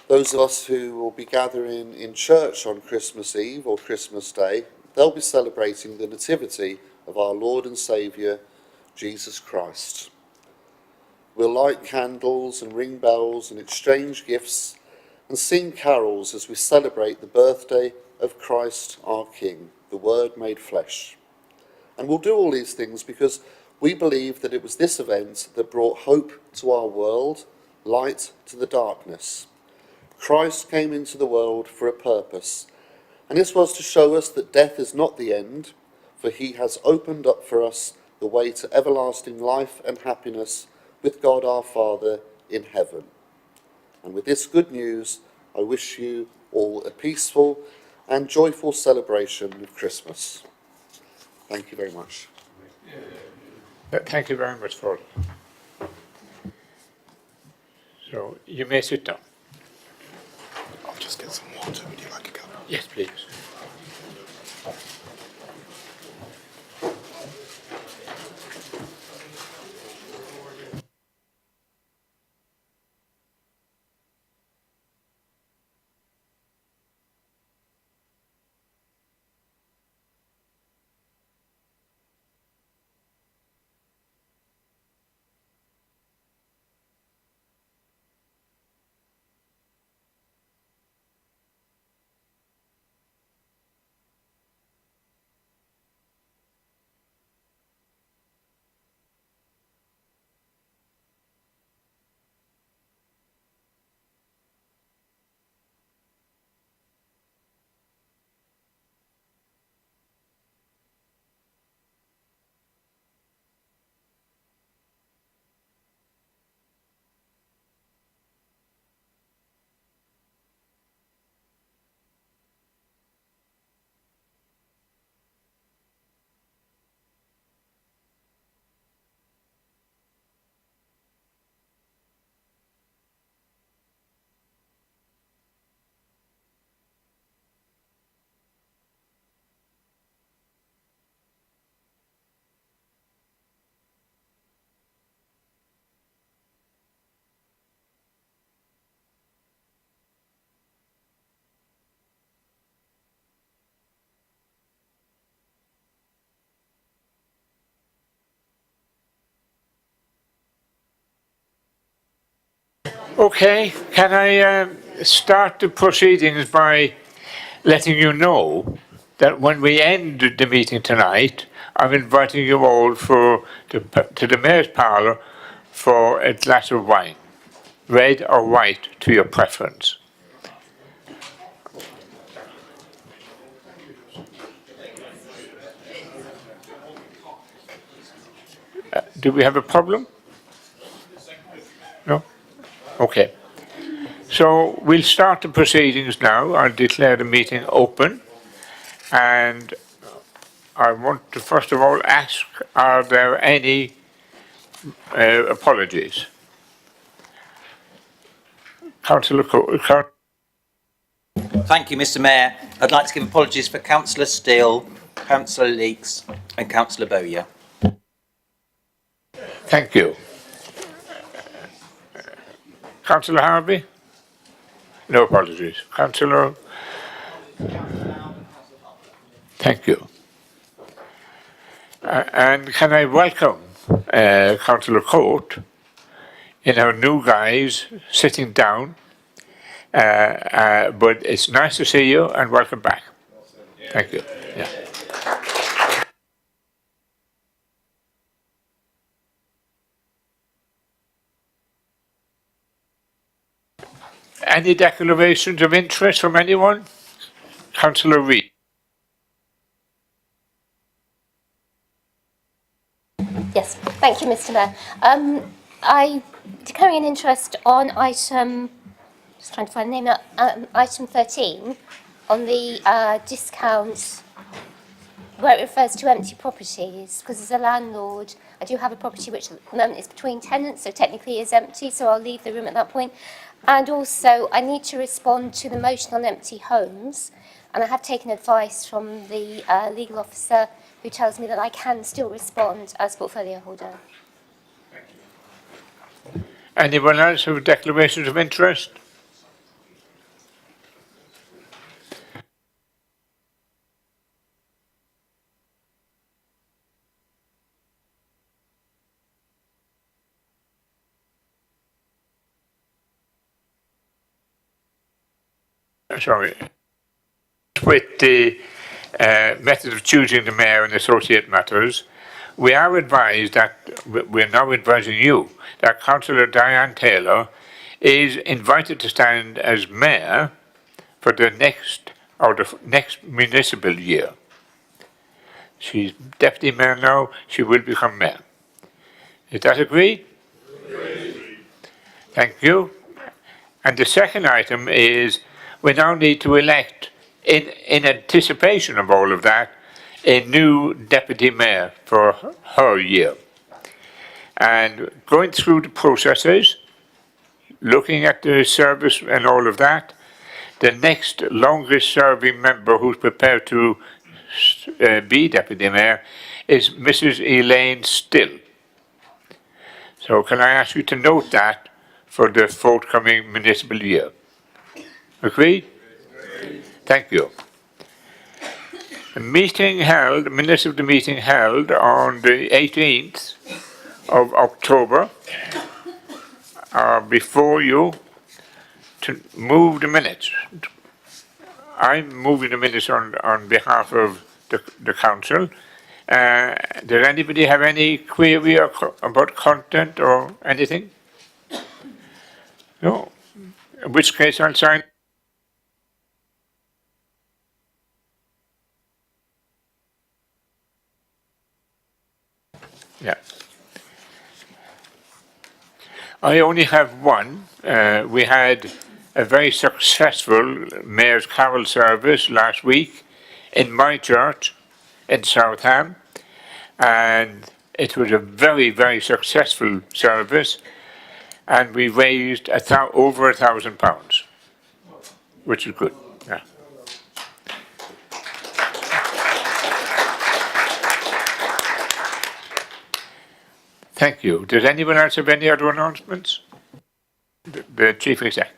Those of us who will be gathering in church on Christmas Eve or Christmas Day, they'll be celebrating the Nativity of our Lord and Saviour, Jesus Christ. We'll light candles and ring bells and exchange gifts and sing carols as we celebrate the birthday of Christ our King, the Word made flesh. And we'll do all these things because we believe that it was this event that brought hope to our world, light to the darkness. Christ came into the world for a purpose, and this was to show us that death is not the end, for he has opened up for us the way to everlasting life and happiness with God our Father in heaven. And with this good news, I wish you all a peaceful and joyful celebration of Christmas. Thank you very much. Thank you very much, Paul. So you may sit down. I'll just get some water. Would you like a cup? Yes, please. Okay, can I start the proceedings by letting you know that when we end the meeting tonight, I'm inviting you all to the Mayor's Parlour for a glass of wine, red or white to your preference. Do we have a problem? No? Okay. So we'll start the proceedings now. I'll declare the meeting open. And I want to first of all ask, are there any apologies? Councillor Thank you, Mr. Mayor. I'd like to give apologies for Councillor Steele, Councillor Leeks and Councillor Bowyer. Thank you. Councillor Harvey? No apologies. Councillor? Thank you. And can I welcome Councillor Court in her new guise, sitting down. But it's nice to see you and welcome back. Thank you. Yeah. Any declarations of interest from anyone? Councillor Reid. Yes, thank you, Mr. Mayor. I declaring an interest on item, just trying to find the name now, item 13, on the discount where it refers to empty properties, because as a landlord, I do have a property which at the moment is between tenants, so technically is empty, so I'll leave the room at that point. And also, I need to respond to the motion on empty homes, and I have taken advice from the legal officer who tells me that I can still respond as portfolio holder. Anyone else have declarations of interest? sorry, with the method of choosing the mayor and associate matters, we are advised that, we're now advising you, that Councillor Diane Taylor is invited to stand as mayor for the next municipal year. She's deputy mayor now, she will become mayor. Is that agreed? Thank you. And the second item is we now need to elect, in anticipation of all of that, a new deputy mayor for her year. And going through the processes, looking at the service and all of that, the next longest serving member who's prepared to be deputy mayor is Mrs. Elaine Still. So can I ask you to note that for the forthcoming municipal year? Agreed? Thank you. The minutes of the meeting held on the 18th of October are before you to move the minutes. I'm moving the minutes on behalf of the council. Does anybody have any query about content or anything? No. In which case I'll sign. Yeah. I only have one. We had a very successful Mayor's Carol service last week in my church in Southam, and it was a very, very successful service, and we raised over £1,000, which is good. Yeah. Thank you. Does anyone else have any other announcements? The Chief Exec.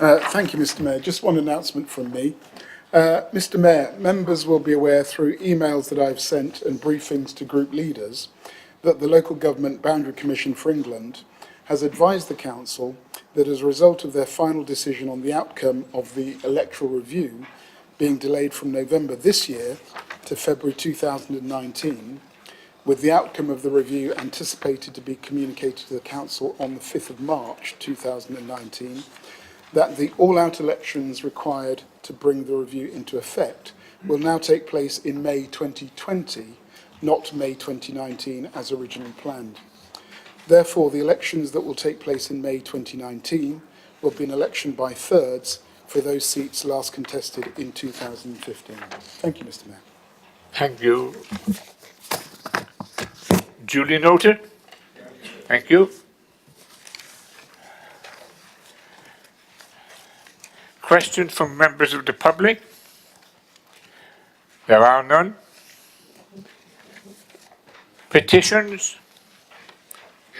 Thank you, Mr. Mayor. Just one announcement from me. Mr. Mayor, members will be aware through emails that I've sent and briefings to group leaders that the Local Government Boundary Commission for England has advised the Council that as a result of their final decision on the outcome of the electoral review being delayed from November this year to February 2019, with the outcome of the review anticipated to be communicated to the Council on the 5th of March 2019, that the all-out elections required to bring the review into effect will now take place in May 2020, not May 2019 as originally planned. Therefore, the elections that will take place in May 2019 will be an election by thirds for those seats last contested in 2015. Thank you, Mr. Mayor. Thank you. Duly noted. Thank you. Questions from members of the public? There are none. Petitions?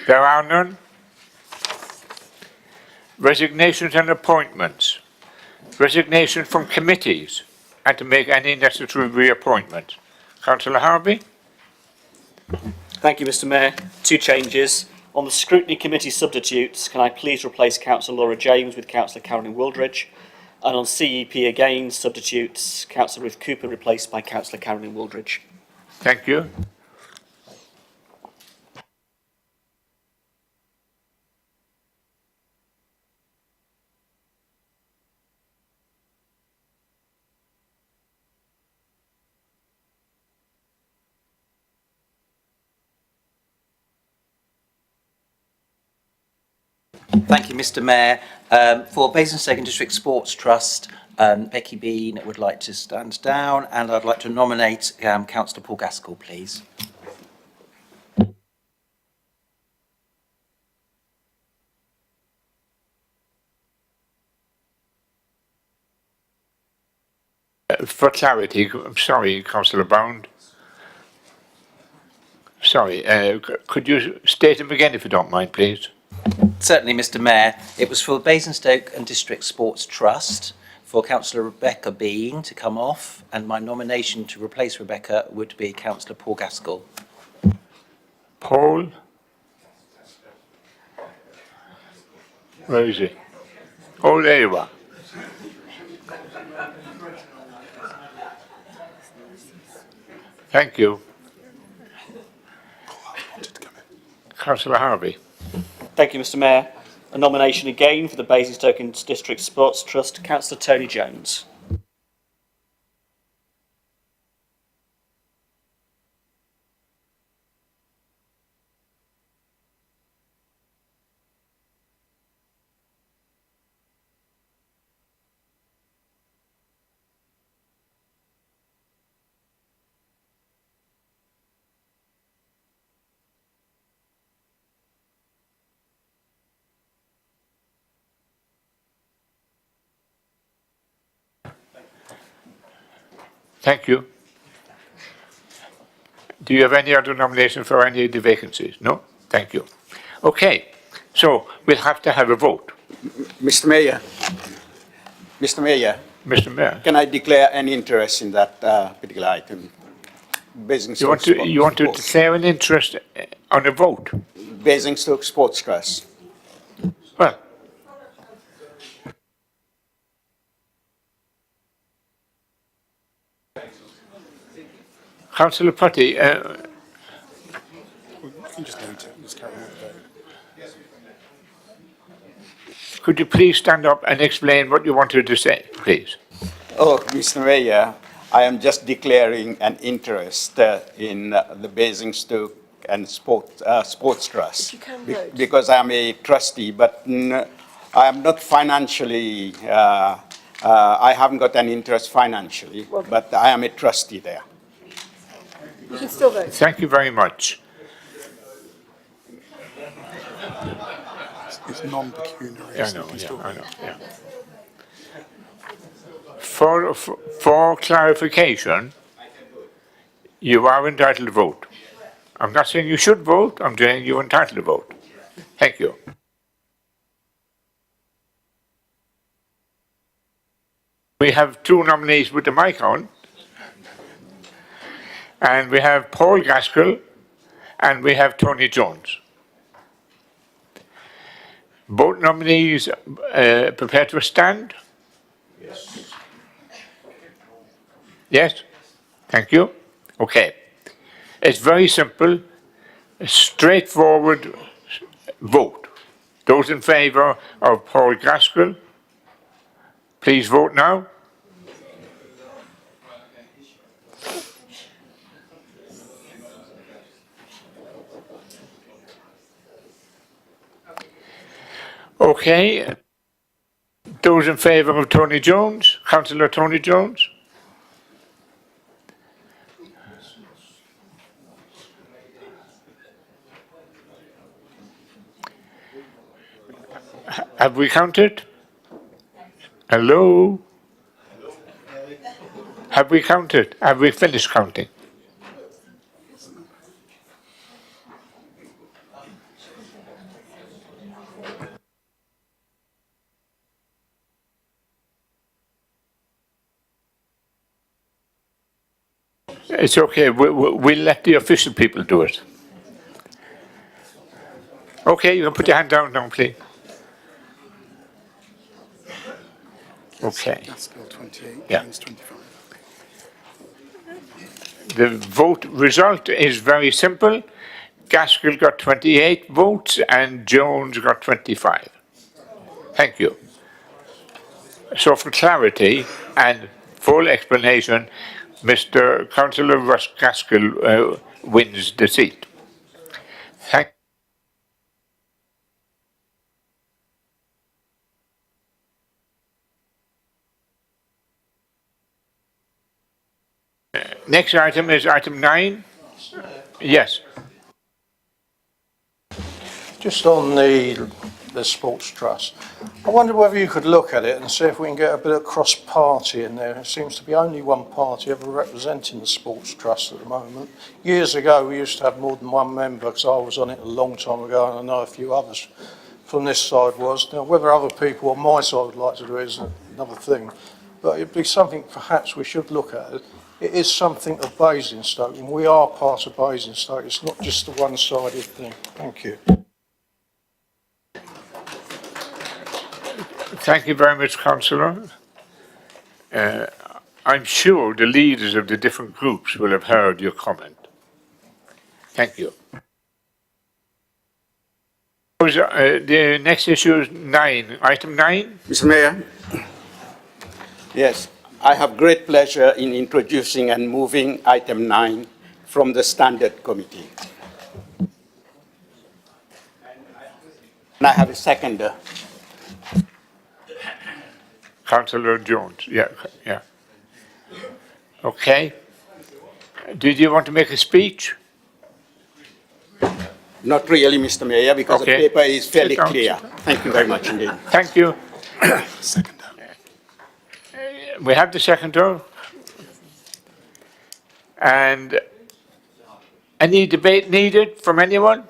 There are none. Resignations and appointments. Resignation from committees and to make any necessary reappointments. Councillor Harvey? Thank you, Mr. Mayor. Two changes. On the Scrutiny Committee substitutes, can I please replace Councillor Laura James with Councillor Carolyn Wooldridge? And on CEP again, substitutes, Councillor Ruth Cooper replaced by Councillor Carolyn Wooldridge. Thank you. Thank you, Mr. Mayor. For Basingstoke District Sports Trust, Becky Bean would like to stand down, and I'd like to nominate Councillor Paul Gaskell, please. For clarity, I'm sorry, Councillor Bound. Sorry, could you state them again if you don't mind, please? Certainly, Mr. Mayor. It was for Basingstoke and District Sports Trust, for Councillor Rebecca Bean to come off, and my nomination to replace Rebecca would be Councillor Paul Gaskell. Paul? Where is he? Oh, there you are. Thank you. Councillor Harvey. Thank you, Mr Mayor. A nomination again for the Basingstoke and District Sports Trust, Councillor Tony Jones. Thank you. Do you have any other nomination for any of the vacancies? No? Thank you. Okay, so we'll have to have a vote. Mr. Mayor, Mr Mayor, can I declare an interest in that particular item? Basingstoke you want to declare an interest on a vote? Basingstoke Sports Trust. Well, Councillor Putty, You can just note it, just carry on with the vote. could you please stand up and explain what you wanted to say, please? Oh, Mr. Mayor, I am just declaring an interest in the Basingstoke and Sports Trust. Because I'm a trustee, but I am not financially, I haven't got an interest financially, but I am a trustee there. You can still vote. Thank you very much. It's non-pecuniary. I so know, you can yeah, still I vote. know, yeah. For clarification, you are entitled to vote. I'm not saying you should vote, I'm saying you're entitled to vote. Thank you. We have two nominees with the mic on. And we have Paul Gaskell and we have Tony Jones. Both nominees prepared to stand? Yes. Yes? Thank you. Okay. It's very simple, a straightforward vote. Those in favour of Paul Gaskell, please vote now. Okay. Those in favour of Tony Jones, Councillor Tony Jones? Have we counted? Hello? Have we counted? Have we finished counting? It's okay, we'll let the official people do it. Okay, you can put your hand down now, please. Okay. Gaskell 28, Yeah. Jones 25. The vote result is very simple. Gaskell got 28 votes and Jones got 25. Thank you. So for clarity and full explanation, Mr. Councillor Russ Gaskell wins the seat. Thank Next item is item 9. Yes. Just on the Sports Trust, I wonder whether you could look at it and see if we can get a bit of cross-party in there. There seems to be only one party ever representing the Sports Trust at the moment. Years ago, we used to have more than one member, because I was on it a long time ago, and I know a few others from this side was. Now, whether other people on my side would like to do it is another thing, but it'd be something perhaps we should look at. It is something of Basingstoke, and we are part of Basingstoke. It's not just a one-sided thing. Thank you. Thank you very much, Councillor. I'm sure the leaders of the different groups will have heard your comment. Thank you. The next issue is 9, item 9. Mr. Mayor? Yes, I have great pleasure in introducing and moving item 9 from the Standard Committee. And I have a seconder. Councillor Jones, yeah. Okay. Did you want to make a speech? Not really, Mr. Mayor, because Okay. the paper is fairly Sit down. clear. Thank you very much indeed. Thank you. Seconder. We have the seconder. And any debate needed from anyone?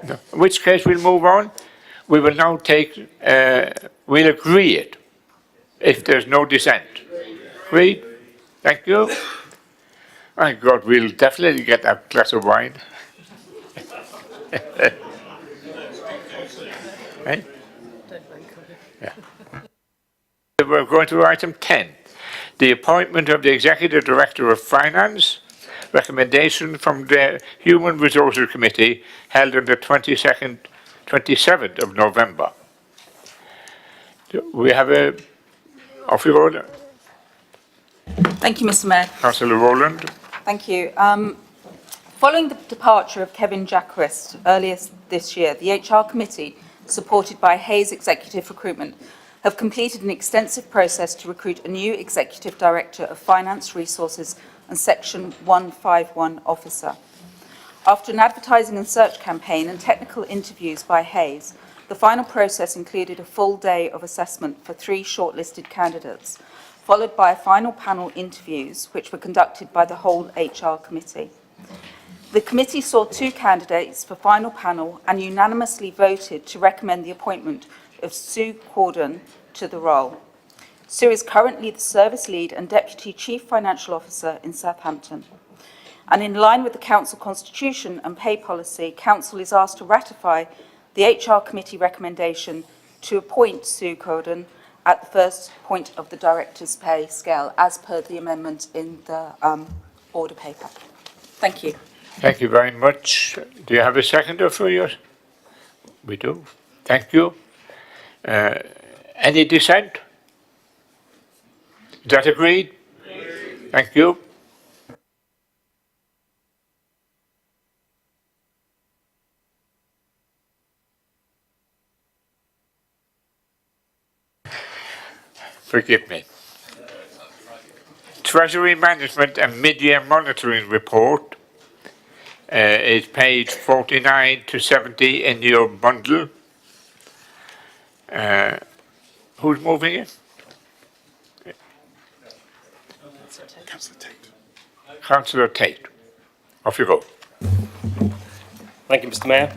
No. In which case we'll move on. We will now we'll agree it if there's no dissent. Agreed? Thank you. My God, we'll definitely get a glass of wine. Right? Yeah. We're going to item 10, the appointment of the Executive Director of Finance, recommendation from the Human Resources Committee held on the 27th of November. We have off you go, Thank you, Mr. Mayor. Councillor Rowland. Thank you. Following the departure of Kevin Jacquist earlier this year, the HR Committee, supported by Hayes Executive Recruitment, have completed an extensive process to recruit a new Executive Director of Finance, Resources and Section 151 officer. After an advertising and search campaign and technical interviews by Hayes, the final process included a full day of assessment for 3 shortlisted candidates, followed by a final panel interviews, which were conducted by the whole HR Committee. The committee saw 2 candidates for final panel and unanimously voted to recommend the appointment of Sue Cordon to the role. Sue is currently the Service Lead and Deputy Chief Financial Officer in Southampton. And in line with the Council Constitution and Pay Policy, Council is asked to ratify the HR Committee recommendation to appoint Sue Cordon at the first point of the Director's pay scale, as per the amendment in the order paper. Thank you. Thank you very much. Do you have a seconder for yours? We do. Thank you. Any dissent? Is that agreed? Thank you. Forgive me. Treasury Management and Mid-Year Monitoring Report is page 49 to 70 in your bundle. Who's moving it? Councillor Tate. Councillor Tate. Off you go. Thank you, Mr. Mayor.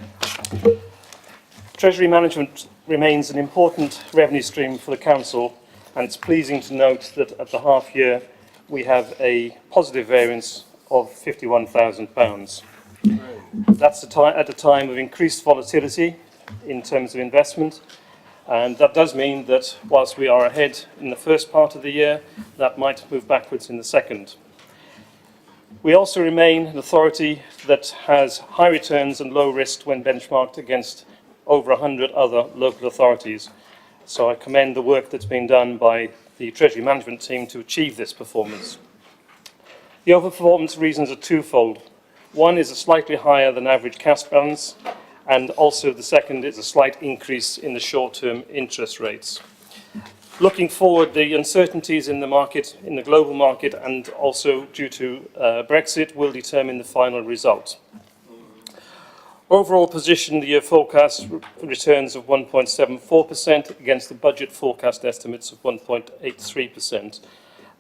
Treasury management remains an important revenue stream for the Council, and it's pleasing to note that at the half year we have a positive variance of £51,000. That's at a time of increased volatility in terms of investment, and that does mean that whilst we are ahead in the first part of the year, that might move backwards in the second. We also remain an authority that has high returns and low risk when benchmarked against over 100 other local authorities. So I commend the work that's been done by the Treasury Management team to achieve this performance. The overperformance reasons are twofold. One is a slightly higher than average cash balance, and also the second is a slight increase in the short-term interest rates. Looking forward, the uncertainties in the market, in the global market, and also due to Brexit will determine the final result. Overall position, the year forecast returns of 1.74% against the budget forecast estimates of 1.83%.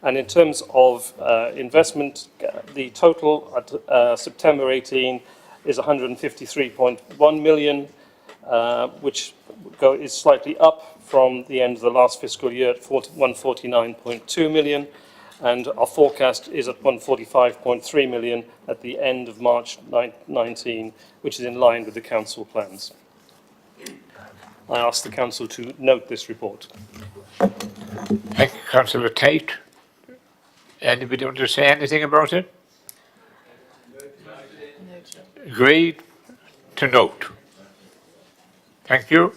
And in terms of investment, the total at September 18 is 153.1 million, which is slightly up from the end of the last fiscal year at 149.2 million. And our forecast is at 145.3 million at the end of March 19, which is in line with the council plans. I ask the Council to note this report. Thank you, Councillor Tate. Anybody want to say anything about it? Agreed to note. Thank you.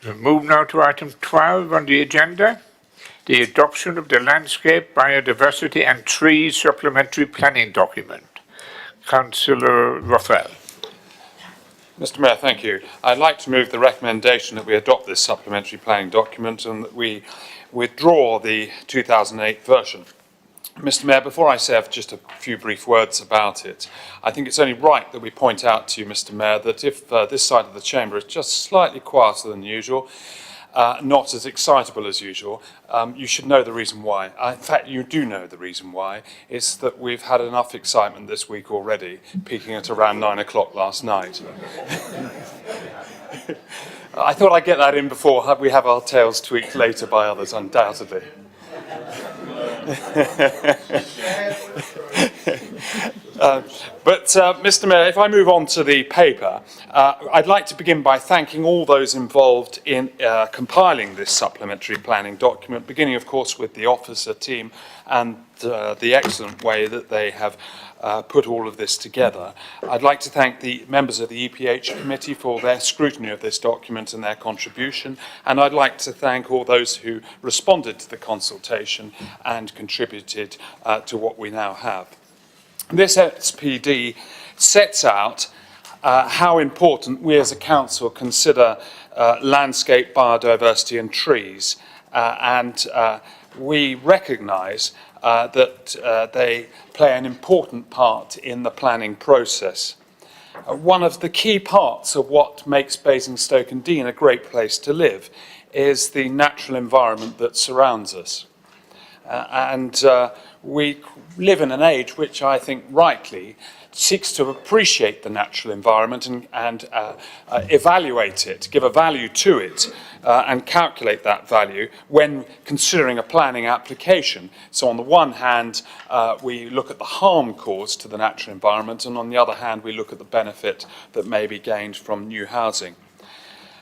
We'll move now to item 12 on the agenda, the adoption of the Landscape, Biodiversity and Trees Supplementary Planning Document. Councillor Rothwell. Mr. Mayor, thank you. I'd like to move the recommendation that we adopt this supplementary planning document and that we withdraw the 2008 version. Mr. Mayor, before I say just a few brief words about it, I think it's only right that we point out to you, Mr. Mayor, that if this side of the chamber is just slightly quieter than usual, not as excitable as usual, you should know the reason why. In fact, you do know the reason why. It's that we've had enough excitement this week already, peaking at around 9 o'clock last night. I thought I'd get that in before we have our tails tweaked later by others, undoubtedly. Mr. Mayor, if I move on to the paper, I'd like to begin by thanking all those involved in compiling this supplementary planning document, beginning, of course, with the officer team and the excellent way that they have put all of this together. I'd like to thank the members of the EPH committee for their scrutiny of this document and their contribution, and I'd like to thank all those who responded to the consultation and contributed to what we now have. This SPD sets out how important we as a council consider landscape, biodiversity and trees, and we recognise that they play an important part in the planning process. One of the key parts of what makes Basingstoke-and-Deane a great place to live is the natural environment that surrounds us. We live in an age which I think rightly seeks to appreciate the natural environment and evaluate it, give a value to it, and calculate that value when considering a planning application. So on the one hand, we look at the harm caused to the natural environment, and on the other hand, we look at the benefit that may be gained from new housing.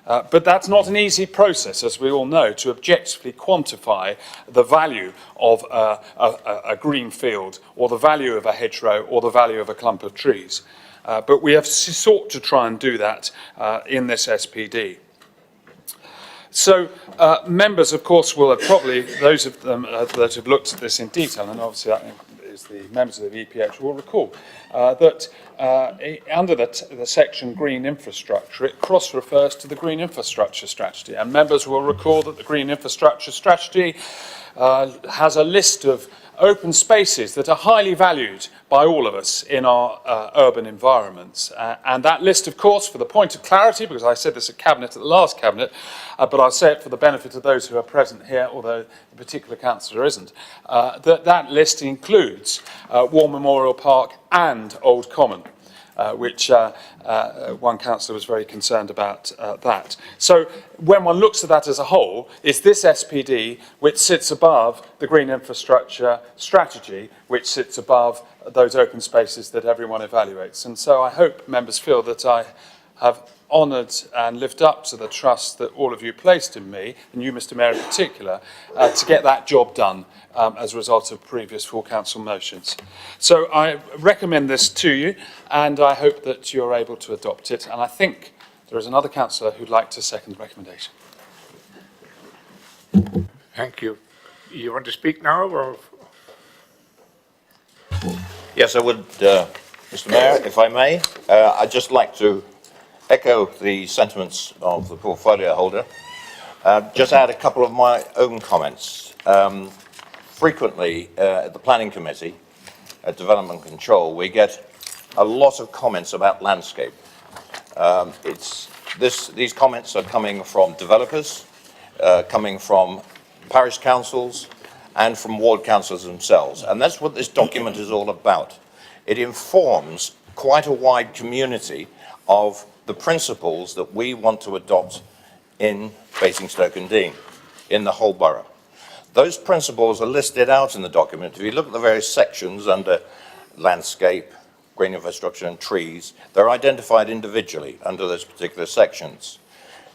But that's not an easy process, as we all know, to objectively quantify the value of a green field, or the value of a hedgerow, or the value of a clump of trees. But we have sought to try and do that in this SPD. So members, of course, will have probably, those of them that have looked at this in detail, and obviously that is the members of the EPH, will recall that under the section Green Infrastructure, it cross-refers to the Green Infrastructure Strategy. And members will recall that the Green Infrastructure Strategy has a list of open spaces that are highly valued by all of us in our urban environments. And that list, of course, for the point of clarity, because I said this at Cabinet at the last Cabinet, but I'll say it for the benefit of those who are present here, although the particular councillor isn't, that list includes War Memorial Park and Old Common. Which one councillor was very concerned about that. So when one looks at that as a whole, it's this SPD which sits above the Green Infrastructure Strategy, which sits above those open spaces that everyone evaluates. And so I hope members feel that I have honoured and lived up to the trust that all of you placed in me, and you, Mr. Mayor, in particular, to get that job done as a result of previous full council motions. So I recommend this to you, and I hope that you're able to adopt it. And I think there is another councillor who'd like to second the recommendation. Thank you. You want to speak now, or? Yes, I would, Mr. Mayor, if I may. I'd just like to echo the sentiments of the portfolio holder. Just add a couple of my own comments. Frequently, at the Planning Committee, at Development Control, we get a lot of comments about landscape. These comments are coming from developers, coming from parish councils, and from ward councils themselves. And that's what this document is all about. It informs quite a wide community of the principles that we want to adopt in Basingstoke-and-Deane, in the whole borough. Those principles are listed out in the document. If you look at the various sections under landscape, green infrastructure and trees, they're identified individually under those particular sections.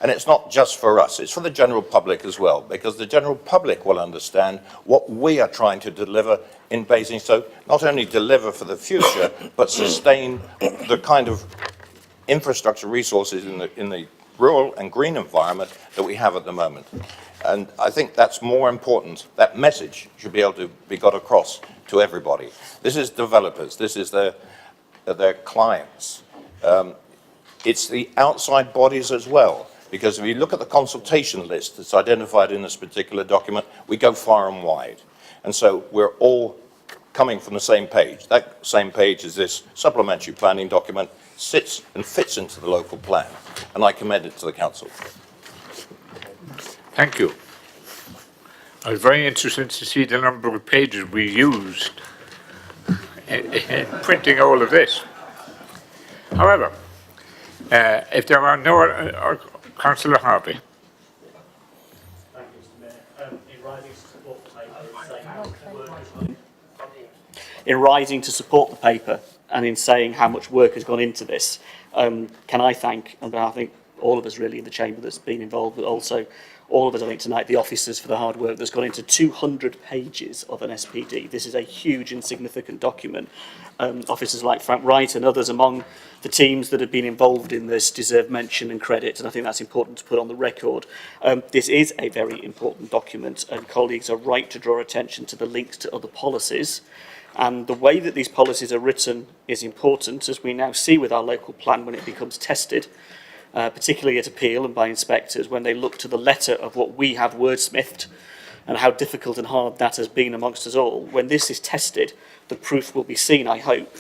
And it's not just for us, it's for the general public as well, because the general public will understand what we are trying to deliver in Basingstoke, not only deliver for the future, but sustain the kind of infrastructure resources in the rural and green environment that we have at the moment. And I think that's more important. That message should be able to be got across to everybody. This is developers, this is their clients. It's the outside bodies as well, because if you look at the consultation list that's identified in this particular document, we go far and wide. And so we're all coming from the same page. That same page is this supplementary planning document, sits and fits into the local plan, and I commend it to the council. Thank you. I was very interested to see the number of pages we used in printing all of this. However, if there are no Councillor Harvey. Thank you, Mr. Mayor. In rising to support the paper and in saying how much work has gone into this, can I thank, on behalf of all of us really in the chamber that's been involved, but also all of us, I think, tonight, the officers for the hard work that's gone into 200 pages of an SPD. This is a huge and significant document. Officers like Frank Wright and others among the teams that have been involved in this deserve mention and credit, and I think that's important to put on the record. This is a very important document, and colleagues are right to draw attention to the links to other policies. And the way that these policies are written is important, as we now see with our local plan when it becomes tested, particularly at appeal and by inspectors, when they look to the letter of what we have wordsmithed and how difficult and hard that has been amongst us all. When this is tested, the proof will be seen, I hope,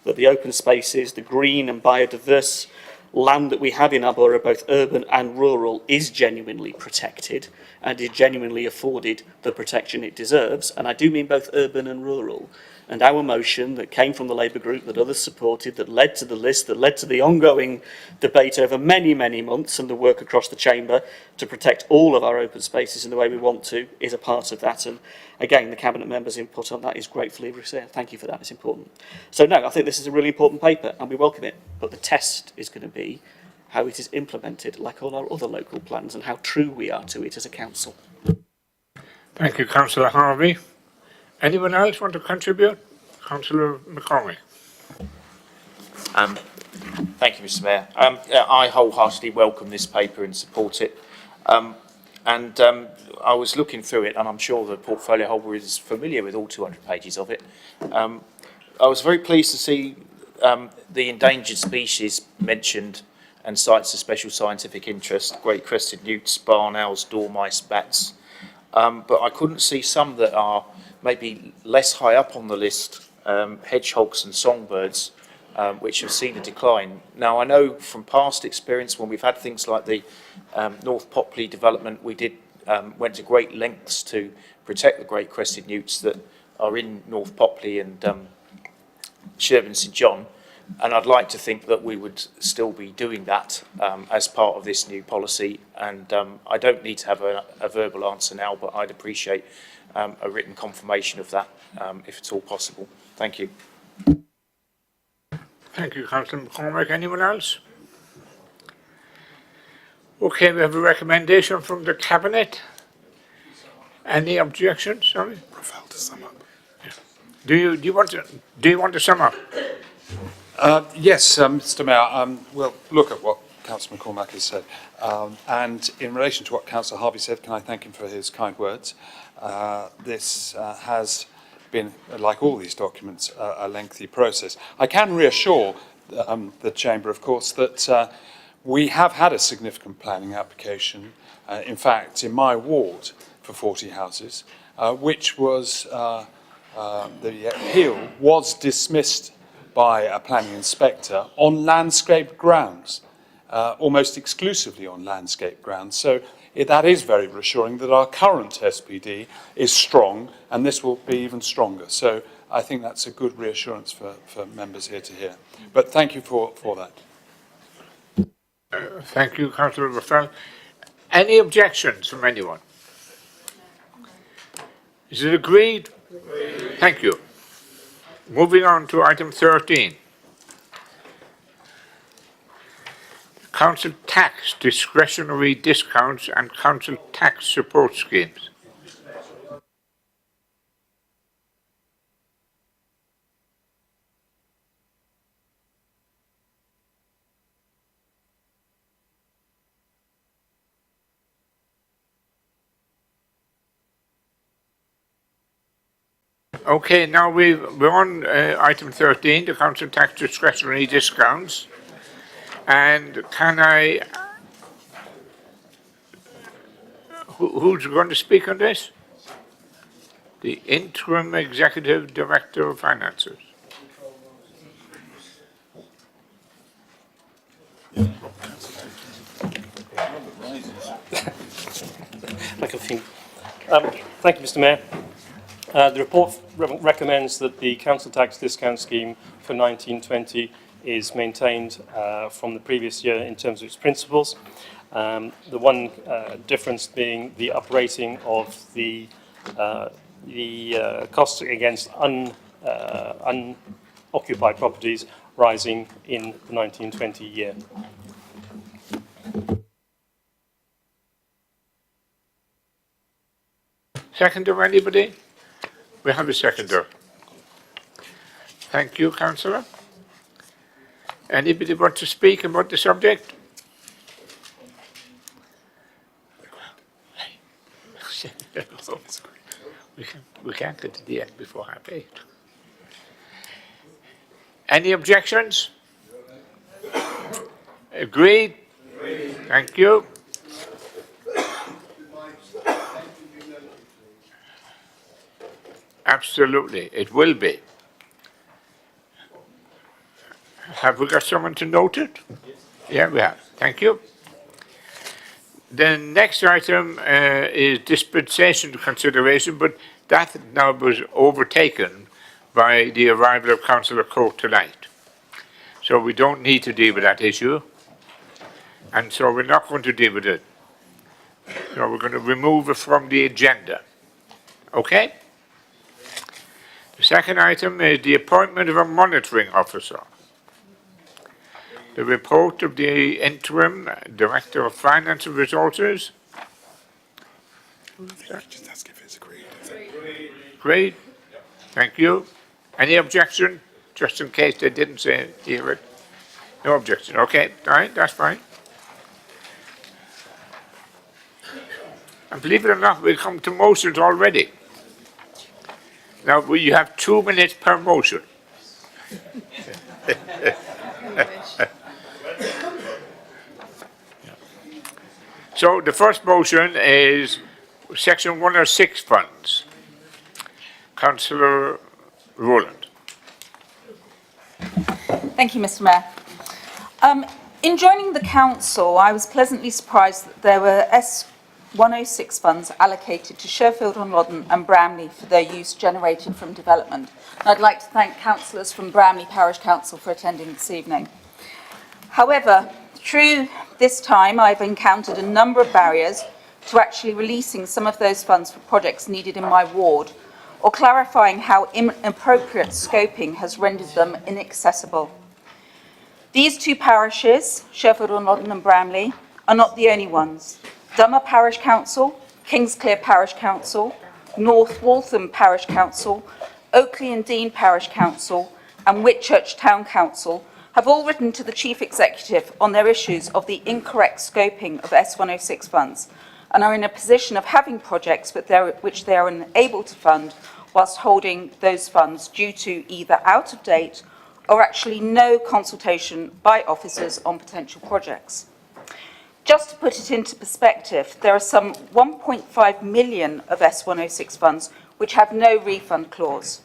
that the open spaces, the green and biodiverse land that we have in our borough, both urban and rural, is genuinely protected and is genuinely afforded the protection it deserves. And I do mean both urban and rural. And our motion that came from the Labour group, that others supported, that led to the list, that led to the ongoing debate over many, many months and the work across the chamber to protect all of our open spaces in the way we want to, is a part of that. And again, the Cabinet members' input on that is gratefully received. Thank you for that, it's important. So no, I think this is a really important paper and we welcome it. But the test is going to be how it is implemented, like all our other local plans, and how true we are to it as a council. Thank you, Councillor Harvey. Anyone else want to contribute? Councillor McCormick. Thank you, Mr. Mayor. I wholeheartedly welcome this paper and support it. I was looking through it, and I'm sure the portfolio holder is familiar with all 200 pages of it. I was very pleased to see the endangered species mentioned and sites of special scientific interest: great crested newts, barn owls, dormice, bats. But I couldn't see some that are maybe less high up on the list, hedgehogs and songbirds, which have seen a decline. Now, I know from past experience when we've had things like the North Popley development, we went to great lengths to protect the great crested newts that are in North Popley and Sherburn St John. And I'd like to think that we would still be doing that as part of this new policy. And I don't need to have a verbal answer now, but I'd appreciate a written confirmation of that, if it's all possible. Thank you. Thank you, Councillor McCormick. Anyone else? Okay, we have a recommendation from the Cabinet. Any objections? Sorry. Rafael, to sum up. Yeah. Do you want to sum up? Yes, Mr. Mayor. We'll look at what Councillor McCormack has said. And in relation to what Councillor Harvey said, can I thank him for his kind words? This has been, like all these documents, a lengthy process. I can reassure the Chamber, of course, that we have had a significant planning application, in fact, in my ward for 40 houses, which was, the appeal was dismissed by a planning inspector on landscaped grounds, almost exclusively on landscaped grounds. So that is very reassuring that our current SPD is strong, and this will be even stronger. So I think that's a good reassurance for members here to hear. But thank you for that. Thank you, Councillor Rafael. Any objections from anyone? Is it agreed? Thank you. Moving on to item 13. council tax discretionary discounts and council tax support schemes. Okay, now we're on item 13, the council tax discretionary discounts. And can I, who's going to speak on this? The interim executive director of finances. Thank you, Mr. Mayor. The report recommends that the council tax discount scheme for 1920 is maintained from the previous year in terms of its principles. The one difference being the uprating of the costs against unoccupied properties rising in the 1920 year. Seconder, anybody? We have a seconder. Thank you, councillor. Anybody want to speak about the subject? we can't get to the end before 8:30. Any objections? Agreed? Thank you. Absolutely, it will be. Have we got someone to note it? Yeah, we have. Thank you. The next item is dispensation consideration, but that now was overtaken by the arrival of Councillor Court tonight. So we don't need to deal with that issue. And so we're not going to deal with it. So we're going to remove it from the agenda. Okay? The second item is the appointment of a monitoring officer. The report of the interim director of finance and resources. Just ask if it's agreed. Great. Thank you. Any objection? Just in case they didn't hear it. No objection. Okay. All right. That's fine. And believe it or not, we've come to motions already. Now, you have 2 minutes per motion. So the first motion is Section 106 funds. Councillor Rowland. Thank you, Mr. Mayor. In joining the council, I was pleasantly surprised that there were S106 funds allocated to Sherfield-on-Loddon and Bramley for their use generated from development. And I'd like to thank councillors from Bramley Parish Council for attending this evening. However, through this time, I've encountered a number of barriers to actually releasing some of those funds for projects needed in my ward, or clarifying how inappropriate scoping has rendered them inaccessible. These two parishes, Sherfield-on-Loddon and Bramley, are not the only ones. Dummer Parish Council, Kingsclear Parish Council, North Waltham Parish Council, Oakley and Dean Parish Council, and Whitchurch Town Council have all written to the Chief Executive on their issues of the incorrect scoping of S106 funds, and are in a position of having projects which they are unable to fund whilst holding those funds due to either out of date or actually no consultation by officers on potential projects. Just to put it into perspective, there are some 1.5 million of S106 funds which have no refund clause,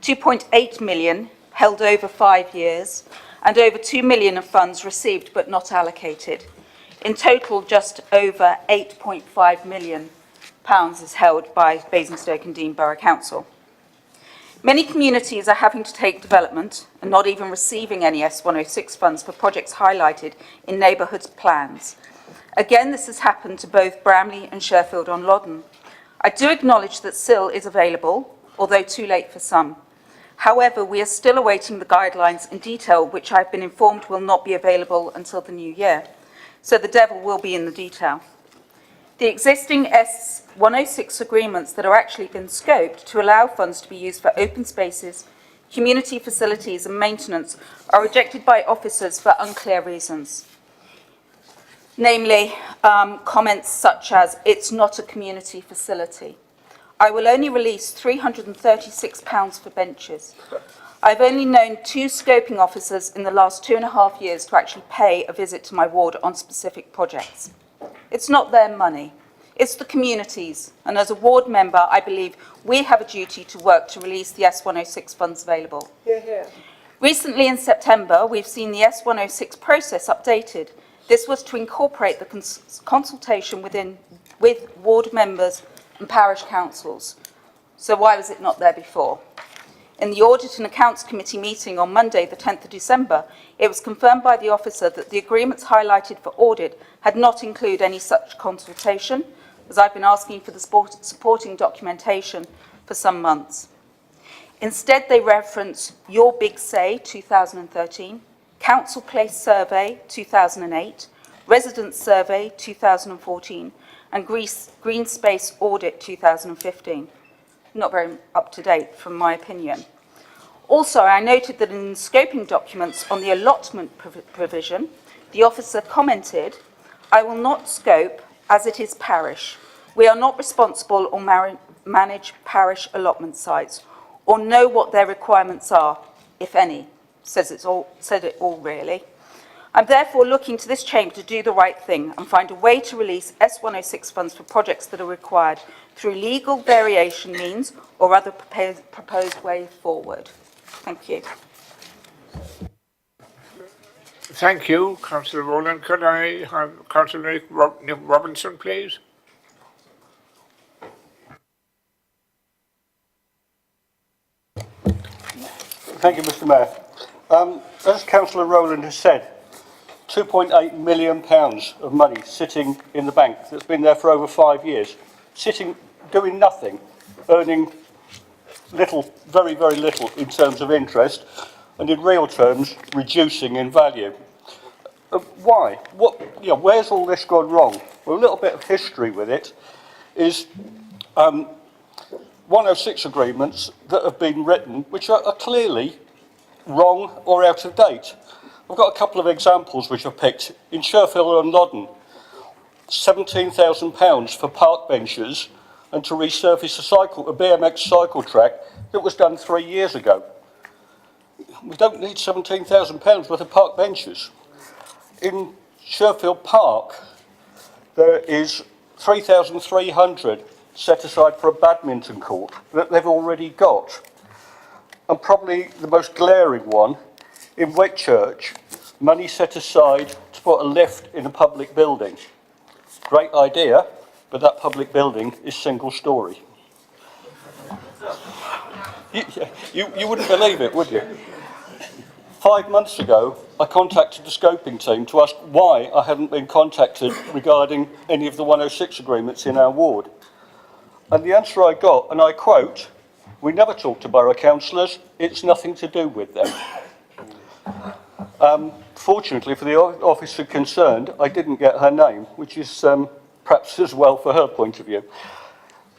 2.8 million held over 5 years, and over 2 million of funds received but not allocated. In total, just over £8.5 million is held by Basingstoke and Dean Borough Council. Many communities are having to take development and not even receiving any S106 funds for projects highlighted in neighbourhood plans. Again, this has happened to both Bramley and Sherfield-on-Loddon. I do acknowledge that SIL is available, although too late for some. However, we are still awaiting the guidelines in detail, which I've been informed will not be available until the new year. So the devil will be in the detail. The existing S106 agreements that are actually been scoped to allow funds to be used for open spaces, community facilities and maintenance are rejected by officers for unclear reasons. Namely, comments such as, it's not a community facility. I will only release £336 for benches. I've only known 2 scoping officers in the last 2.5 years to actually pay a visit to my ward on specific projects. It's not their money, it's the community's. And as a ward member, I believe we have a duty to work to release the S106 funds available. Recently in September, we've seen the S106 process updated. This was to incorporate the consultation with ward members and parish councils. So why was it not there before? In the Audit and Accounts Committee meeting on Monday, the 10th of December, it was confirmed by the officer that the agreements highlighted for audit had not included any such consultation, as I've been asking for the supporting documentation for some months. Instead, they reference Your Big Say 2013, Council Place Survey 2008, Residence Survey 2014, and Green Space Audit 2015. Not very up to date, from my opinion. Also, I noted that in the scoping documents on the allotment provision, the officer commented, I will not scope as it is parish. We are not responsible or manage parish allotment sites or know what their requirements are, if any. Said it all really. I'm therefore looking to this chamber to do the right thing and find a way to release S106 funds for projects that are required through legal variation means or other proposed way forward. Thank you. Thank you, Councillor Rowland. Could I have Councillor Nick Robinson, please? Thank you, Mr. Mayor. As Councillor Rowland has said, £2.8 million of money sitting in the bank that's been there for over 5 years, sitting, doing nothing, earning little, very, very little in terms of interest, and in real terms, reducing in value. Why? Where's all this gone wrong? Well, a little bit of history with it is 106 agreements that have been written, which are clearly wrong or out of date. I've got a couple of examples which I've picked. In Sherfield and Loddon, £17,000 for park benches and to resurface a BMX cycle track that was done 3 years ago. We don't need £17,000 worth of park benches. In Sherfield Park, there is £3,300 set aside for a badminton court that they've already got. And probably the most glaring one, in Whitchurch, money set aside to put a lift in a public building. Great idea, but that public building is single storey. You wouldn't believe it, would you? 5 months ago, I contacted the scoping team to ask why I hadn't been contacted regarding any of the 106 agreements in our ward. And the answer I got, and I quote, we never talk to borough councillors, it's nothing to do with them. Fortunately for the officer concerned, I didn't get her name, which is perhaps as well for her point of view.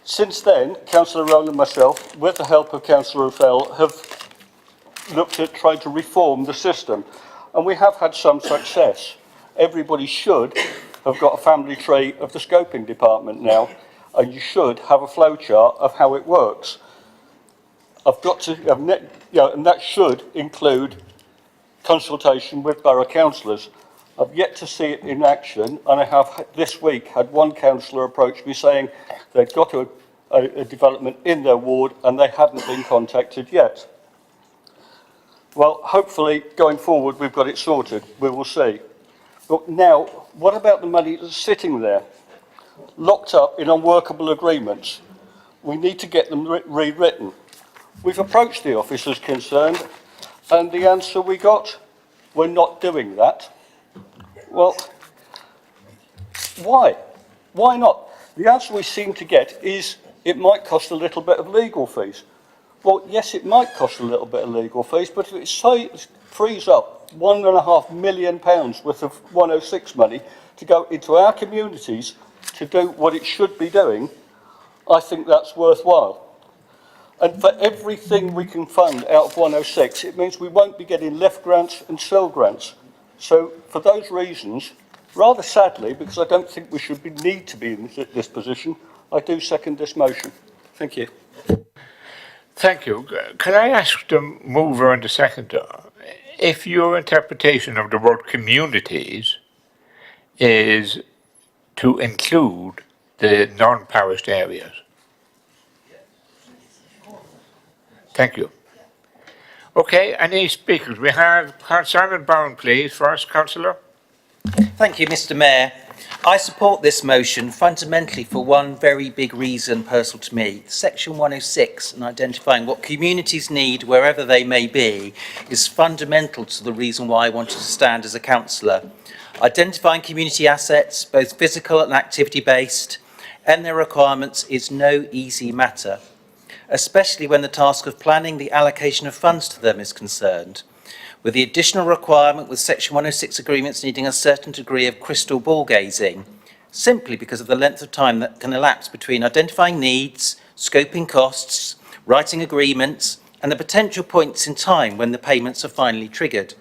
Since then, Councillor Rowland and myself, with the help of Councillor O'Fell, have looked at trying to reform the system, and we have had some success. Everybody should have got a family tree of the scoping department now, and you should have a flowchart of how it works. And that should include consultation with borough councillors. I've yet to see it in action, and I have this week had one councillor approach me saying they'd got a development in their ward and they hadn't been contacted yet. Well, hopefully going forward we've got it sorted. We will see. But now, what about the money that's sitting there, locked up in unworkable agreements? We need to get them rewritten. We've approached the officers concerned, and the answer we got, we're not doing that. Well, why? Why not? The answer we seem to get is it might cost a little bit of legal fees. Well, yes, it might cost a little bit of legal fees, but if it frees up £1.5 million worth of 106 money to go into our communities to do what it should be doing, I think that's worthwhile. And for everything we can fund out of 106, it means we won't be getting left grants and sell grants. So for those reasons, rather sadly, because I don't think we should need to be in this position, I do second this motion. Thank you. Thank you. Can I ask the mover and the seconder if your interpretation of the word communities is to include the non-parished areas? Thank you. Okay, any speakers? We have Simon Bowen, please, first, Councillor. Thank you, Mr. Mayor. I support this motion fundamentally for one very big reason personal to me. Section 106 and identifying what communities need wherever they may be is fundamental to the reason why I wanted to stand as a councillor. Identifying community assets, both physical and activity-based, and their requirements is no easy matter, especially when the task of planning the allocation of funds to them is concerned. With the additional requirement with Section 106 agreements needing a certain degree of crystal ball gazing, simply because of the length of time that can elapse between identifying needs, scoping costs, writing agreements, and the potential points in time when the payments are finally triggered.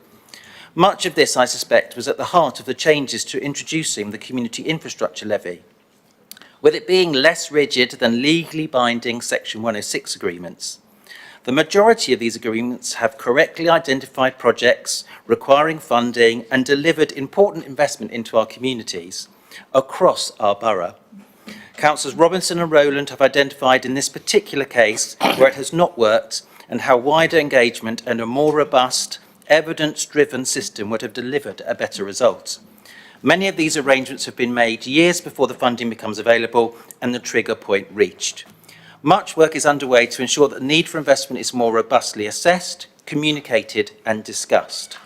Much of this, I suspect, was at the heart of the changes to introducing the Community Infrastructure Levy, with it being less rigid than legally binding Section 106 agreements. The majority of these agreements have correctly identified projects requiring funding and delivered important investment into our communities across our borough. Councillors Robinson and Rowland have identified in this particular case where it has not worked and how wider engagement and a more robust, evidence-driven system would have delivered a better result. Many of these arrangements have been made years before the funding becomes available and the trigger point reached. Much work is underway to ensure that the need for investment is more robustly assessed, communicated and discussed.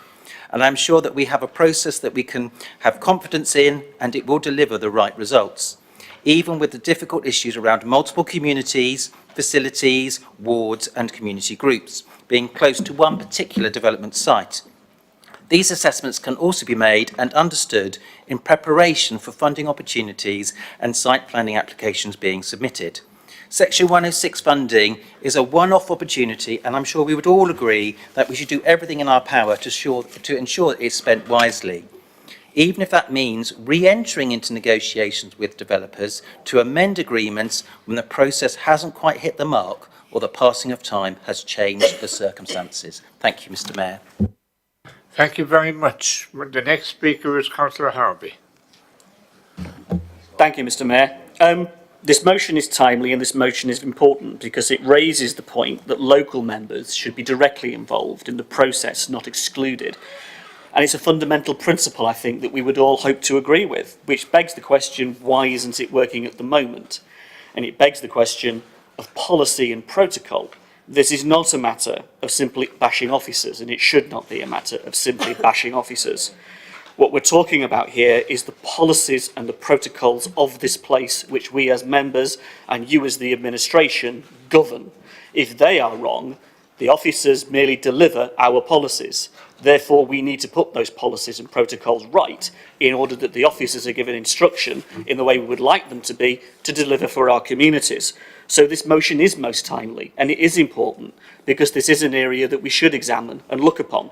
And I'm sure that we have a process that we can have confidence in and it will deliver the right results, even with the difficult issues around multiple communities, facilities, wards and community groups being close to one particular development site. These assessments can also be made and understood in preparation for funding opportunities and site planning applications being submitted. Section 106 funding is a one-off opportunity and I'm sure we would all agree that we should do everything in our power to ensure it's spent wisely, even if that means re-entering into negotiations with developers to amend agreements when the process hasn't quite hit the mark or the passing of time has changed the circumstances. Thank you, Mr. Mayor. Thank you very much. The next speaker is Councillor Harvey. Thank you, Mr. Mayor. This motion is timely and this motion is important because it raises the point that local members should be directly involved in the process, not excluded. And it's a fundamental principle, I think, that we would all hope to agree with, which begs the question, why isn't it working at the moment? And it begs the question of policy and protocol. This is not a matter of simply bashing officers, and it should not be a matter of simply bashing officers. What we're talking about here is the policies and the protocols of this place, which we as members and you as the administration govern. If they are wrong, the officers merely deliver our policies. Therefore, we need to put those policies and protocols right in order that the officers are given instruction in the way we would like them to be to deliver for our communities. So this motion is most timely and it is important because this is an area that we should examine and look upon.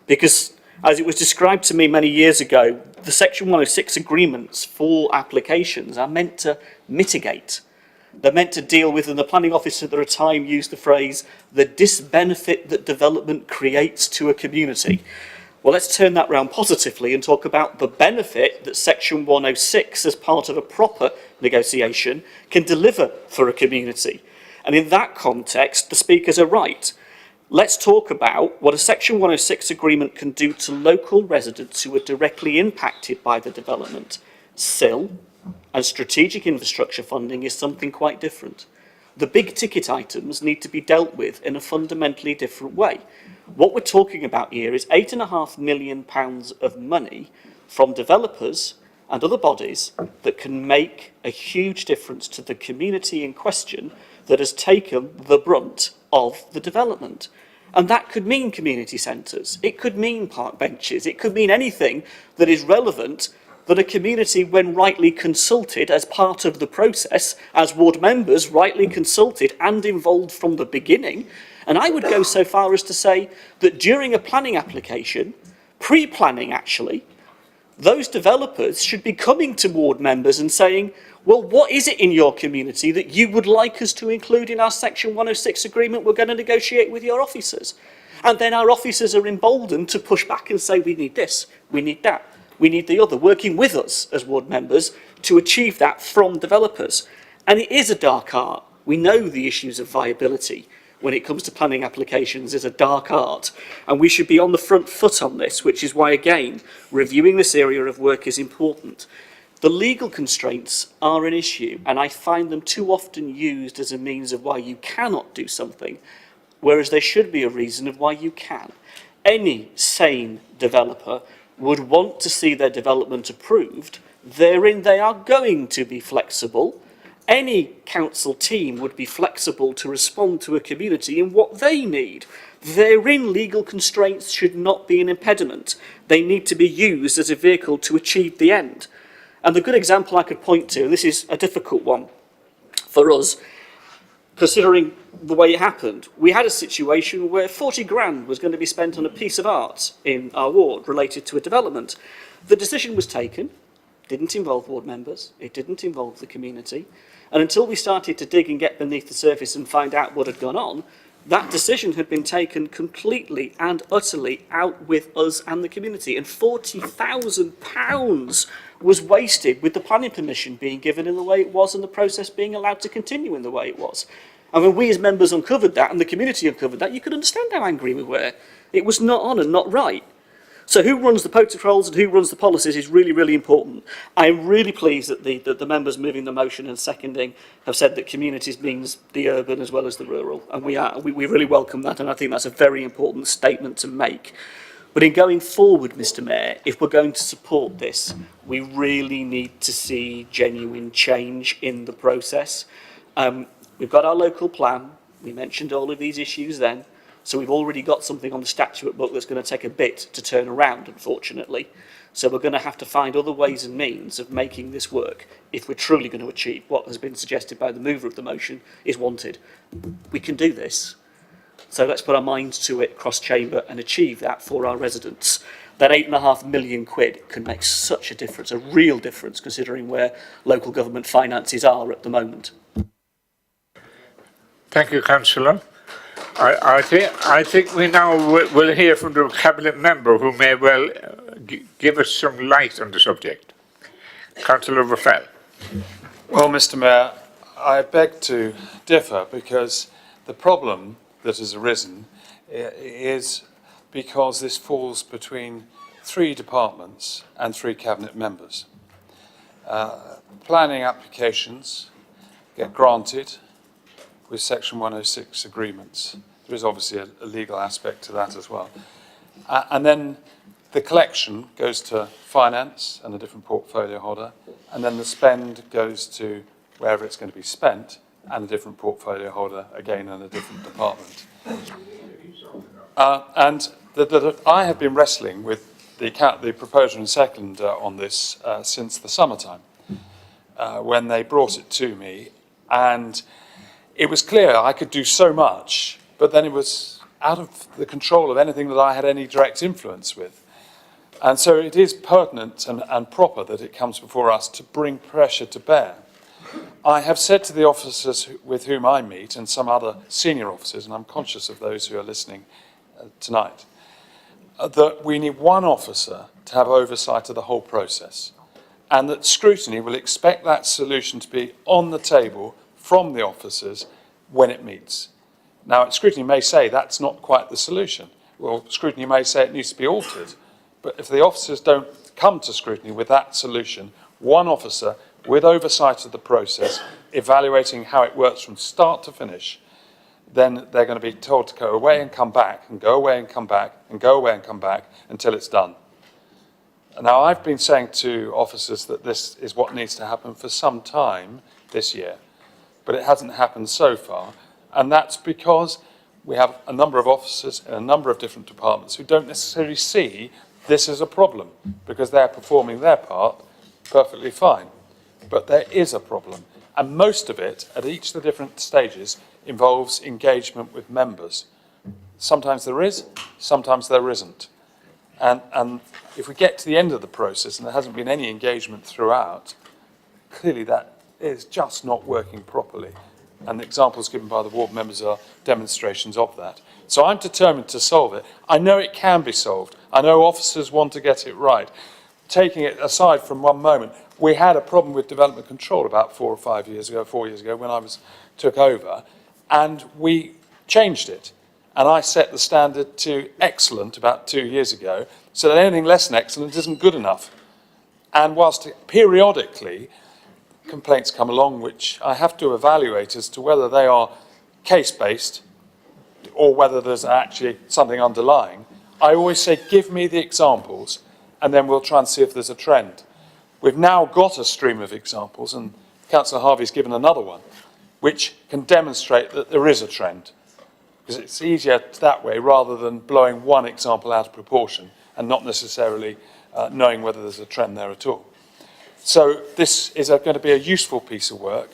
Because as it was described to me many years ago, the Section 106 agreements for applications are meant to mitigate. They're meant to deal with, and the planning officer at the time used the phrase, the disbenefit that development creates to a community. Well, let's turn that round positively and talk about the benefit that Section 106, as part of a proper negotiation, can deliver for a community. And in that context, the speakers are right. Let's talk about what a Section 106 agreement can do to local residents who are directly impacted by the development. SIL and strategic infrastructure funding is something quite different. The big ticket items need to be dealt with in a fundamentally different way. What we're talking about here is £8.5 million of money from developers and other bodies that can make a huge difference to the community in question that has taken the brunt of the development. And that could mean community centres, it could mean park benches, it could mean anything that is relevant that a community, when rightly consulted as part of the process, as ward members rightly consulted and involved from the beginning. And I would go so far as to say that during a planning application, pre-planning actually, those developers should be coming to ward members and saying, well, what is it in your community that you would like us to include in our Section 106 agreement we're going to negotiate with your officers? And then our officers are emboldened to push back and say, we need this, we need that, we need the other, working with us as ward members to achieve that from developers. And it is a dark art. We know the issues of viability when it comes to planning applications is a dark art, and we should be on the front foot on this, which is why, again, reviewing this area of work is important. The legal constraints are an issue, and I find them too often used as a means of why you cannot do something, whereas there should be a reason of why you can. Any sane developer would want to see their development approved. Therein they are going to be flexible. Any council team would be flexible to respond to a community in what they need. Therein, legal constraints should not be an impediment. They need to be used as a vehicle to achieve the end. And the good example I could point to, and this is a difficult one for us, considering the way it happened, we had a situation where 40 grand was going to be spent on a piece of art in our ward related to a development. The decision was taken, didn't involve ward members, it didn't involve the community, and until we started to dig and get beneath the surface and find out what had gone on, that decision had been taken completely and utterly out with us and the community, and £40,000 was wasted with the planning permission being given in the way it was and the process being allowed to continue in the way it was. And when we as members uncovered that and the community uncovered that, you could understand how angry we were. It was not on and not right. So who runs the protocols and who runs the policies is really, really important. I'm really pleased that the members moving the motion and seconding have said that communities means the urban as well as the rural. And we really welcome that, and I think that's a very important statement to make. But in going forward, Mr. Mayor, if we're going to support this, we really need to see genuine change in the process. We've got our local plan. We mentioned all of these issues then. So we've already got something on the statute book that's going to take a bit to turn around, unfortunately. So we're going to have to find other ways and means of making this work if we're truly going to achieve what has been suggested by the mover of the motion is wanted. We can do this. So let's put our minds to it cross-chamber and achieve that for our residents. That £8.5 million can make such a difference, a real difference, considering where local government finances are at the moment. Thank you, Councillor. I think we now will hear from the Cabinet member who may well give us some light on the subject. Councillor Raffel. Well, Mr. Mayor, I beg to differ because the problem that has arisen is because this falls between 3 departments and 3 Cabinet members. Planning applications get granted with Section 106 agreements. There is obviously a legal aspect to that as well. And then the collection goes to finance and a different portfolio holder, and then the spend goes to wherever it's going to be spent and a different portfolio holder, again in a different department. I have been wrestling with the proposer and second on this since the summertime, when they brought it to me, and it was clear I could do so much, but then it was out of the control of anything that I had any direct influence with. And so it is pertinent and proper that it comes before us to bring pressure to bear. I have said to the officers with whom I meet and some other senior officers, and I'm conscious of those who are listening tonight, that we need one officer to have oversight of the whole process, and that scrutiny will expect that solution to be on the table from the officers when it meets. Now, scrutiny may say that's not quite the solution. Well, scrutiny may say it needs to be altered. But if the officers don't come to scrutiny with that solution, one officer with oversight of the process, evaluating how it works from start to finish, then they're going to be told to go away and come back, and go away and come back, and go away and come back until it's done. Now, I've been saying to officers that this is what needs to happen for some time this year, but it hasn't happened so far, and that's because we have a number of officers in a number of different departments who don't necessarily see this as a problem because they're performing their part perfectly fine. But there is a problem, and most of it, at each of the different stages, involves engagement with members. Sometimes there is, sometimes there isn't. And if we get to the end of the process and there hasn't been any engagement throughout, clearly that is just not working properly. And the examples given by the ward members are demonstrations of that. So I'm determined to solve it. I know it can be solved. I know officers want to get it right. Taking it aside from one moment, we had a problem with development control about 4 years ago when I took over, and we changed it. And I set the standard to excellent about 2 years ago, so that anything less than excellent isn't good enough. And whilst periodically complaints come along which I have to evaluate as to whether they are case-based or whether there's actually something underlying, I always say, give me the examples, and then we'll try and see if there's a trend. We've now got a stream of examples, and Councillor Harvey's given another one, which can demonstrate that there is a trend. Because it's easier that way rather than blowing one example out of proportion and not necessarily knowing whether there's a trend there at all. So this is going to be a useful piece of work,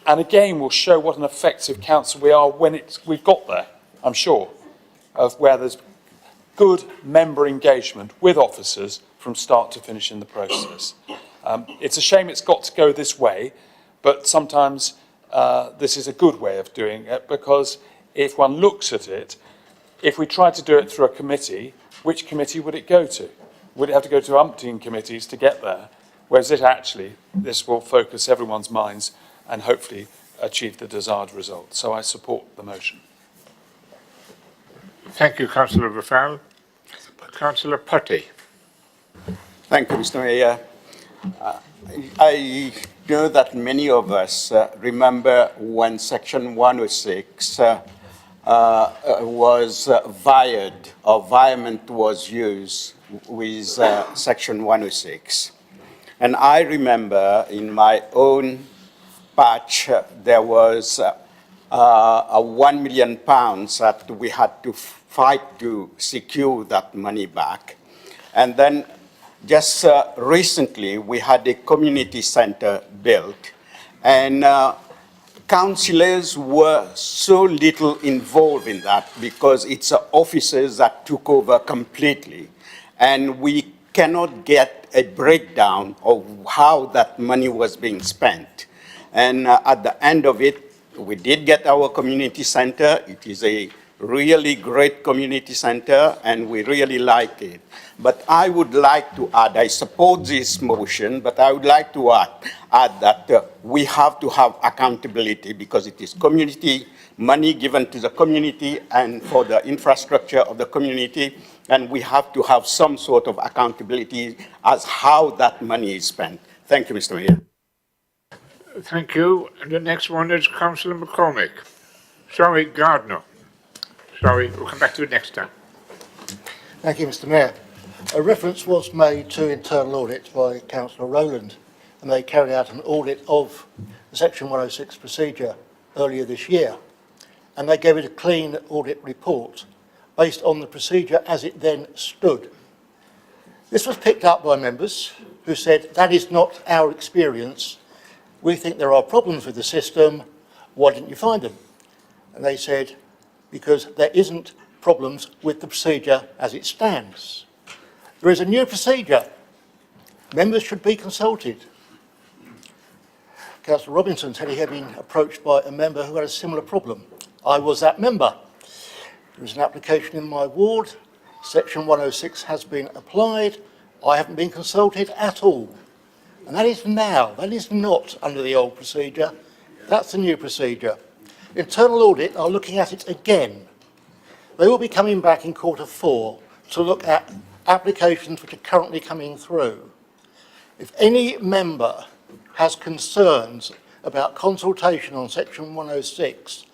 and again will show what an effective council we are when we've got there, I'm sure, of where there's good member engagement with officers from start to finish in the process. It's a shame it's got to go this way, but sometimes this is a good way of doing it, because if one looks at it, if we tried to do it through a committee, which committee would it go to? Would it have to go to umpteen committees to get there? Whereas this will focus everyone's minds and hopefully achieve the desired result. So I support the motion. Thank you, Councillor Rafal. Councillor Putty. Thank you, Mr. Mayor. I know that many of us remember when Section 106 was violated, or violent was used with Section 106. And I remember in my own patch, there was a £1 million that we had to fight to secure that money back. And then just recently, we had a community center built, and councillors were so little involved in that because it's officers that took over completely, and we cannot get a breakdown of how that money was being spent. And at the end of it, we did get our community center. It is a really great community center, and we really like it. But I would like to add, I support this motion, but I would like to add that we have to have accountability, because it is community money given to the community and for the infrastructure of the community, and we have to have some sort of accountability as how that money is spent. Thank you, Mr. Mayor. Thank you. And the next one is Councillor McCormick. Sorry, Gardner. Sorry, we'll come back to it next time. Thank you, Mr. Mayor. A reference was made to internal audit by Councillor Rowland, and they carried out an audit of the Section 106 procedure earlier this year, and they gave it a clean audit report based on the procedure as it then stood. This was picked up by members who said, that is not our experience. We think there are problems with the system. Why didn't you find them? And they said, because there isn't problems with the procedure as it stands. There is a new procedure. Members should be consulted. Councillor Robinson said he had been approached by a member who had a similar problem. I was that member. There is an application in my ward. Section 106 has been applied. I haven't been consulted at all. And that is now. That is not under the old procedure. That's the new procedure. Internal audit are looking at it again. They will be coming back in Q4 to look at applications which are currently coming through. If any member has concerns about consultation on Section 106,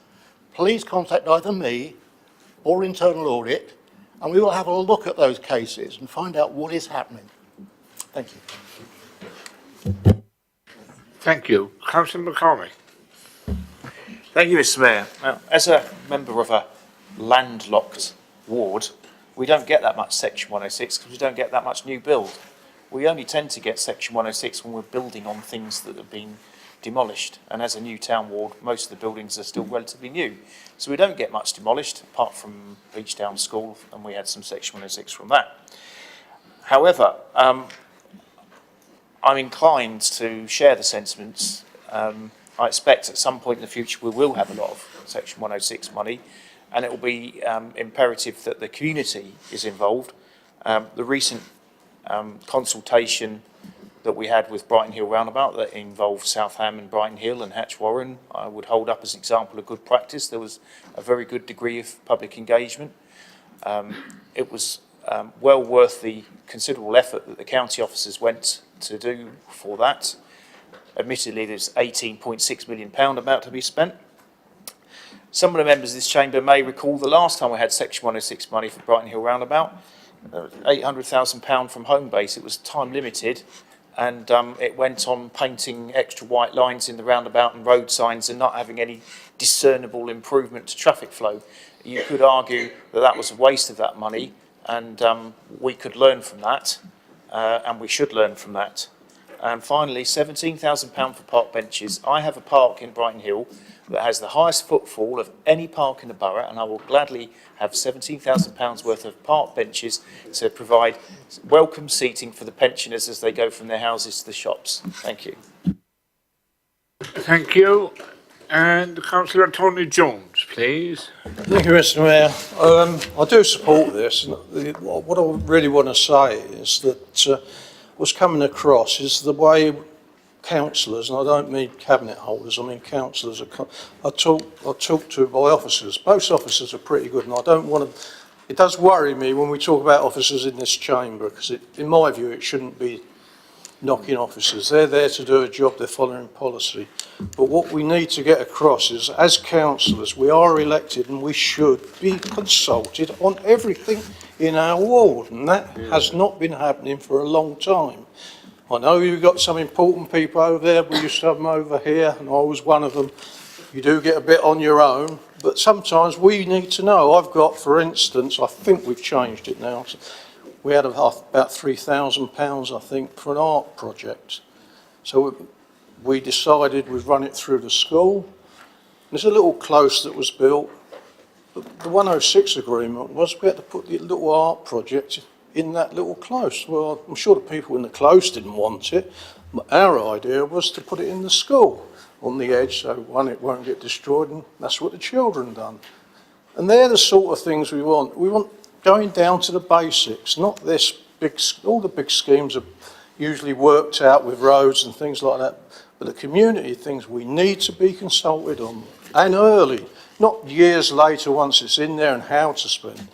please contact either me or internal audit, and we will have a look at those cases and find out what is happening. Thank you. Thank you. Councillor McCormick. Thank you, Mr. Mayor. Now, as a member of a landlocked ward, we don't get that much Section 106 because we don't get that much new build. We only tend to get Section 106 when we're building on things that have been demolished. And as a new town ward, most of the buildings are still relatively new. So we don't get much demolished, apart from Beachdown School, and we had some Section 106 from that. However, I'm inclined to share the sentiments. I expect at some point in the future we will have a lot of Section 106 money, and it will be imperative that the community is involved. The recent consultation that we had with Brighton Hill Roundabout that involved South Ham and Brighton Hill and Hatch Warren, I would hold up as an example of good practice. There was a very good degree of public engagement. It was well worth the considerable effort that the county officers went to do for that. Admittedly, there's £18.6 million about to be spent. Some of the members of this chamber may recall the last time we had Section 106 money for Brighton Hill Roundabout, £800,000 from Home Base. It was time limited, and it went on painting extra white lines in the roundabout and road signs and not having any discernible improvement to traffic flow. You could argue that that was a waste of that money, and we could learn from that, and we should learn from that. And finally, £17,000 for park benches. I have a park in Brighton Hill that has the highest footfall of any park in the borough, and I will gladly have £17,000 worth of park benches to provide welcome seating for the pensioners as they go from their houses to the shops. Thank you. Thank you. And Councillor Tony Jones, please. Thank you, Mr. Mayor. I do support this. What I really want to say is that what's coming across is the way councillors, and I don't mean cabinet holders, I mean councillors, I talk to by officers. Most officers are pretty good, and I don't want to. It does worry me when we talk about officers in this chamber, because in my view it shouldn't be knocking officers. They're there to do a job, they're following policy. But what we need to get across is, as councillors, we are elected and we should be consulted on everything in our ward, and that has not been happening for a long time. I know you've got some important people over there, we used to have them over here, and I was one of them. You do get a bit on your own, but sometimes we need to know. I've got, for instance, I think we've changed it now, we had about £3,000, I think, for an art project. So we decided we'd run it through the school. There's a little close that was built. The 106 agreement was we had to put the little art project in that little close. Well, I'm sure the people in the close didn't want it. But our idea was to put it in the school on the edge, so one, it won't get destroyed, and that's what the children done. And they're the sort of things we want. We want going down to the basics, not this big, all the big schemes are usually worked out with roads and things like that, but the community things we need to be consulted on, and early, not years later once it's in there, and how to spend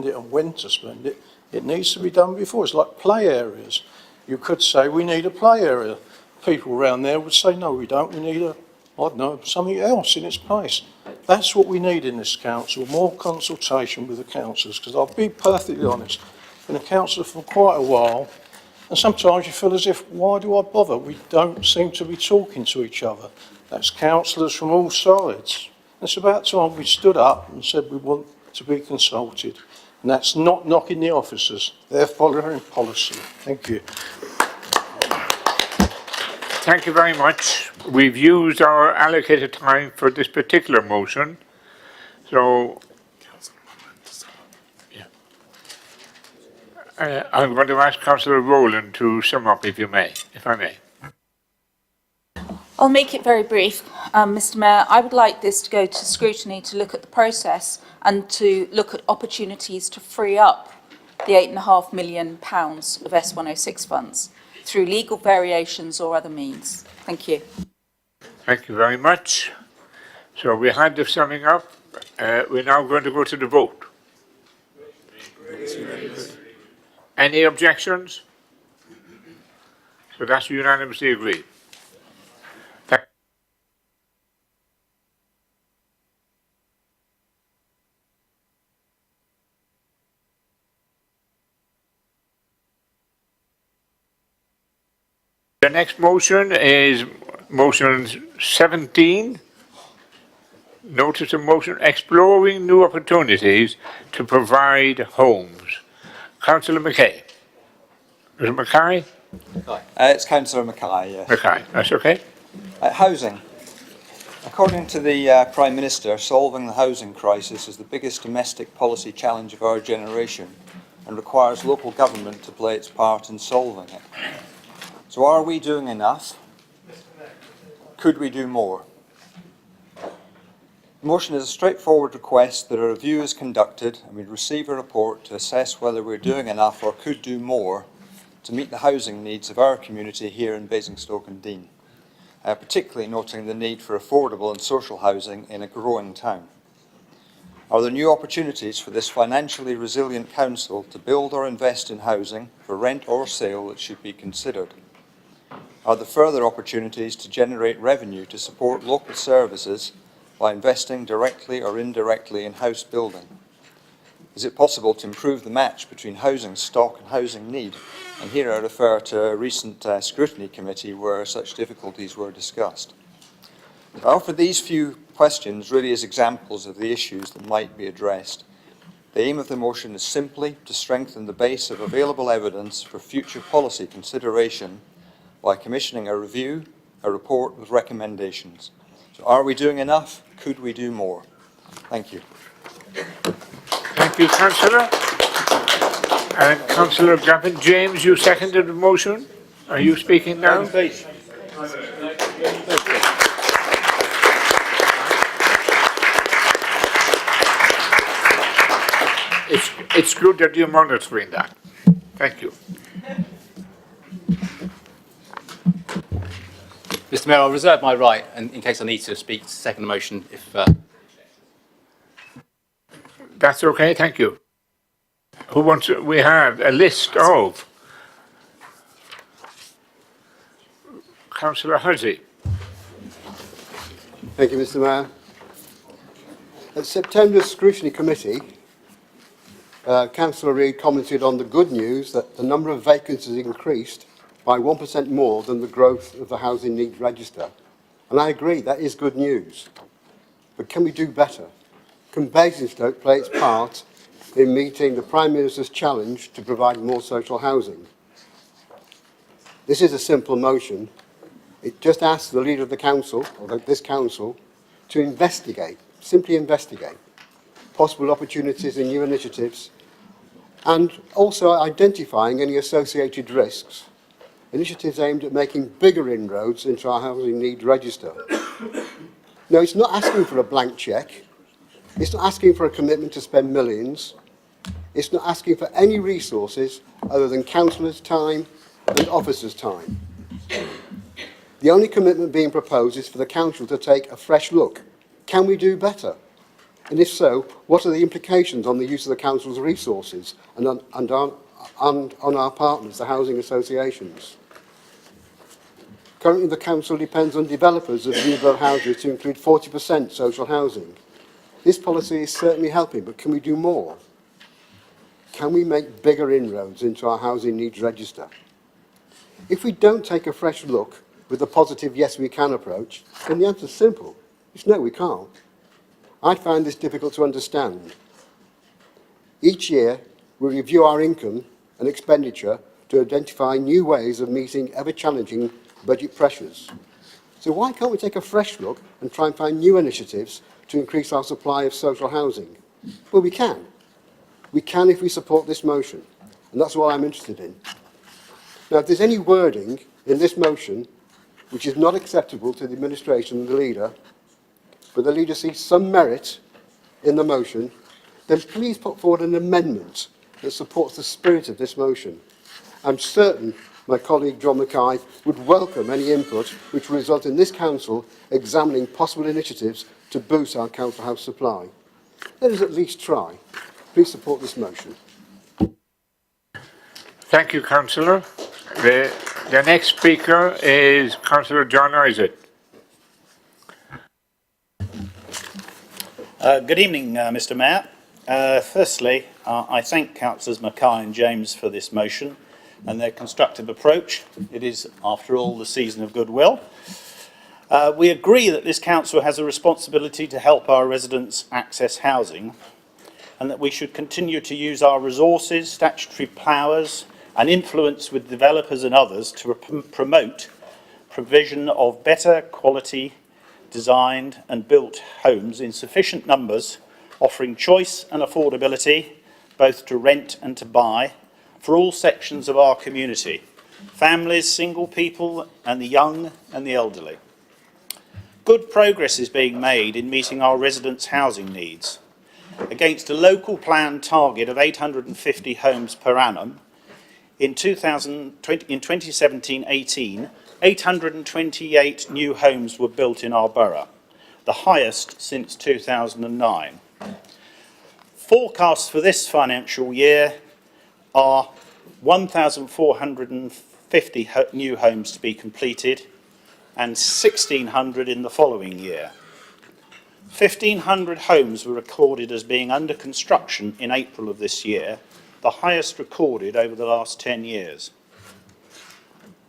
it and when to spend it. It needs to be done before. It's like play areas. You could say we need a play area. People around there would say, no, we don't, we need a, I don't know, something else in its place. That's what we need in this council, more consultation with the councillors, because I'll be perfectly honest, I've been a councillor for quite a while, and sometimes you feel as if, why do I bother? We don't seem to be talking to each other. That's councillors from all sides. It's about time we stood up and said we want to be consulted, and that's not knocking the officers. They're following policy. Thank you. Thank you very much. We've used our allocated time for this particular motion. So I'm going to ask Councillor Rowland to sum up, if I may. I'll make it very brief, Mr. Mayor. I would like this to go to scrutiny to look at the process and to look at opportunities to free up the £8.5 million of S106 funds through legal variations or other means. Thank you. Thank you very much. So we had the summing up. We're now going to go to the vote. Any objections? So that's unanimously agreed. The next motion is motion 17. Notice of motion exploring new opportunities to provide homes. Councillor Mackay. Is it Mackay? It's Councillor Mackay, yes. Mackay, that's okay. Housing. According to the Prime Minister, solving the housing crisis is the biggest domestic policy challenge of our generation and requires local government to play its part in solving it. So are we doing enough? Could we do more? The motion is a straightforward request that a review is conducted and we receive a report to assess whether we're doing enough or could do more to meet the housing needs of our community here in Basingstoke and Deane, particularly noting the need for affordable and social housing in a growing town. Are there new opportunities for this financially resilient council to build or invest in housing for rent or sale that should be considered? Are there further opportunities to generate revenue to support local services by investing directly or indirectly in house building? Is it possible to improve the match between housing stock and housing need? And here I refer to a recent scrutiny committee where such difficulties were discussed. I offer these few questions really as examples of the issues that might be addressed. The aim of the motion is simply to strengthen the base of available evidence for future policy consideration by commissioning a review, a report with recommendations. So are we doing enough? Could we do more? Thank you. Thank you, Councillor. And Councillor Gavin James, you seconded the motion. Are you speaking now? Please. It's good that you're monitoring that. Thank you. Mr. Mayor, I'll reserve my right, and in case I need to speak, to second the motion if... That's okay, thank you. Who wants to, we have a list of Councillor Huzzy. Thank you, Mr. Mayor. At September's Scrutiny Committee, Councillor Reid commented on the good news that the number of vacancies increased by 1% more than the growth of the housing needs register. And I agree, that is good news. But can we do better? Can Basingstoke play its part in meeting the Prime Minister's challenge to provide more social housing? This is a simple motion. It just asks the leader of the council, or this council, to investigate, simply investigate, possible opportunities and new initiatives, and also identifying any associated risks. Initiatives aimed at making bigger inroads into our housing needs register. No, it's not asking for a blank cheque. It's not asking for a commitment to spend millions. It's not asking for any resources other than councillors' time and officers' time. The only commitment being proposed is for the council to take a fresh look. Can we do better? And if so, what are the implications on the use of the council's resources and on our partners, the housing associations? Currently, the council depends on developers of new build houses to include 40% social housing. This policy is certainly helping, but can we do more? Can we make bigger inroads into our housing needs register? If we don't take a fresh look with a positive yes we can approach, then the answer is simple. It's no, we can't. I find this difficult to understand. Each year, we review our income and expenditure to identify new ways of meeting ever-challenging budget pressures. So why can't we take a fresh look and try and find new initiatives to increase our supply of social housing? Well, we can. We can if we support this motion, and that's what I'm interested in. Now, if there's any wording in this motion which is not acceptable to the administration and the leader, but the leader sees some merit in the motion, then please put forward an amendment that supports the spirit of this motion. I'm certain my colleague John Mackay would welcome any input which will result in this council examining possible initiatives to boost our council house supply. Let us at least try. Please support this motion. Thank you, Councillor. The next speaker is Councillor John Isaac. Good evening, Mr. Mayor. Firstly, I thank Councillors Mackay and James for this motion and their constructive approach. It is, after all, the season of goodwill. We agree that this council has a responsibility to help our residents access housing, and that we should continue to use our resources, statutory powers and influence with developers and others to promote provision of better quality designed and built homes in sufficient numbers, offering choice and affordability both to rent and to buy for all sections of our community, families, single people and the young and the elderly. Good progress is being made in meeting our residents' housing needs. Against a local plan target of 850 homes per annum, in 2017-18, 828 new homes were built in our borough, the highest since 2009. Forecasts for this financial year are 1,450 new homes to be completed and 1,600 in the following year. 1,500 homes were recorded as being under construction in April of this year, the highest recorded over the last 10 years.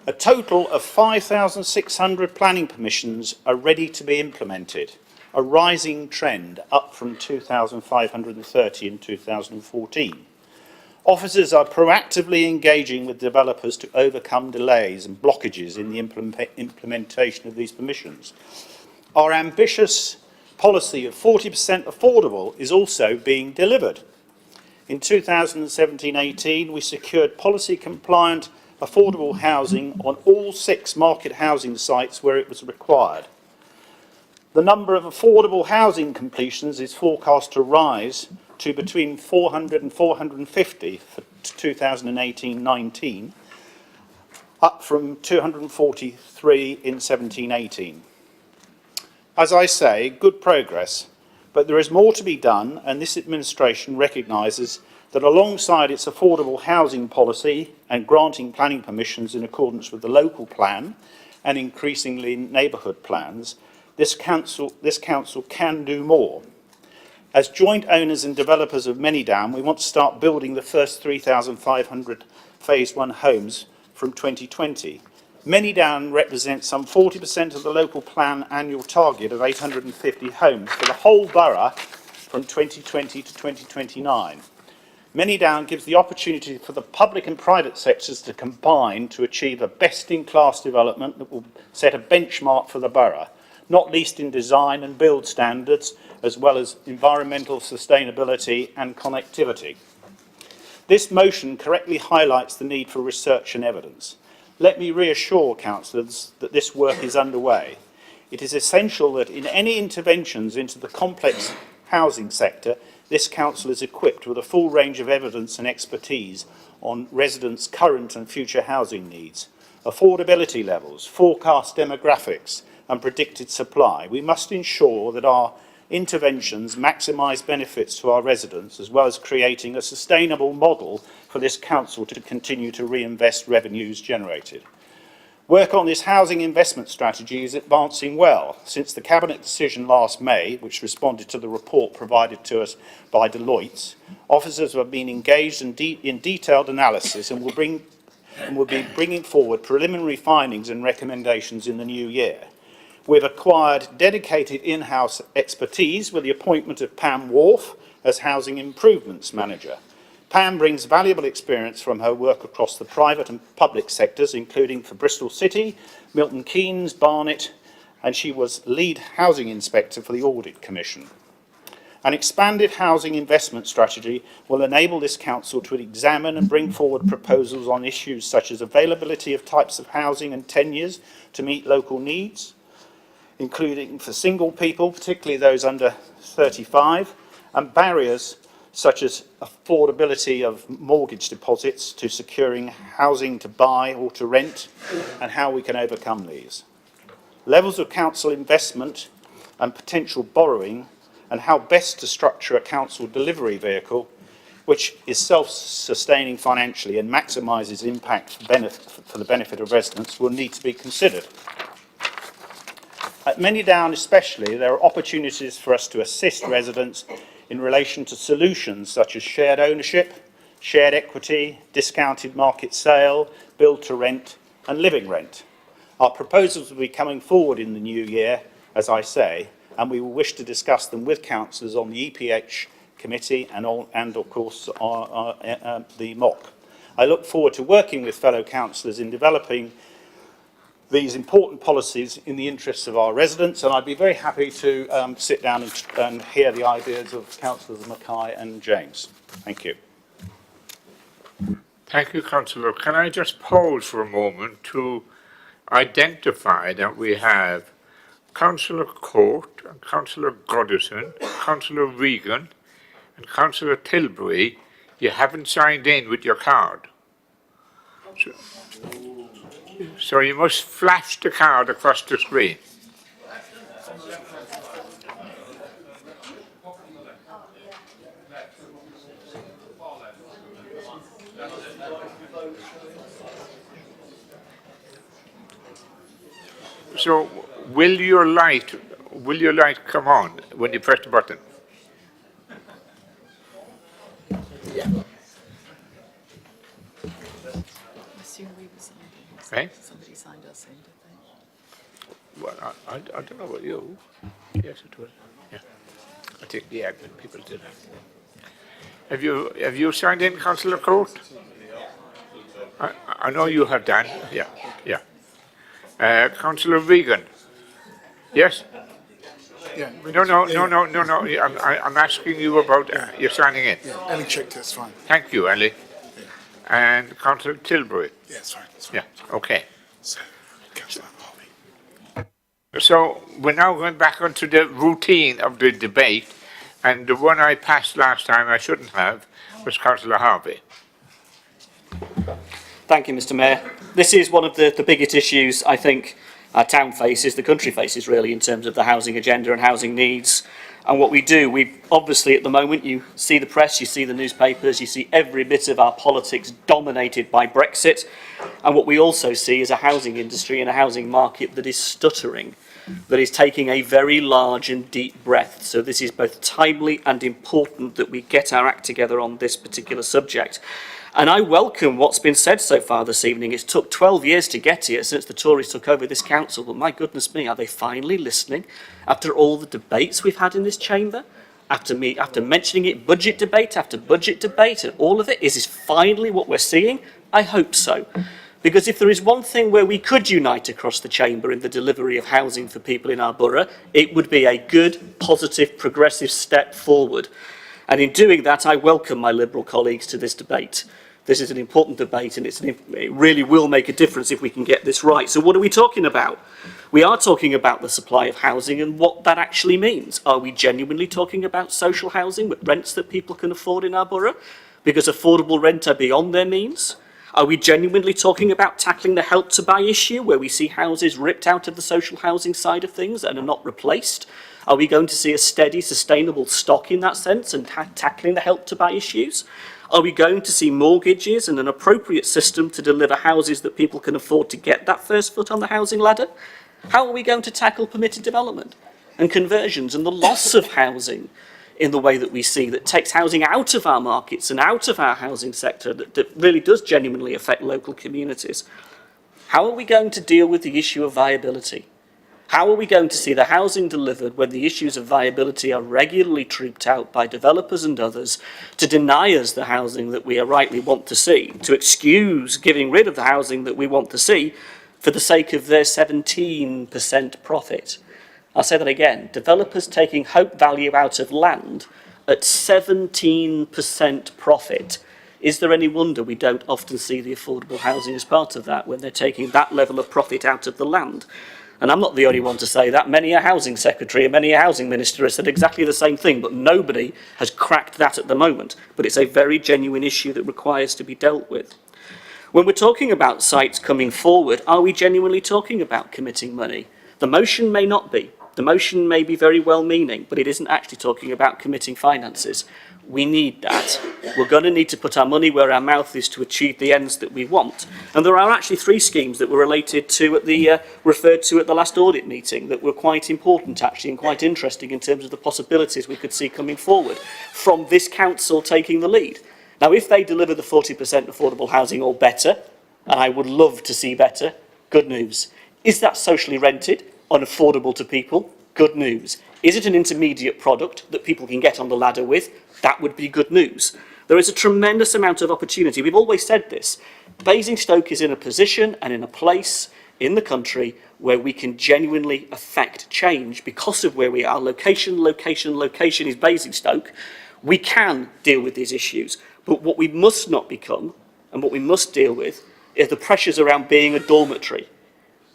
A total of 5,600 planning permissions are ready to be implemented, a rising trend up from 2,530 in 2014. Officers are proactively engaging with developers to overcome delays and blockages in the implementation of these permissions. Our ambitious policy of 40% affordable is also being delivered. In 2017-18, we secured policy-compliant affordable housing on all 6 market housing sites where it was required. The number of affordable housing completions is forecast to rise to between 400 and 450 for 2018-19, up from 243 in 17-18. As I say, good progress, but there is more to be done, and this administration recognises that alongside its affordable housing policy and granting planning permissions in accordance with the local plan and increasingly neighbourhood plans, this council can do more. As joint owners and developers of Manydown, we want to start building the first 3,500 Phase 1 homes from 2020. Manydown represents some 40% of the local plan annual target of 850 homes for the whole borough from 2020 to 2029. Manydown gives the opportunity for the public and private sectors to combine to achieve a best-in-class development that will set a benchmark for the borough, not least in design and build standards, as well as environmental sustainability and connectivity. This motion correctly highlights the need for research and evidence. Let me reassure councillors that this work is underway. It is essential that in any interventions into the complex housing sector, this council is equipped with a full range of evidence and expertise on residents' current and future housing needs, affordability levels, forecast demographics and predicted supply. We must ensure that our interventions maximise benefits to our residents, as well as creating a sustainable model for this council to continue to reinvest revenues generated. Work on this housing investment strategy is advancing well. Since the Cabinet decision last May, which responded to the report provided to us by Deloitte, officers have been engaged in detailed analysis and will be bringing forward preliminary findings and recommendations in the new year. We've acquired dedicated in-house expertise with the appointment of Pam Wharf as Housing Improvements Manager. Pam brings valuable experience from her work across the private and public sectors, including for Bristol City, Milton Keynes, Barnet, and she was lead housing inspector for the Audit Commission. An expanded housing investment strategy will enable this council to examine and bring forward proposals on issues such as availability of types of housing and tenures to meet local needs, including for single people, particularly those under 35, and barriers such as affordability of mortgage deposits to securing housing to buy or to rent, and how we can overcome these. Levels of council investment and potential borrowing, and how best to structure a council delivery vehicle which is self-sustaining financially and maximises impact for the benefit of residents, will need to be considered. At Manydown especially, there are opportunities for us to assist residents in relation to solutions such as shared ownership, shared equity, discounted market sale, build to rent and living rent. Our proposals will be coming forward in the new year, as I say, and we will wish to discuss them with councillors on the EPH committee and of course the MOC. I look forward to working with fellow councillors in developing these important policies in the interests of our residents, and I'd be very happy to sit down and hear the ideas of Councillors Mackay and James. Thank you. Thank you, Councillor. Can I just pause for a moment to identify that we have Councillor Court, and Councillor Goddison, Councillor Regan, and Councillor Tilbury. You haven't signed in with your card. So you must flash the card across the screen. So will your light come on when you press the button? Yeah. Okay. Somebody signed us in, did they? Well, I don't know about you. Yes, it was. Yeah. I think the admin people did it. Have you signed in, Councillor Court? I know you have done. Yeah, yeah. Councillor Regan. Yes. Yeah. No. I'm asking you about your signing in. Yeah, Ellie checked it, it's fine. Thank you, Ellie. Yeah. And Councillor Tilbury. Yeah, it's fine. Yeah. Okay. So, Councillor Harvey. So we're now going back onto the routine of the debate, and the one I passed last time I shouldn't have was Councillor Harvey. Thank you, Mr. Mayor. This is one of the biggest issues I think our town faces, the country faces really, in terms of the housing agenda and housing needs. And what we do, we obviously at the moment, you see the press, you see the newspapers, you see every bit of our politics dominated by Brexit. And what we also see is a housing industry and a housing market that is stuttering, that is taking a very large and deep breath. So this is both timely and important that we get our act together on this particular subject. And I welcome what's been said so far this evening. It's took 12 years to get here since the Tories took over this council, but my goodness me, are they finally listening after all the debates we've had in this chamber? After mentioning it, budget debate after budget debate, and all of it, is this finally what we're seeing? I hope so. Because if there is one thing where we could unite across the chamber in the delivery of housing for people in our borough, it would be a good, positive, progressive step forward. And in doing that, I welcome my Liberal colleagues to this debate. This is an important debate, and it really will make a difference if we can get this right. So what are we talking about? We are talking about the supply of housing and what that actually means. Are we genuinely talking about social housing with rents that people can afford in our borough? Because affordable rent are beyond their means? Are we genuinely talking about tackling the Help to Buy issue, where we see houses ripped out of the social housing side of things and are not replaced? Are we going to see a steady, sustainable stock in that sense and tackling the Help to Buy issues? Are we going to see mortgages and an appropriate system to deliver houses that people can afford to get that first foot on the housing ladder? How are we going to tackle permitted development and conversions and the loss of housing in the way that we see that takes housing out of our markets and out of our housing sector that really does genuinely affect local communities? How are we going to deal with the issue of viability? How are we going to see the housing delivered when the issues of viability are regularly trooped out by developers and others to deny us the housing that we rightly want to see, to excuse giving rid of the housing that we want to see for the sake of their 17% profit? I'll say that again. Developers taking hope value out of land at 17% profit. Is there any wonder we don't often see the affordable housing as part of that when they're taking that level of profit out of the land? And I'm not the only one to say that. Many a housing secretary and many a housing minister have said exactly the same thing, but nobody has cracked that at the moment. But it's a very genuine issue that requires to be dealt with. When we're talking about sites coming forward, are we genuinely talking about committing money? The motion may not be. The motion may be very well-meaning, but it isn't actually talking about committing finances. We need that. We're going to need to put our money where our mouth is to achieve the ends that we want. And there are actually 3 schemes that were referred to at the last audit meeting that were quite important actually and quite interesting in terms of the possibilities we could see coming forward from this council taking the lead. Now, if they deliver the 40% affordable housing or better, and I would love to see better, good news. Is that socially rented, unaffordable to people? Good news. Is it an intermediate product that people can get on the ladder with? That would be good news. There is a tremendous amount of opportunity. We've always said this. Basingstoke is in a position and in a place in the country where we can genuinely affect change because of where we are. Location is Basingstoke. We can deal with these issues. But what we must not become and what we must deal with is the pressures around being a dormitory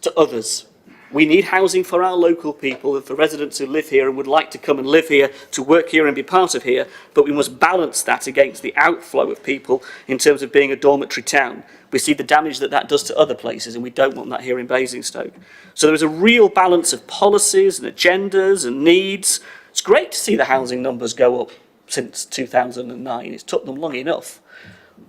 to others. We need housing for our local people and for residents who live here and would like to come and live here, to work here and be part of here, but we must balance that against the outflow of people in terms of being a dormitory town. We see the damage that that does to other places, and we don't want that here in Basingstoke. So there is a real balance of policies and agendas and needs. It's great to see the housing numbers go up since 2009. It's took them long enough.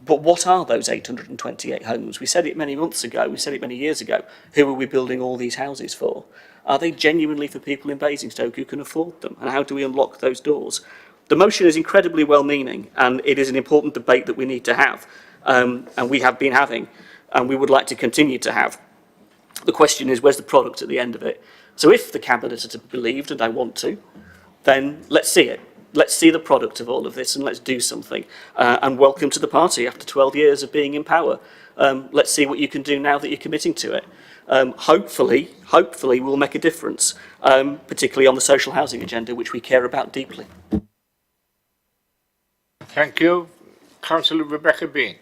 But what are those 828 homes? We said it many months ago, we said it many years ago. Who are we building all these houses for? Are they genuinely for people in Basingstoke who can afford them? And how do we unlock those doors? The motion is incredibly well-meaning, and it is an important debate that we need to have, and we have been having, and we would like to continue to have. The question is, where's the product at the end of it? So if the Cabinet are to be believed, and I want to, then let's see it. Let's see the product of all of this and let's do something. And welcome to the party after 12 years of being in power. Let's see what you can do now that you're committing to it. Hopefully we'll make a difference, particularly on the social housing agenda, which we care about deeply. Thank you. Councillor Rebecca Bean.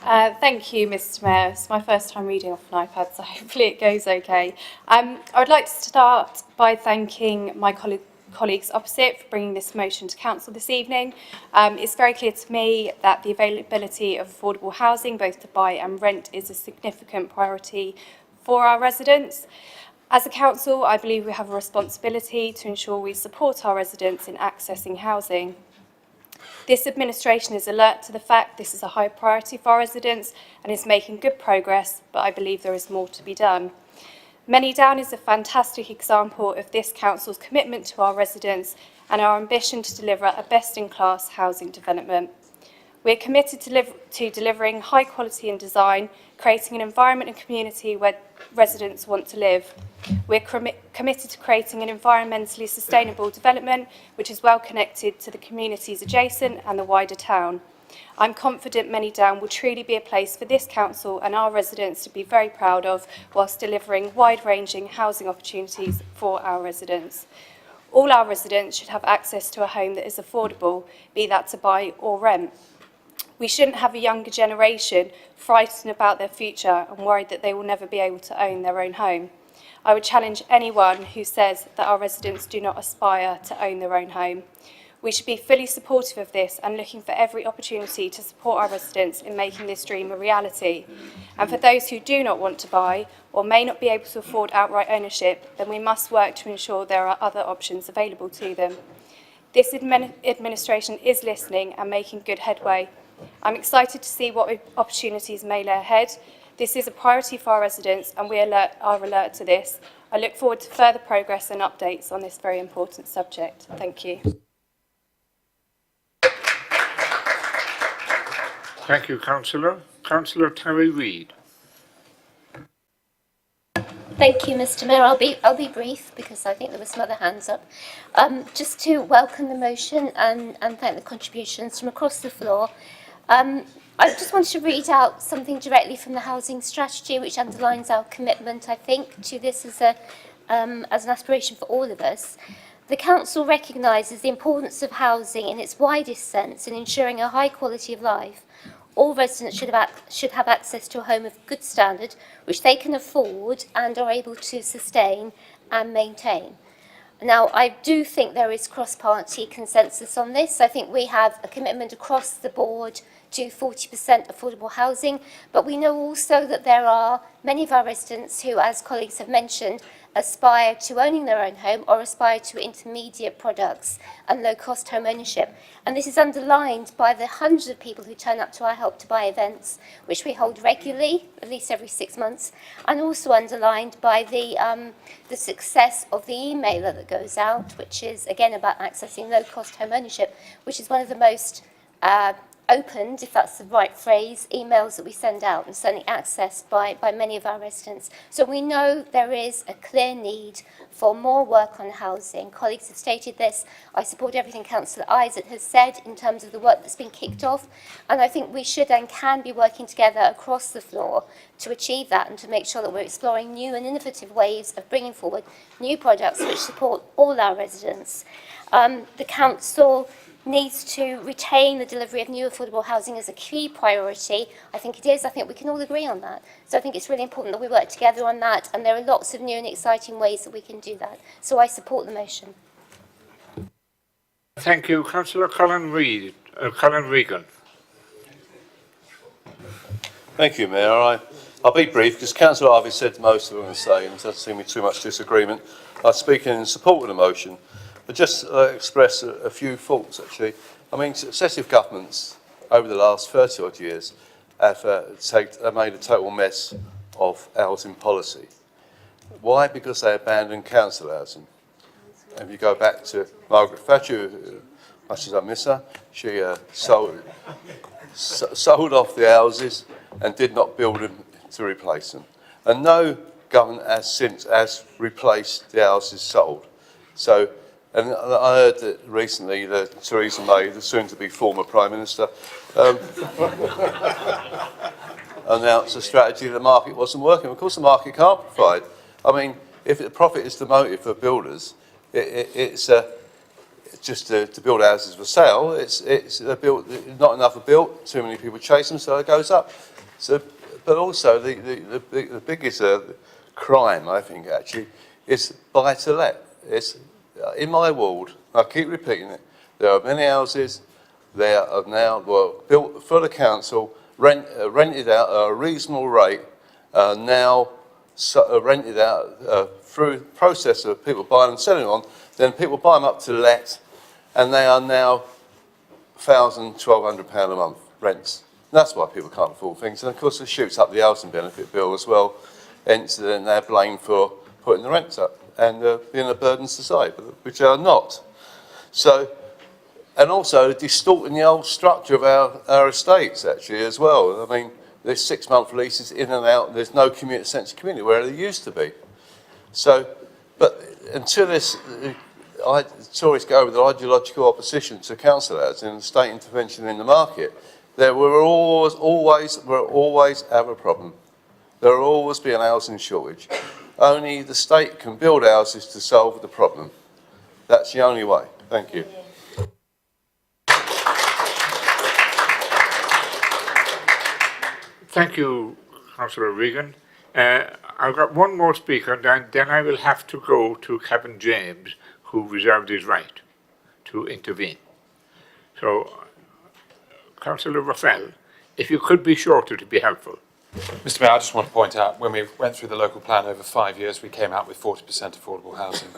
Thank you, Mr. Mayor. It's my first time reading off an iPad, so hopefully it goes okay. I would like to start by thanking my colleagues opposite for bringing this motion to Council this evening. It's very clear to me that the availability of affordable housing, both to buy and rent, is a significant priority for our residents. As a council, I believe we have a responsibility to ensure we support our residents in accessing housing. This administration is alert to the fact this is a high priority for our residents and is making good progress, but I believe there is more to be done. Manydown is a fantastic example of this council's commitment to our residents and our ambition to deliver a best-in-class housing development. We're committed to delivering high quality and design, creating an environment and community where residents want to live. We're committed to creating an environmentally sustainable development which is well connected to the communities adjacent and the wider town. I'm confident Manydown will truly be a place for this council and our residents to be very proud of, whilst delivering wide-ranging housing opportunities for our residents. All our residents should have access to a home that is affordable, be that to buy or rent. We shouldn't have a younger generation frightened about their future and worried that they will never be able to own their own home. I would challenge anyone who says that our residents do not aspire to own their own home. We should be fully supportive of this and looking for every opportunity to support our residents in making this dream a reality. And for those who do not want to buy or may not be able to afford outright ownership, then we must work to ensure there are other options available to them. This administration is listening and making good headway. I'm excited to see what opportunities may lay ahead. This is a priority for our residents and we are alert to this. I look forward to further progress and updates on this very important subject. Thank you. Thank you, Councillor. Councillor Terry Reid. Thank you, Mr. Mayor. I'll be brief because I think there were some other hands up. Just to welcome the motion and thank the contributions from across the floor. I just wanted to read out something directly from the housing strategy, which underlines our commitment, I think, to this as an aspiration for all of us. The Council recognises the importance of housing in its widest sense in ensuring a high quality of life. All residents should have access to a home of good standard, which they can afford and are able to sustain and maintain. Now, I do think there is cross-party consensus on this. I think we have a commitment across the board to 40% affordable housing, but we know also that there are many of our residents who, as colleagues have mentioned, aspire to owning their own home or aspire to intermediate products and low-cost home ownership. And this is underlined by the hundreds of people who turn up to our Help to Buy events, which we hold regularly, at least every 6 months, and also underlined by the success of the emailer that goes out, which is, again, about accessing low-cost home ownership, which is one of the most opened, if that's the right phrase, emails that we send out and certainly accessed by many of our residents. So we know there is a clear need for more work on housing. Colleagues have stated this. I support everything Councillor Isaac has said in terms of the work that's been kicked off, and I think we should and can be working together across the floor to achieve that and to make sure that we're exploring new and innovative ways of bringing forward new projects which support all our residents. The Council needs to retain the delivery of new affordable housing as a key priority. I think it is. I think we can all agree on that. So I think it's really important that we work together on that, and there are lots of new and exciting ways that we can do that. So I support the motion. Thank you. Councillor Colin Regan. Thank you, Mayor. I'll be brief because Councillor Harvey said most of what I'm going to say, and there doesn't seem to be too much disagreement. I'm speaking in support of the motion, but just express a few thoughts, actually. I mean, successive governments over the last 30-odd years have made a total mess of housing policy. Why? Because they abandoned council housing. If you go back to Margaret Thatcher, much as I miss her, she sold off the houses and did not build them to replace them. And no government has replaced the houses sold. So, and I heard that recently that Theresa May, the soon-to-be former Prime Minister, announced a strategy that the market wasn't working. Of course, the market can't provide. I mean, if the profit is the motive for builders, it's just to build houses for sale. Not enough are built, too many people chase them, so it goes up. So, but also the biggest crime, I think, actually, is buy-to-let. It's in my ward. I keep repeating it. There are many houses that are now built for the council, rented out at a reasonable rate, now rented out through the process of people buying and selling on. Then people buy them up to let, and they are now £1,000, £1,200 a month rents. And that's why people can't afford things. And of course, it shoots up the housing benefit bill as well. Hence, then they're blamed for putting the rents up and being a burden to society, which they are not. So, and also distorting the old structure of our estates, actually, as well. I mean, there's 6-month leases in and out. There's no sense of community where there used to be. So, but until this, Tories go with ideological opposition to council housing and state intervention in the market, there will always have a problem. There will always be an housing shortage. Only the state can build houses to solve the problem. That's the only way. Thank you. Thank you, Councillor Regan. I've got one more speaker, and then I will have to go to Kevin James, who reserved his right to intervene. So, Councillor Raphael, if you could be shorter to be helpful. Mr. Mayor, I just want to point out, when we went through the local plan over 5 years, we came out with 40% affordable housing.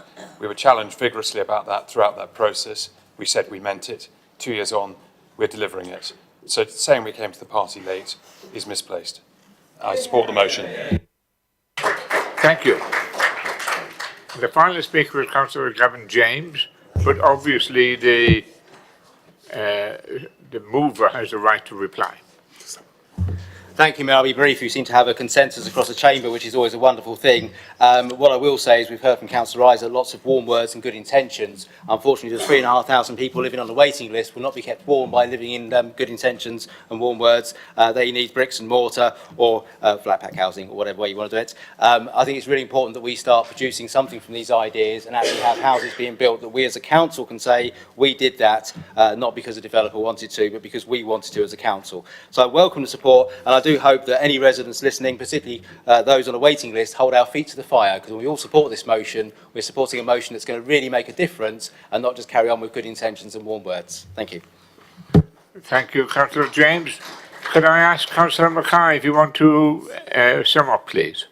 We were challenged vigorously about that throughout that process. We said we meant it. 2 years on, we're delivering it. So saying we came to the party late is misplaced. I support the motion. Thank you. The final speaker is Councillor Gavin James, but obviously the mover has a right to reply. Thank you, Mayor. I'll be brief. We seem to have a consensus across the chamber, which is always a wonderful thing. What I will say is we've heard from Councillor Isaac lots of warm words and good intentions. Unfortunately, the 3,500 people living on the waiting list will not be kept warm by living in good intentions and warm words. They need bricks and mortar or flat pack housing, or whatever way you want to do it. I think it's really important that we start producing something from these ideas and actually have houses being built that we as a council can say we did that, not because the developer wanted to, but because we wanted to as a council. So I welcome the support, and I do hope that any residents listening, particularly those on a waiting list, hold our feet to the fire, because when we all support this motion, we're supporting a motion that's going to really make a difference and not just carry on with good intentions and warm words. Thank you. Thank you, Councillor James. Could I ask Councillor Mackay if you want to sum up, please?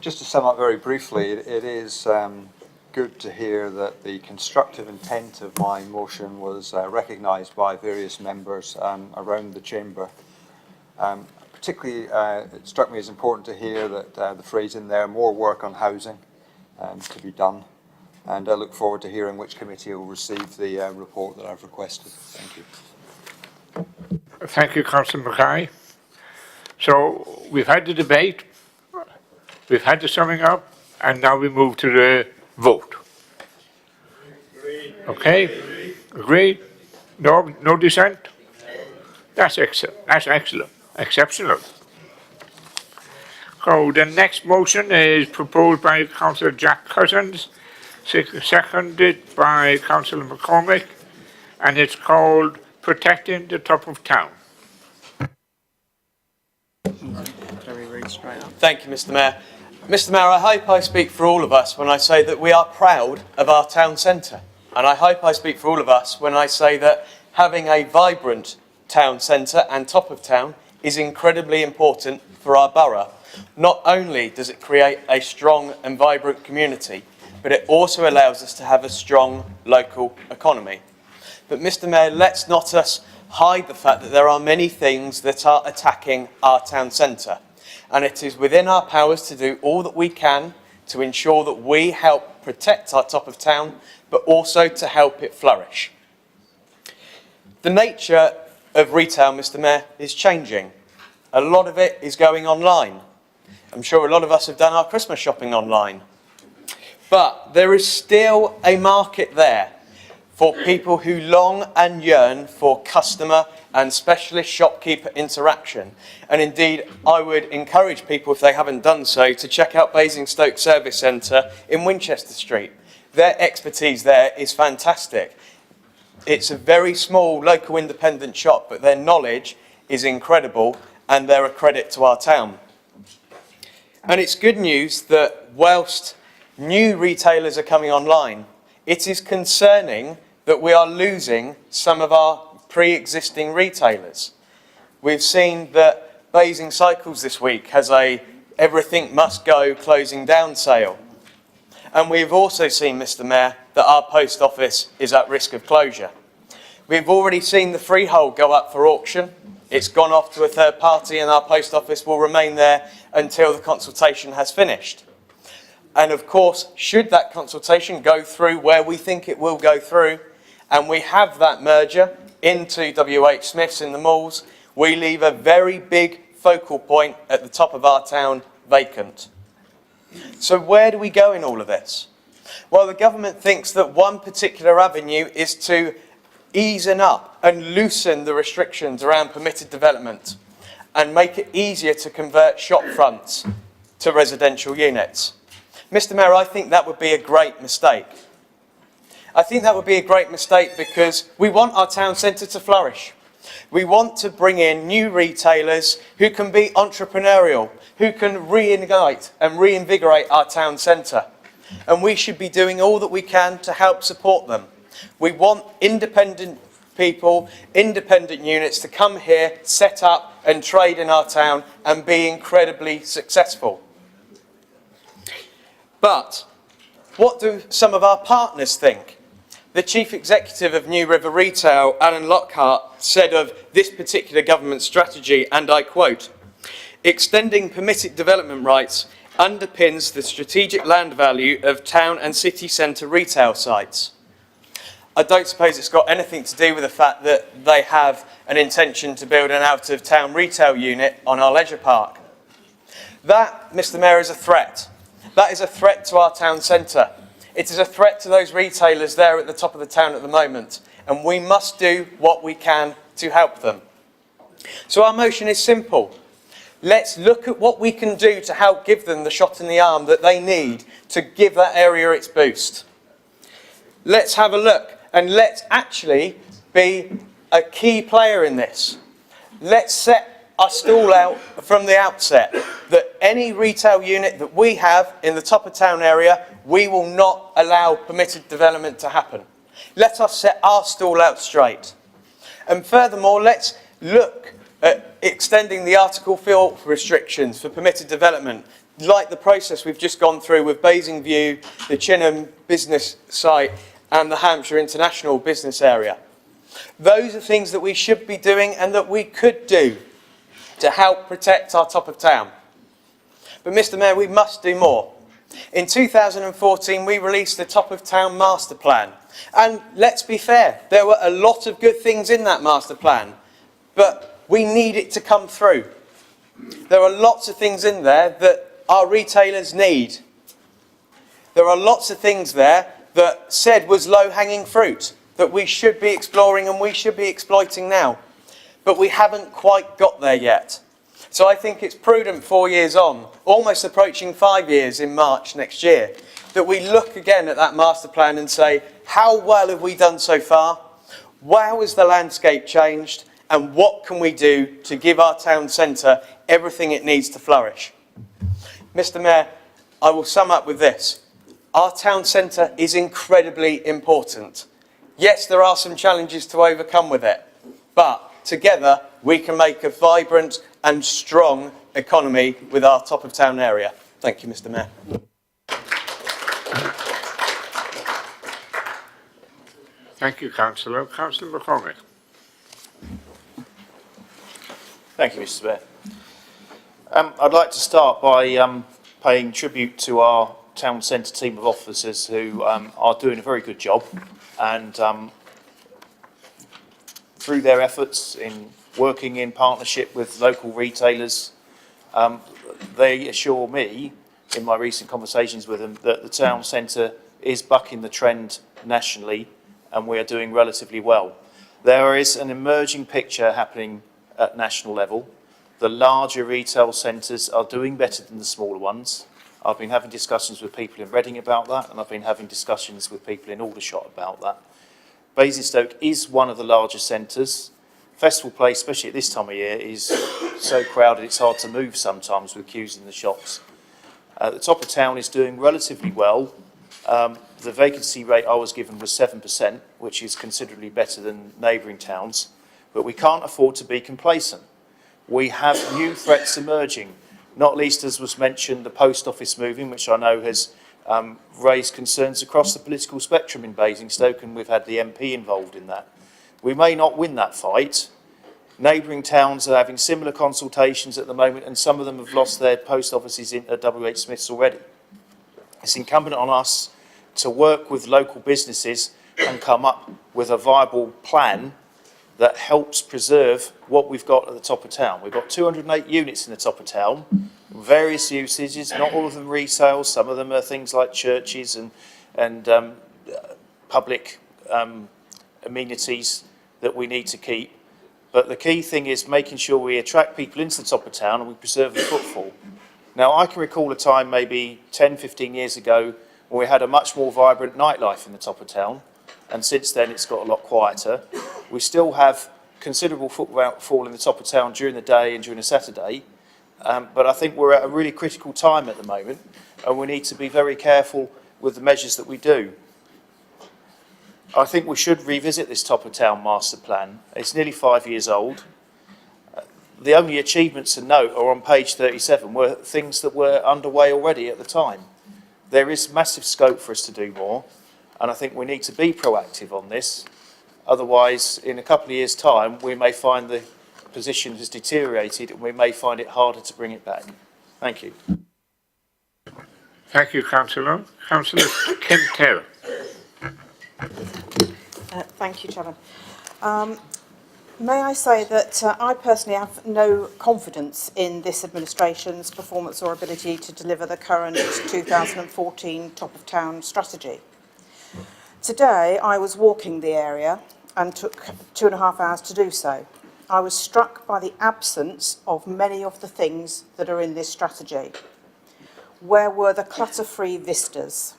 Just to sum up very briefly, it is good to hear that the constructive intent of my motion was recognised by various members around the chamber. Particularly, it struck me as important to hear that the phrase in there, more work on housing to be done. and I look forward to hearing which committee will receive the report that I've requested. Thank you. Thank you, Councillor Mackay. So we've had the debate, we've had the summing up, and now we move to the vote. Okay? Agreed? No dissent? That's excellent. Exceptional. So the next motion is proposed by Councillor Jack Cousins, seconded by Councillor McCormick, and it's called Protecting the Top of Town. Thank you, Mr. Mayor. Mr. Mayor, I hope I speak for all of us when I say that we are proud of our town centre. And I hope I speak for all of us when I say that having a vibrant town centre and top of town is incredibly important for our borough. Not only does it create a strong and vibrant community, but it also allows us to have a strong local economy. But Mr. Mayor, let's not hide the fact that there are many things that are attacking our town centre. And it is within our powers to do all that we can to ensure that we help protect our top of town, but also to help it flourish. The nature of retail, Mr. Mayor, is changing. A lot of it is going online. I'm sure a lot of us have done our Christmas shopping online. But there is still a market there for people who long and yearn for customer and specialist shopkeeper interaction. And indeed, I would encourage people, if they haven't done so, to check out Basingstoke Service Centre in Winchester Street. Their expertise there is fantastic. It's a very small local independent shop, but their knowledge is incredible and they're a credit to our town. And it's good news that whilst new retailers are coming online, it is concerning that we are losing some of our pre-existing retailers. We've seen that Basing Cycles this week has a everything must go closing down sale. And we've also seen, Mr. Mayor, that our post office is at risk of closure. We've already seen the freehold go up for auction. It's gone off to a third party and our post office will remain there until the consultation has finished. And of course, should that consultation go through where we think it will go through, and we have that merger into WH Smith's in the malls, we leave a very big focal point at the top of our town vacant. So where do we go in all of this? Well, the government thinks that one particular avenue is to easen up and loosen the restrictions around permitted development and make it easier to convert shop fronts to residential units. Mr. Mayor, I think that would be a great mistake. I think that would be a great mistake because we want our town centre to flourish. We want to bring in new retailers who can be entrepreneurial, who can reignite and reinvigorate our town centre. And we should be doing all that we can to help support them. We want independent people, independent units to come here, set up and trade in our town and be incredibly successful. But what do some of our partners think? The Chief Executive of New River Retail, Alan Lockhart, said of this particular government strategy, and I quote, "Extending permitted development rights underpins the strategic land value of town and city centre retail sites." I don't suppose it's got anything to do with the fact that they have an intention to build an out-of-town retail unit on our leisure park. That, Mr. Mayor, is a threat. That is a threat to our town centre. It is a threat to those retailers there at the top of the town at the moment, and we must do what we can to help them. So our motion is simple. Let's look at what we can do to help give them the shot in the arm that they need to give that area its boost. Let's have a look and let's actually be a key player in this. Let's set our stall out from the outset that any retail unit that we have in the top of town area, we will not allow permitted development to happen. Let us set our stall out straight. And furthermore, let's look at extending the Article 4 restrictions for permitted development, like the process we've just gone through with Basingview, the Chinham business site and the Hampshire International business area. Those are things that we should be doing and that we could do to help protect our top of town. But Mr. Mayor, we must do more. In 2014, we released the Top of Town Master Plan. And let's be fair, there were a lot of good things in that master plan, but we need it to come through. There are lots of things in there that our retailers need. There are lots of things there that said was low-hanging fruit that we should be exploring and we should be exploiting now. But we haven't quite got there yet. So I think it's prudent 4 years on, almost approaching 5 years in March next year, that we look again at that master plan and say, how well have we done so far? How has the landscape changed? And what can we do to give our town centre everything it needs to flourish? Mr. Mayor, I will sum up with this. Our town centre is incredibly important. Yes, there are some challenges to overcome with it, but together we can make a vibrant and strong economy with our top of town area. Thank you, Mr. Mayor. Thank you, Councillor. Councillor McCormick. Thank you, Mr. Mayor. I'd like to start by paying tribute to our town centre team of officers who are doing a very good job, and through their efforts in working in partnership with local retailers, they assure me in my recent conversations with them that the town centre is bucking the trend nationally and we are doing relatively well. There is an emerging picture happening at national level. The larger retail centres are doing better than the smaller ones. I've been having discussions with people in Reading about that, and I've been having discussions with people in Aldershot about that. Basingstoke is one of the larger centres. Festival Place, especially at this time of year, is so crowded it's hard to move sometimes with queues in the shops. The top of town is doing relatively well. The vacancy rate I was given was 7%, which is considerably better than neighbouring towns. But we can't afford to be complacent. We have new threats emerging, not least, as was mentioned, the post office moving, which I know has raised concerns across the political spectrum in Basingstoke, and we've had the MP involved in that. We may not win that fight. Neighbouring towns are having similar consultations at the moment, and some of them have lost their post offices into WH Smiths already. It's incumbent on us to work with local businesses and come up with a viable plan that helps preserve what we've got at the top of town. We've got 208 units in the top of town, various usages, not all of them resale, some of them are things like churches and public amenities that we need to keep. But the key thing is making sure we attract people into the top of town and we preserve the footfall. Now, I can recall a time maybe 10, 15 years ago when we had a much more vibrant nightlife in the top of town, and since then it's got a lot quieter. We still have considerable footfall in the top of town during the day and during a Saturday, but I think we're at a really critical time at the moment, and we need to be very careful with the measures that we do. I think we should revisit this top of town master plan. It's nearly 5 years old. The only achievements to note are on page 37, were things that were underway already at the time. There is massive scope for us to do more, and I think we need to be proactive on this. Otherwise, in a couple of years' time, we may find the position has deteriorated and we may find it harder to bring it back. Thank you. Thank you, Councillor. Councillor Kim Taylor. Thank you, Chairman. May I say that I personally have no confidence in this administration's performance or ability to deliver the current 2014 Top of Town strategy. Today, I was walking the area and took 2.5 hours to do so. I was struck by the absence of many of the things that are in this strategy. Where were the clutter-free vistas?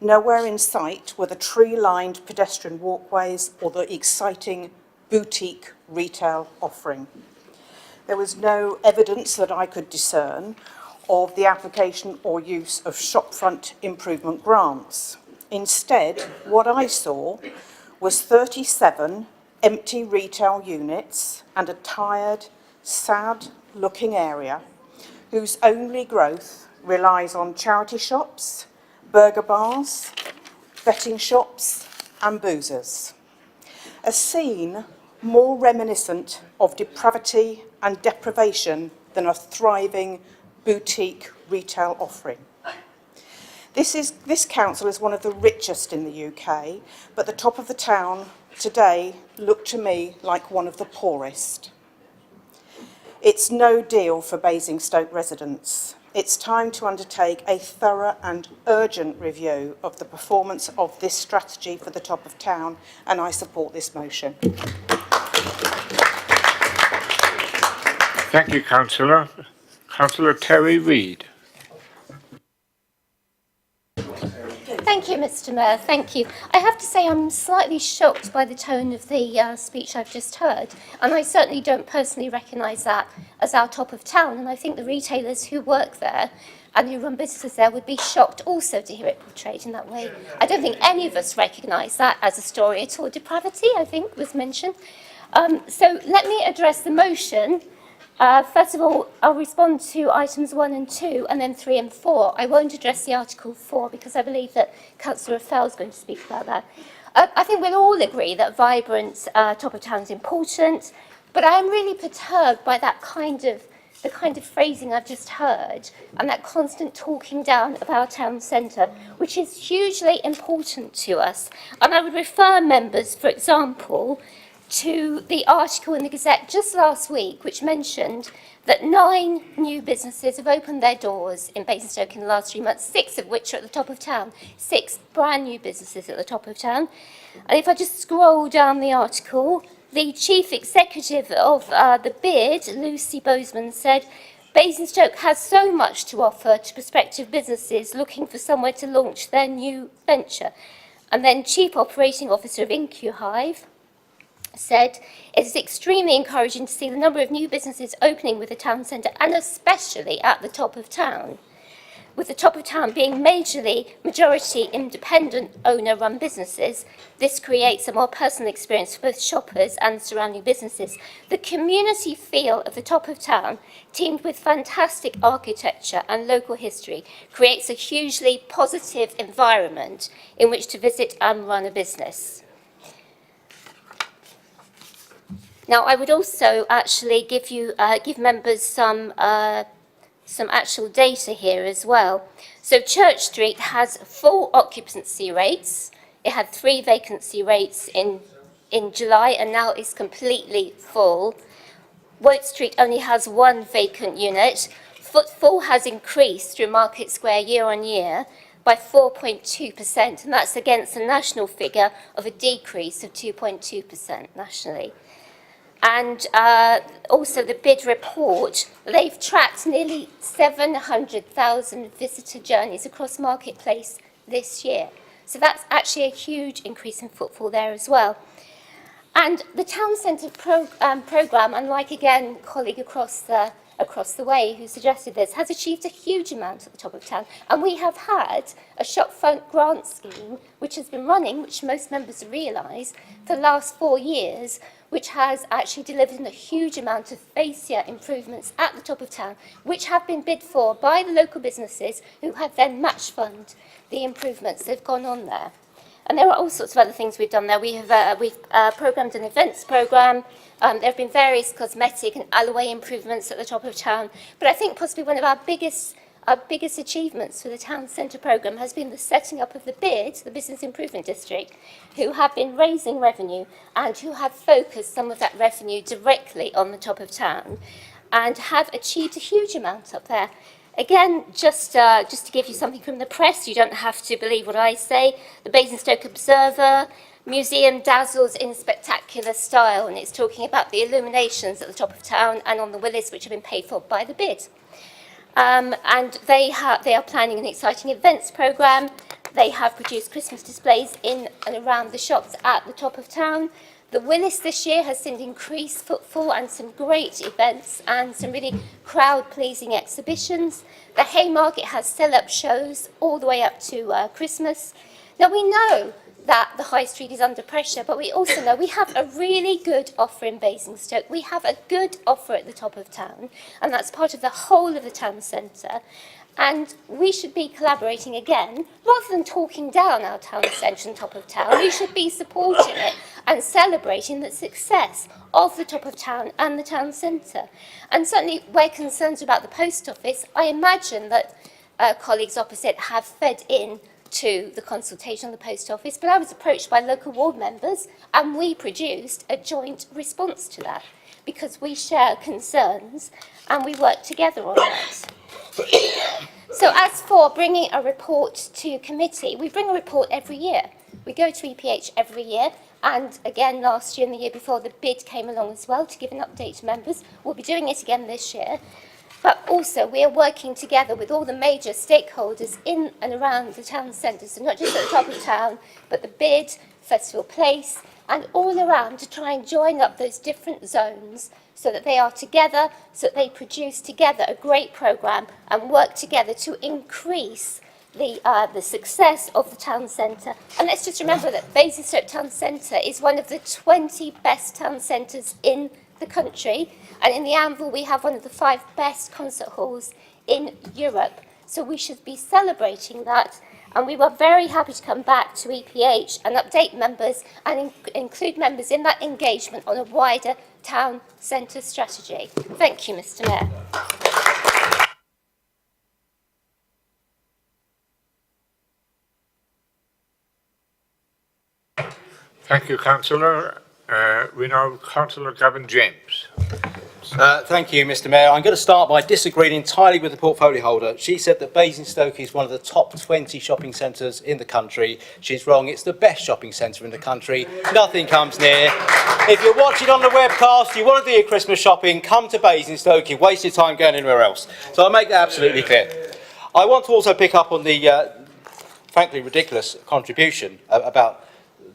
Nowhere in sight were the tree-lined pedestrian walkways or the exciting boutique retail offering. There was no evidence that I could discern of the application or use of shopfront improvement grants. Instead, what I saw was 37 empty retail units and a tired, sad-looking area whose only growth relies on charity shops, burger bars, betting shops and boozers. A scene more reminiscent of depravity and deprivation than a thriving boutique retail offering. This council is one of the richest in the UK, but the top of the town today look to me like one of the poorest. It's no deal for Basingstoke residents. It's time to undertake a thorough and urgent review of the performance of this strategy for the top of town, and I support this motion. Thank you, Councillor. Councillor Terry Reid. Thank you, Mr. Mayor. Thank you. I have to say I'm slightly shocked by the tone of the speech I've just heard, and I certainly don't personally recognise that as our top of town, and I think the retailers who work there and who run businesses there would be shocked also to hear it portrayed in that way. I don't think any of us recognise that as a story at all. Depravity, I think, was mentioned. So let me address the motion. First of all, I'll respond to items 1 and 2, and then 3 and 4. I won't address the Article 4 because I believe that Councillor Fell is going to speak about that. I think we'll all agree that vibrant top of town is important, but I am really perturbed by the kind of phrasing I've just heard and that constant talking down of our town centre, which is hugely important to us. And I would refer members, for example, to the article in the Gazette just last week, which mentioned that 9 new businesses have opened their doors in Basingstoke in the last 3 months, 6 of which are at the top of town, 6 brand new businesses at the top of town. And if I just scroll down the article, the chief executive of the bid, Lucy Bozeman, said, Basingstoke has so much to offer to prospective businesses looking for somewhere to launch their new venture. And then Chief Operating Officer of IncuHive said, it is extremely encouraging to see the number of new businesses opening with the town centre, and especially at the top of town, with the top of town being majority independent owner-run businesses. This creates a more personal experience for both shoppers and surrounding businesses. The community feel of the top of town, teamed with fantastic architecture and local history, creates a hugely positive environment in which to visit and run a business. Now, I would also actually give members some actual data here as well. So Church Street has full occupancy rates. It had 3 vacancy rates in July, and now it's completely full. Woke Street only has 1 vacant unit. Footfall has increased through Market Square year on year by 4.2%, and that's against a national figure of a decrease of 2.2% nationally. And also the bid report, they've tracked nearly 700,000 visitor journeys across Marketplace this year. So that's actually a huge increase in footfall there as well. And the town centre programme, unlike again a colleague across the way who suggested this, has achieved a huge amount at the top of town. And we have had a shopfront grant scheme which has been running, which most members realise, for the last 4 years, which has actually delivered a huge amount of fascia improvements at the top of town, which have been bid for by the local businesses who have then match fund the improvements that have gone on there. And there are all sorts of other things we've done there. We've programmed an events programme. There have been various cosmetic and alleyway improvements at the top of town. But I think possibly one of our biggest achievements for the town centre programme has been the setting up of the BID, the Business Improvement District, who have been raising revenue and who have focused some of that revenue directly on the top of town and have achieved a huge amount up there. Again, just to give you something from the press, you don't have to believe what I say. The Basingstoke Observer Museum dazzles in spectacular style, and it's talking about the illuminations at the top of town and on the Willis, which have been paid for by the BID. And they are planning an exciting events programme. They have produced Christmas displays in and around the shops at the top of town. The Willis this year has seen increased footfall and some great events and some really crowd-pleasing exhibitions. The Haymarket has sell-up shows all the way up to Christmas. Now, we know that the High Street is under pressure, but we also know we have a really good offer in Basingstoke. We have a good offer at the top of town, and that's part of the whole of the town centre. And we should be collaborating again, rather than talking down our town centre and top of town. We should be supporting it and celebrating the success of the top of town and the town centre. And certainly we're concerned about the post office. I imagine that colleagues opposite have fed in to the consultation on the post office, but I was approached by local ward members and we produced a joint response to that because we share concerns and we work together on that. So as for bringing a report to committee, we bring a report every year. We go to EPH every year, and again last year and the year before the bid came along as well to give an update to members. We'll be doing it again this year. But also we are working together with all the major stakeholders in and around the town centre, so not just at the top of town, but the bid, Festival Place, and all around to try and join up those different zones so that they are together, so that they produce together a great programme and work together to increase the success of the town centre. And let's just remember that Basingstoke Town Centre is one of the 20 best town centres in the country, and in the Anvil we have one of the 5 best concert halls in Europe. So we should be celebrating that, and we were very happy to come back to EPH and update members and include members in that engagement on a wider town centre strategy. Thank you, Mr. Mayor. Thank you, Councillor. We now have Councillor Gavin James. Thank you, Mr. Mayor. I'm going to start by disagreeing entirely with the portfolio holder. She said that Basingstoke is one of the top 20 shopping centres in the country. She's wrong. It's the best shopping centre in the country. Nothing comes near. If you're watching on the webcast, you want to do your Christmas shopping, come to Basingstoke. You waste your time going anywhere else. So I'll make that absolutely clear. I want to also pick up on the, frankly, ridiculous contribution about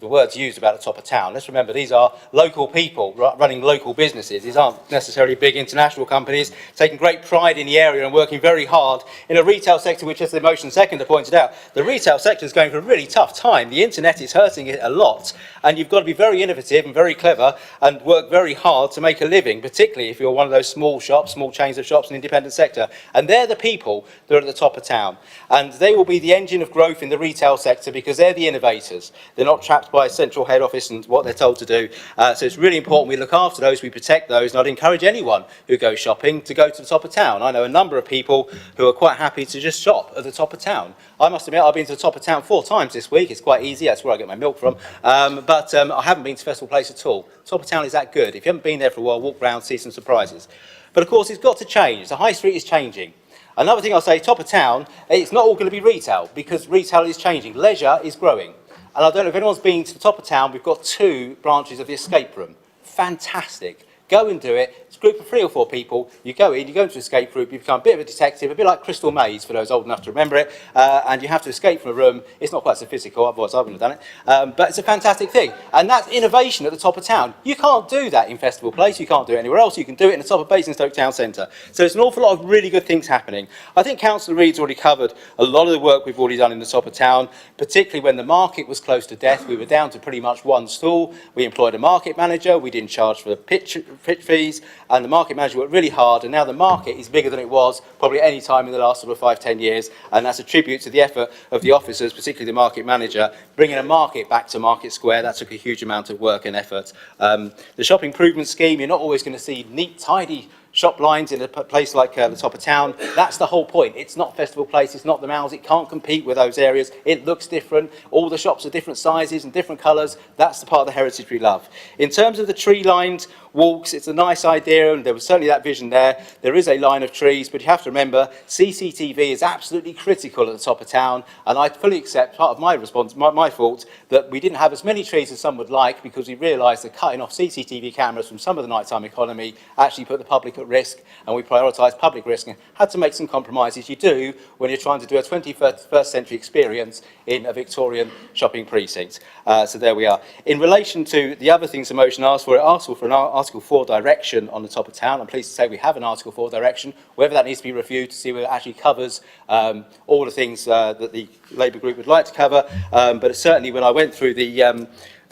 the words used about the top of town. Let's remember, these are local people running local businesses. These aren't necessarily big international companies taking great pride in the area and working very hard in a retail sector, which, as the motion seconder pointed out, the retail sector is going for a really tough time. The internet is hurting it a lot, and you've got to be very innovative and very clever and work very hard to make a living, particularly if you're one of those small shops, small chains of shops in the independent sector. And they're the people that are at the top of town. And they will be the engine of growth in the retail sector because they're the innovators. They're not trapped by a central head office and what they're told to do. So it's really important we look after those, we protect those, and I'd encourage anyone who goes shopping to go to the top of town. I know a number of people who are quite happy to just shop at the top of town. I must admit, I've been to the top of town 4 times this week. It's quite easy. That's where I get my milk from. But I haven't been to Festival Place at all. Top of town is that good. If you haven't been there for a while, walk round, see some surprises. But of course, it's got to change. The high street is changing. Another thing I'll say, top of town, it's not all going to be retail because retail is changing. Leisure is growing. And I don't know if anyone's been to the top of town, we've got 2 branches of the escape room. Fantastic. Go and do it. It's a group of 3 or 4 people. You go into the escape room, you become a bit of a detective, a bit like Crystal Maze for those old enough to remember it, and you have to escape from a room. It's not quite so physical, otherwise I wouldn't have done it, but it's a fantastic thing. And that's innovation at the top of town. You can't do that in Festival Place, you can't do it anywhere else, you can do it in the top of Basingstoke Town Centre. So there's an awful lot of really good things happening. I think Councillor Reid's already covered a lot of the work we've already done in the top of town, particularly when the market was close to death. We were down to pretty much 1 stall. We employed a market manager, we didn't charge for the pitch fees, and the market manager worked really hard, and now the market is bigger than it was probably any time in the last sort of 5-10 years, and that's a tribute to the effort of the officers, particularly the market manager, bringing a market back to Market Square. That took a huge amount of work and effort. The shop improvement scheme, you're not always going to see neat, tidy shop lines in a place like the top of town. That's the whole point. It's not Festival Place, it's not the Malls, it can't compete with those areas. It looks different. All the shops are different sizes and different colours. That's the part of the heritage we love. In terms of the tree-lined walks, it's a nice idea, and there was certainly that vision there. There is a line of trees, but you have to remember CCTV is absolutely critical at the top of town, and I fully accept part of my response, my fault, that we didn't have as many trees as some would like because we realised that cutting off CCTV cameras from some of the nighttime economy actually put the public at risk, and we prioritised public risk and had to make some compromises. You do when you're trying to do a 21st century experience in a Victorian shopping precinct. So there we are. In relation to the other things the motion asked for, it asked for an Article 4 direction on the top of town. I'm pleased to say we have an Article 4 direction. Whether that needs to be reviewed to see whether it actually covers all the things that the Labour group would like to cover, but certainly when I went through the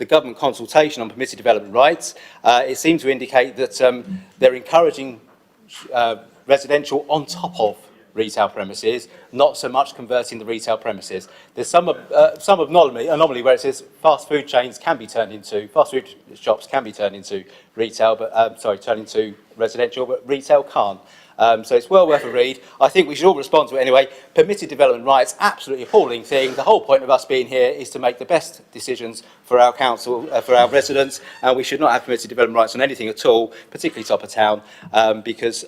government consultation on permitted development rights, it seemed to indicate that they're encouraging residential on top of retail premises, not so much converting the retail premises. There's some anomaly where it says fast food shops can be turned into retail, but turned into residential, but retail can't. So it's well worth a read. I think we should all respond to it anyway. Permitted development rights, absolutely appalling thing. The whole point of us being here is to make the best decisions for our council, for our residents, and we should not have permitted development rights on anything at all, particularly top of town, because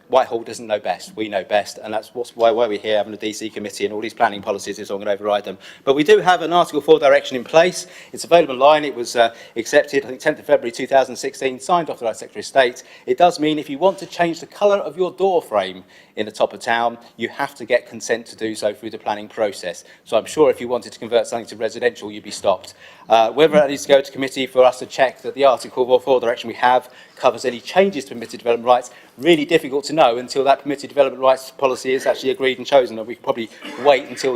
Whitehall doesn't know best. We know best, and that's why we're here having a DC committee, and all these planning policies is all going to override them. But we do have an Article 4 direction in place. It's available online. It was accepted, I think, 10th of February 2016, signed off by the Secretary of State. It does mean if you want to change the colour of your door frame in the top of town, you have to get consent to do so through the planning process. So I'm sure if you wanted to convert something to residential, you'd be stopped. Whether that needs to go to committee for us to check that the Article 4 direction we have covers any changes to permitted development rights, really difficult to know until that permitted development rights policy is actually agreed and chosen, and we can probably wait until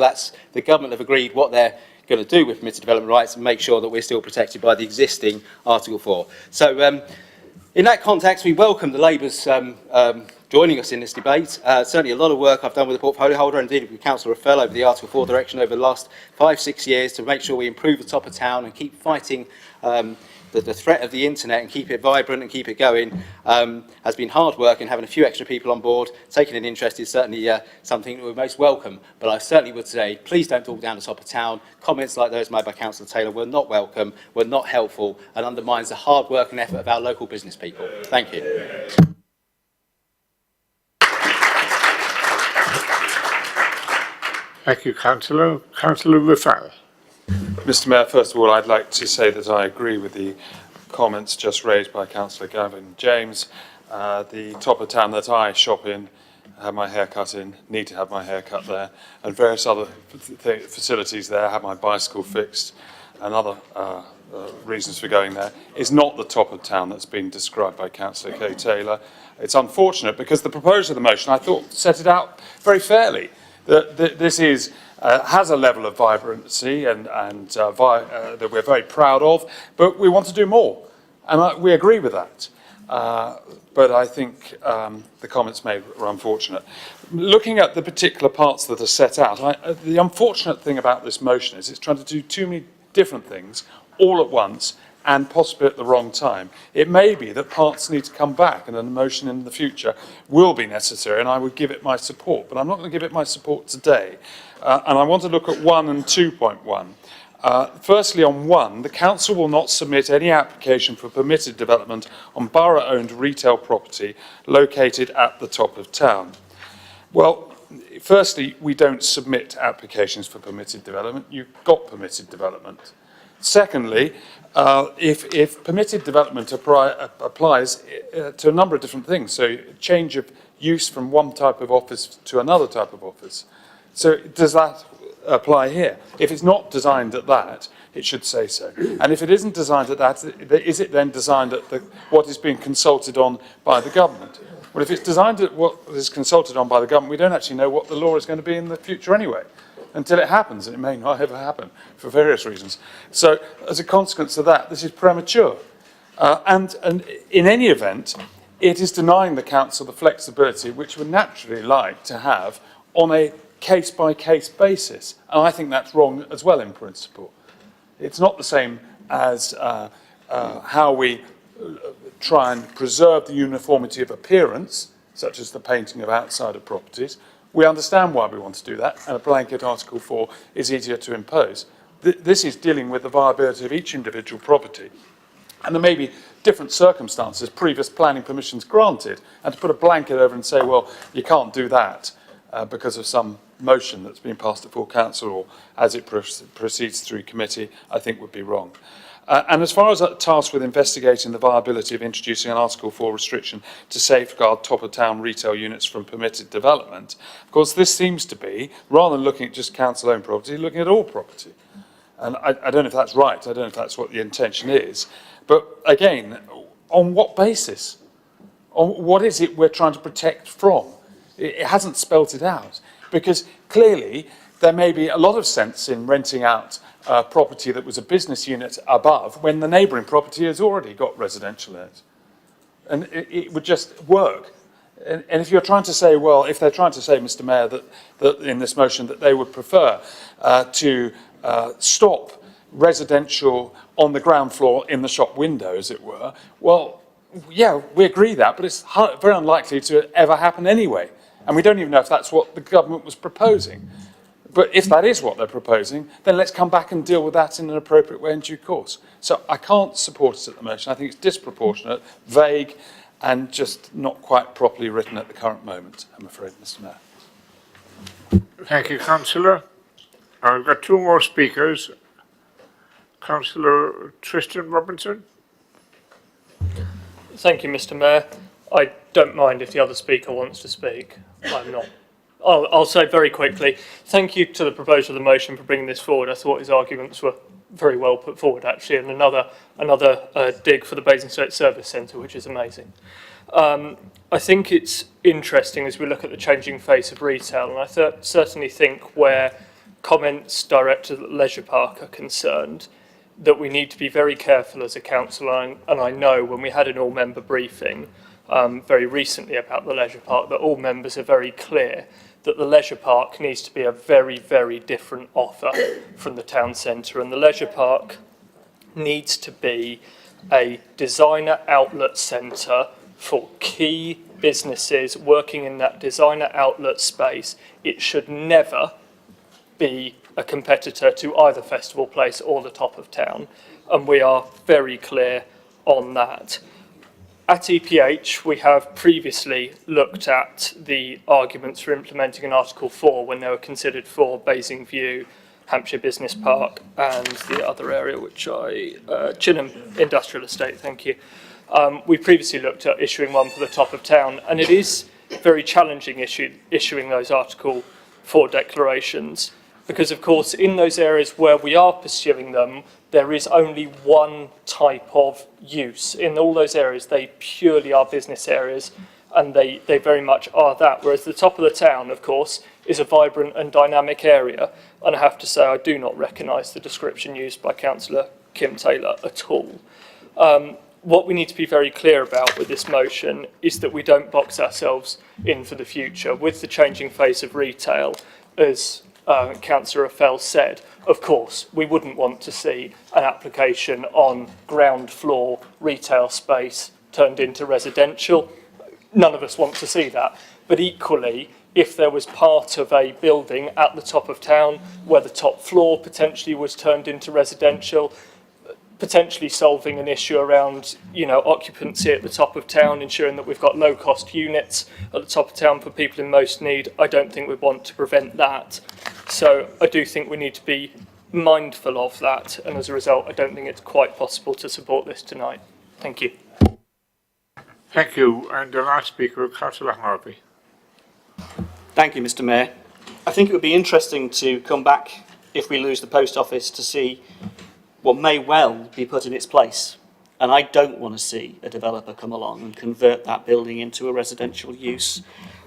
the government have agreed what they're going to do with permitted development rights and make sure that we're still protected by the existing Article 4. So in that context, we welcome the Labour's joining us in this debate. Certainly a lot of work I've done with the portfolio holder and indeed with Councillor Raffel over the Article 4 direction over the last 5-6 years to make sure we improve the top of town and keep fighting the threat of the internet and keep it vibrant and keep it going has been hard work, and having a few extra people on board taking an interest is certainly something that we're most welcome. But I certainly would say please don't talk down the top of town. Comments like those made by Councillor Taylor were not welcome, were not helpful, and undermines the hard work and effort of our local business people. Thank you. Thank you, Councillor. Councillor Raffel. Mr Mayor, first of all, I'd like to say that I agree with the comments just raised by Councillor Gavin James. The top of town that I shop in, have my hair cut in, need to have my hair cut there, and various other facilities there, have my bicycle fixed, and other reasons for going there, is not the top of town that's been described by Councillor Kay Taylor. It's unfortunate because the proposal of the motion, I thought, set it out very fairly. That this is has a level of vibrancy and that we're very proud of, but we want to do more, and we agree with that. But I think the comments made were unfortunate. Looking at the particular parts that are set out, the unfortunate thing about this motion is it's trying to do too many different things all at once and possibly at the wrong time. It may be that parts need to come back and an motion in the future will be necessary, and I would give it my support, but I'm not going to give it my support today. And I want to look at 1 and 2.1. Firstly, on 1, the Council will not submit any application for permitted development on borough-owned retail property located at the top of town. Well, firstly, we don't submit applications for permitted development. You've got permitted development. Secondly, if permitted development applies to a number of different things, so change of use from one type of office to another type of office. So does that apply here? If it's not designed at that, it should say so. And if it isn't designed at that, is it then designed at what is being consulted on by the government? Well, if it's designed at what is consulted on by the government, we don't actually know what the law is going to be in the future anyway, until it happens, and it may not ever happen for various reasons. So as a consequence of that, this is premature. And in any event, it is denying the council the flexibility which would naturally like to have on a case-by-case basis. And I think that's wrong as well in principle. It's not the same as how we try and preserve the uniformity of appearance, such as the painting of outside of properties. We understand why we want to do that, and a blanket Article 4 is easier to impose. This is dealing with the viability of each individual property. And there may be different circumstances, previous planning permissions granted, and to put a blanket over and say, well, you can't do that because of some motion that's been passed at full council or as it proceeds through committee, I think would be wrong. And as far as that task with investigating the viability of introducing an Article 4 restriction to safeguard top-of-town retail units from permitted development, of course, this seems to be, rather than looking at just council-owned property, looking at all property. And I don't know if that's right, I don't know if that's what the intention is. But again, on what basis? On what is it we're trying to protect from? It hasn't spelt it out. Because clearly, there may be a lot of sense in renting out property that was a business unit above when the neighbouring property has already got residential in it. And it would just work. And if you're trying to say, well, if they're trying to say, Mr Mayor, that in this motion that they would prefer to stop residential on the ground floor in the shop window, as it were, well, Yeah, we agree that, but it's very unlikely to ever happen anyway. And we don't even know if that's what the government was proposing. But if that is what they're proposing, then let's come back and deal with that in an appropriate way in due course. So I can't support it at the moment. I think it's disproportionate, vague, and just not quite properly written at the current moment, I'm afraid, Mr. Mayor. Thank you, Councillor. I've got two more speakers. Councillor Tristan Robinson. Thank you, Mr. Mayor. I don't mind if the other speaker wants to speak. I'm not. I'll say very quickly, thank you to the proposer of the motion for bringing this forward. I thought his arguments were very well put forward, actually, and another dig for the Basingstoke Service Centre, which is amazing. I think it's interesting as we look at the changing face of retail, and I certainly think where comments directed at Leisure Park are concerned, that we need to be very careful as a council, and I know when we had an all-member briefing very recently about the Leisure Park, that all members are very clear that the Leisure Park needs to be a very, very different offer from the town centre, and the Leisure Park needs to be a designer outlet centre for key businesses working in that designer outlet space. It should never be a competitor to either Festival Place or the top of town, and we are very clear on that. At EPH, we have previously looked at the arguments for implementing an Article 4 when they were considered for Basingview, Hampshire Business Park, and the other area, which Chinham Industrial Estate, thank you. We previously looked at issuing one for the top of town, and it is very challenging issuing those Article 4 declarations, because of course in those areas where we are pursuing them, there is only one type of use. In all those areas, they purely are business areas, and they very much are that. Whereas the top of the town, of course, is a vibrant and dynamic area. And I have to say, I do not recognise the description used by Councillor Kim Taylor at all. What we need to be very clear about with this motion is that we don't box ourselves in for the future. With the changing face of retail, as Councillor Affel said, of course, we wouldn't want to see an application on ground floor retail space turned into residential. None of us want to see that. But equally, if there was part of a building at the top of town where the top floor potentially was turned into residential, potentially solving an issue around, occupancy at the top of town, ensuring that we've got low-cost units at the top of town for people in most need, I don't think we'd want to prevent that. So I do think we need to be mindful of that, and as a result, I don't think it's quite possible to support this tonight. Thank you. Thank you. And the last speaker, Councillor Harvey. Thank you, Mr. Mayor. I think it would be interesting to come back, if we lose the post office, to see what may well be put in its place. And I don't want to see a developer come along and convert that building into a residential use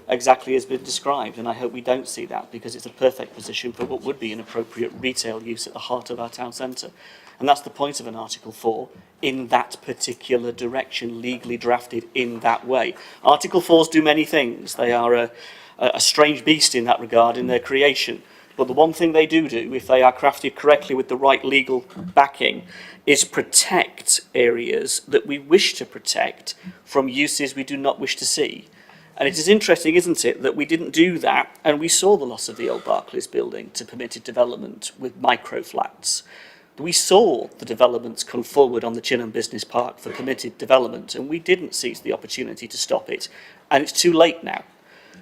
exactly as been described. And I hope we don't see that, because it's a perfect position for what would be an appropriate retail use at the heart of our town centre. And that's the point of an Article 4 in that particular direction, legally drafted in that way. Article 4s do many things. They are a strange beast in that regard in their creation. But the one thing they do, if they are crafted correctly with the right legal backing, is protect areas that we wish to protect from uses we do not wish to see. And it is interesting, isn't it, that we didn't do that, and we saw the loss of the old Barclays building to permitted development with micro flats. We saw the developments come forward on the Chinham Business Park for permitted development, and we didn't seize the opportunity to stop it. And it's too late now.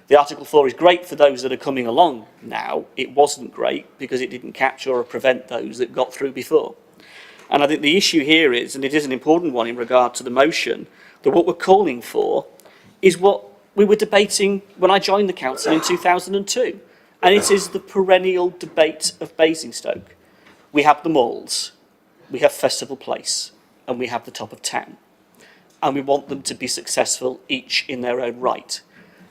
The Article 4 is great for those that are coming along now. It wasn't great because it didn't capture or prevent those that got through before. And I think the issue here is, and it is an important one in regard to the motion, that what we're calling for is what we were debating when I joined the council in 2002. And it is the perennial debate of Basingstoke. We have the malls, we have Festival Place, and we have the top of town. And we want them to be successful, each in their own right.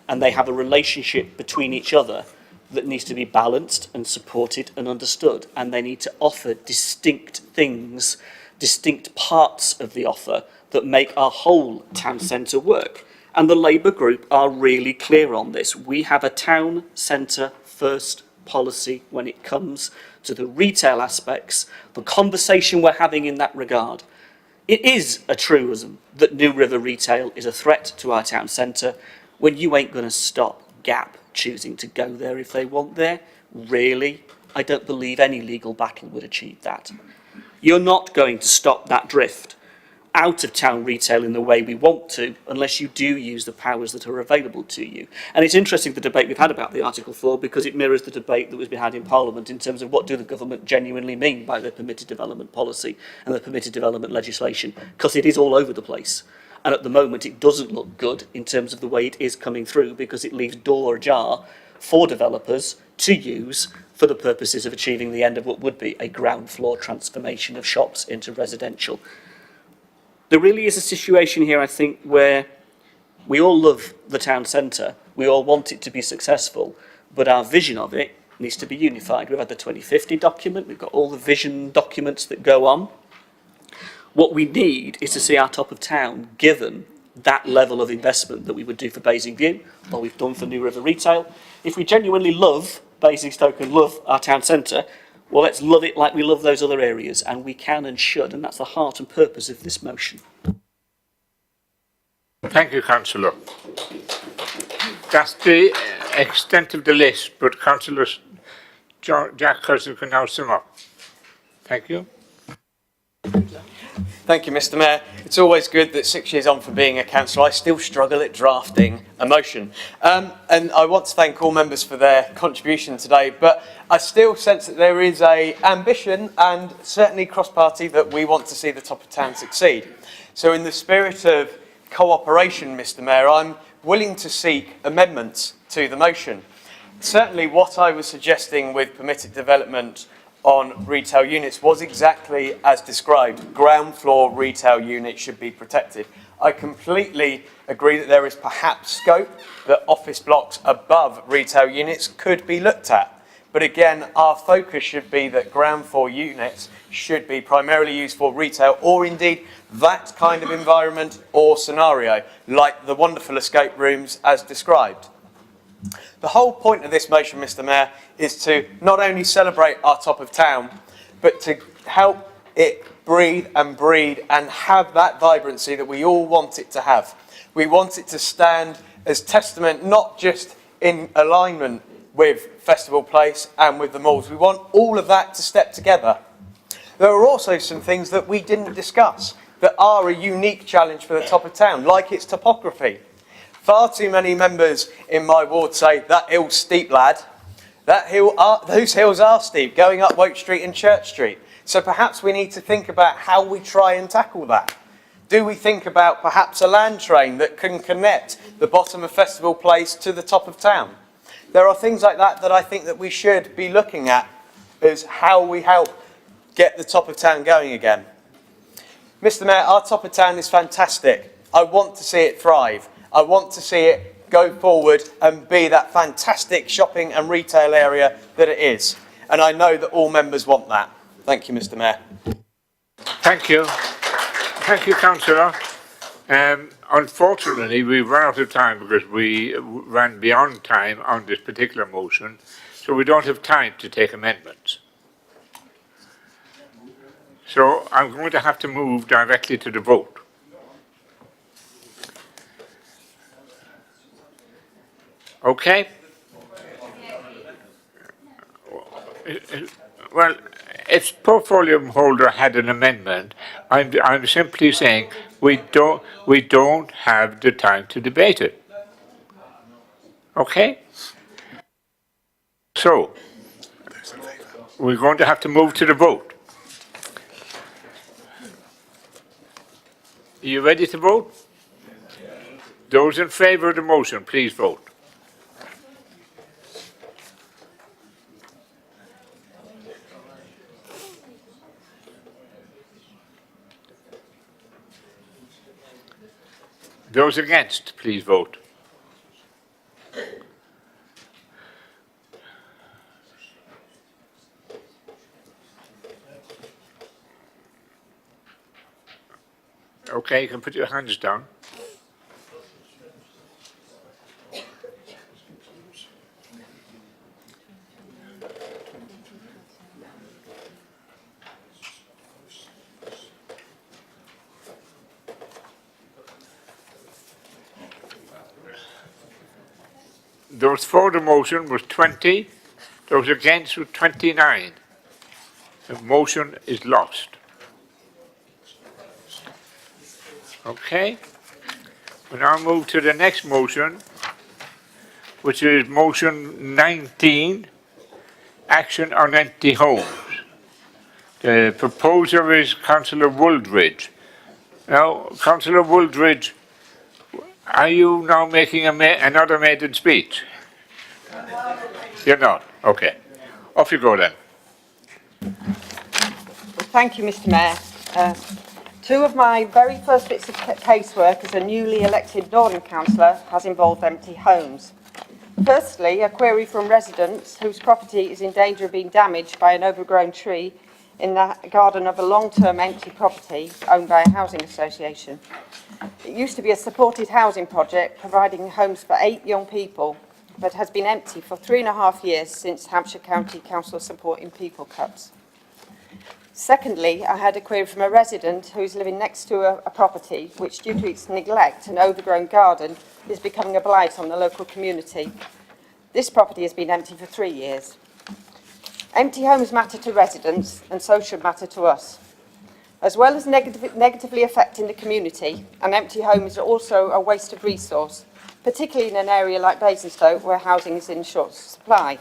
And they have a relationship between each other that needs to be balanced and supported and understood. And they need to offer distinct things, distinct parts of the offer that make our whole town centre work. And the Labour group are really clear on this. We have a town centre first policy when it comes to the retail aspects. The conversation we're having in that regard It is a truism that New River retail is a threat to our town centre when you ain't going to stop Gap choosing to go there if they want there. Really? I don't believe any legal battle would achieve that. You're not going to stop that drift out of town retail in the way we want to unless you do use the powers that are available to you. And it's interesting the debate we've had about the Article 4 because it mirrors the debate that was being had in Parliament in terms of what do the government genuinely mean by the permitted development policy and the permitted development legislation, because it is all over the place. And at the moment it doesn't look good in terms of the way it is coming through because it leaves door ajar for developers to use for the purposes of achieving the end of what would be a ground floor transformation of shops into residential. There really is a situation here, I think, where we all love the town centre, we all want it to be successful, but our vision of it needs to be unified. We've had the 2050 document, we've got all the vision documents that go on. What we need is to see our top of town given that level of investment that we would do for Basingview, or we've done for New River Retail. If we genuinely love Basingstoke and love our town centre, well, let's love it like we love those other areas, and we can and should, and that's the heart and purpose of this motion. Thank you, Councillor. That's the extent of the list, but Councillor Jack Curzon can now sum up. Thank you. Thank you, Mr. Mayor. It's always good that 6 years on from being a councillor, I still struggle at drafting a motion. And I want to thank all members for their contribution today, but I still sense that there is an ambition and certainly cross-party that we want to see the top of town succeed. So in the spirit of cooperation, Mr. Mayor, I'm willing to seek amendments to the motion. Certainly what I was suggesting with permitted development on retail units was exactly as described. Ground floor retail units should be protected. I completely agree that there is perhaps scope that office blocks above retail units could be looked at. But again, our focus should be that ground floor units should be primarily used for retail or indeed that kind of environment or scenario, like the wonderful escape rooms as described. The whole point of this motion, Mr. Mayor, is to not only celebrate our top of town, but to help it breathe and have that vibrancy that we all want it to have. We want it to stand as testament, not just in alignment with Festival Place and with the malls. We want all of that to step together. There are also some things that we didn't discuss that are a unique challenge for the top of town, like its topography. Far too many members in my ward say, that hill's steep, lad. Those hills are steep, going up Woke Street and Church Street. So perhaps we need to think about how we try and tackle that. Do we think about perhaps a land train that can connect the bottom of Festival Place to the top of town? There are things like that that I think that we should be looking at as how we help get the top of town going again. Mr. Mayor, our top of town is fantastic. I want to see it thrive. I want to see it go forward and be that fantastic shopping and retail area that it is. And I know that all members want that. Thank you, Mr. Mayor. Thank you. Thank you, Councillor. Unfortunately, we've run out of time because we ran beyond time on this particular motion, so we don't have time to take amendments. So I'm going to have to move directly to the vote. Okay? Well, if portfolio holder had an amendment, I'm simply saying we don't have the time to debate it. Okay? So we're going to have to move to the vote. Are you ready to vote? Those in favour of the motion, please vote. Those against, please vote. Okay, you can put your hands down. Those for the motion was 20. Those against was 29. The motion is lost. Okay. We now move to the next motion, which is motion 19, action on empty homes. The proposer is Councillor Wooldridge. Now, Councillor Wooldridge, are you now making another maiden speech? You're not? Okay. Off you go then. Thank you, Mr. Mayor. Two of my very first bits of casework as a newly elected Northern Councillor has involved empty homes. Firstly, a query from residents whose property is in danger of being damaged by an overgrown tree in the garden of a long-term empty property owned by a housing association. It used to be a supported housing project providing homes for 8 young people, but has been empty for 3.5 years since Hampshire County Council supporting people cuts. Secondly, I had a query from a resident who is living next to a property which, due to its neglect and overgrown garden, is becoming a blight on the local community. This property has been empty for 3 years. Empty homes matter to residents, and so should matter to us. As well as negatively affecting the community, an empty home is also a waste of resource, particularly in an area like Basingstoke where housing is in short supply.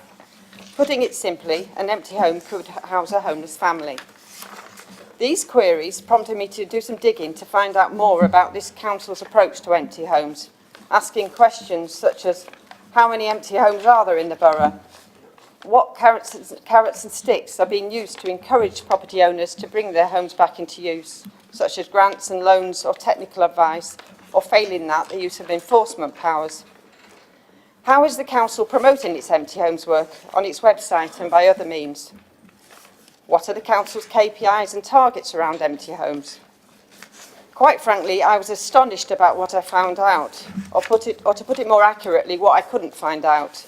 Putting it simply, an empty home could house a homeless family. These queries prompted me to do some digging to find out more about this council's approach to empty homes, asking questions such as, how many empty homes are there in the borough? What carrots and sticks are being used to encourage property owners to bring their homes back into use, such as grants and loans or technical advice, or failing that, the use of enforcement powers? How is the council promoting its empty homes work on its website and by other means? What are the council's KPIs and targets around empty homes? Quite frankly, I was astonished about what I found out, or to put it more accurately, what I couldn't find out.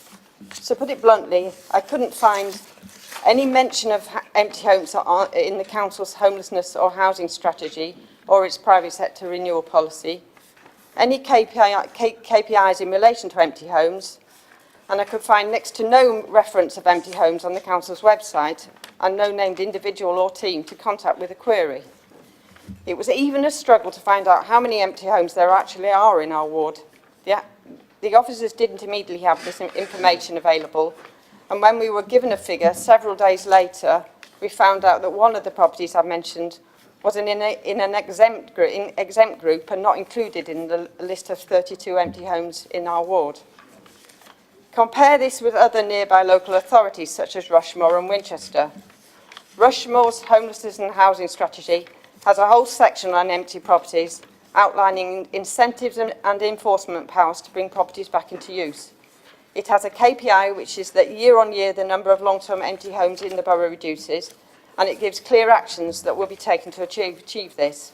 So put it bluntly, I couldn't find any mention of empty homes in the council's homelessness or housing strategy or its private sector renewal policy, any KPIs in relation to empty homes, and I could find next to no reference of empty homes on the council's website and no named individual or team to contact with a query. It was even a struggle to find out how many empty homes there actually are in our ward. The officers didn't immediately have this information available, and when we were given a figure several days later, we found out that one of the properties I mentioned was in an exempt group and not included in the list of 32 empty homes in our ward. Compare this with other nearby local authorities such as Rushmore and Winchester. Rushmore's homelessness and housing strategy has a whole section on empty properties, outlining incentives and enforcement powers to bring properties back into use. It has a KPI, which is that year on year the number of long-term empty homes in the borough reduces, and it gives clear actions that will be taken to achieve this.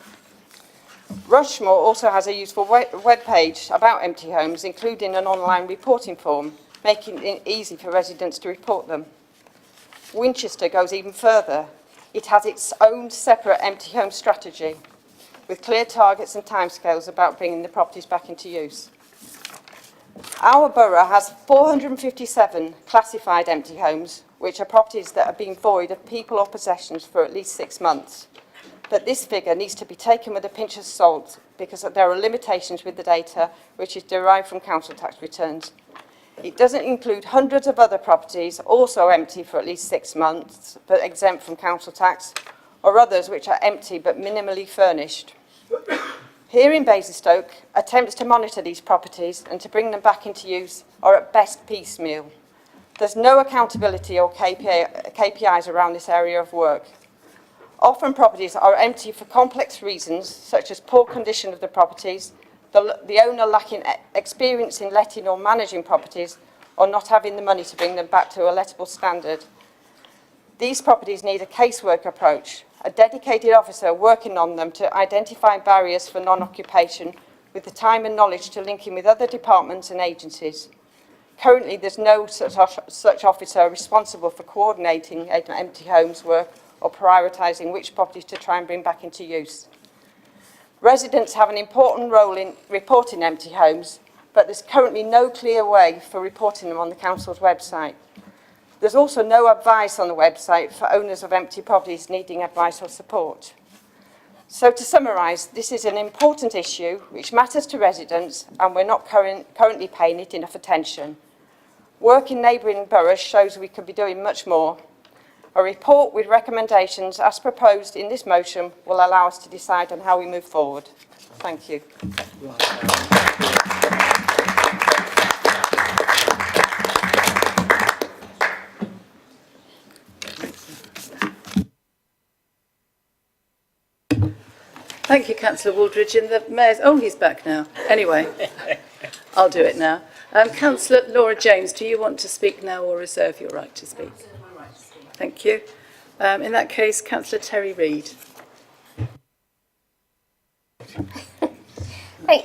Rushmore also has a useful web page about empty homes, including an online reporting form, making it easy for residents to report them. Winchester goes even further. It has its own separate empty home strategy, with clear targets and timescales about bringing the properties back into use. Our borough has 457 classified empty homes, which are properties that have been void of people or possessions for at least 6 months. But this figure needs to be taken with a pinch of salt because there are limitations with the data which is derived from council tax returns. It doesn't include hundreds of other properties also empty for at least 6 months but exempt from council tax, or others which are empty but minimally furnished. Here in Basingstoke, attempts to monitor these properties and to bring them back into use are at best piecemeal. There's no accountability or KPIs around this area of work. Often properties are empty for complex reasons, such as poor condition of the properties, the owner lacking experience in letting or managing properties, or not having the money to bring them back to a lettable standard. These properties need a casework approach, a dedicated officer working on them to identify barriers for non-occupation with the time and knowledge to link in with other departments and agencies. Currently, there's no such officer responsible for coordinating empty homes work or prioritising which properties to try and bring back into use. Residents have an important role in reporting empty homes, but there's currently no clear way for reporting them on the council's website. There's also no advice on the website for owners of empty properties needing advice or support. So to summarise, this is an important issue which matters to residents, and we're not currently paying it enough attention. Work in neighbouring boroughs shows we could be doing much more. A report with recommendations as proposed in this motion will allow us to decide on how we move forward. Thank you. Thank you, Councillor Wooldridge. And the Mayor's... Oh, he's back now. Anyway, I'll do it now. Councillor Laura James, do you want to speak now or reserve your right to speak? Thank you. In that case, Councillor Terry Reid.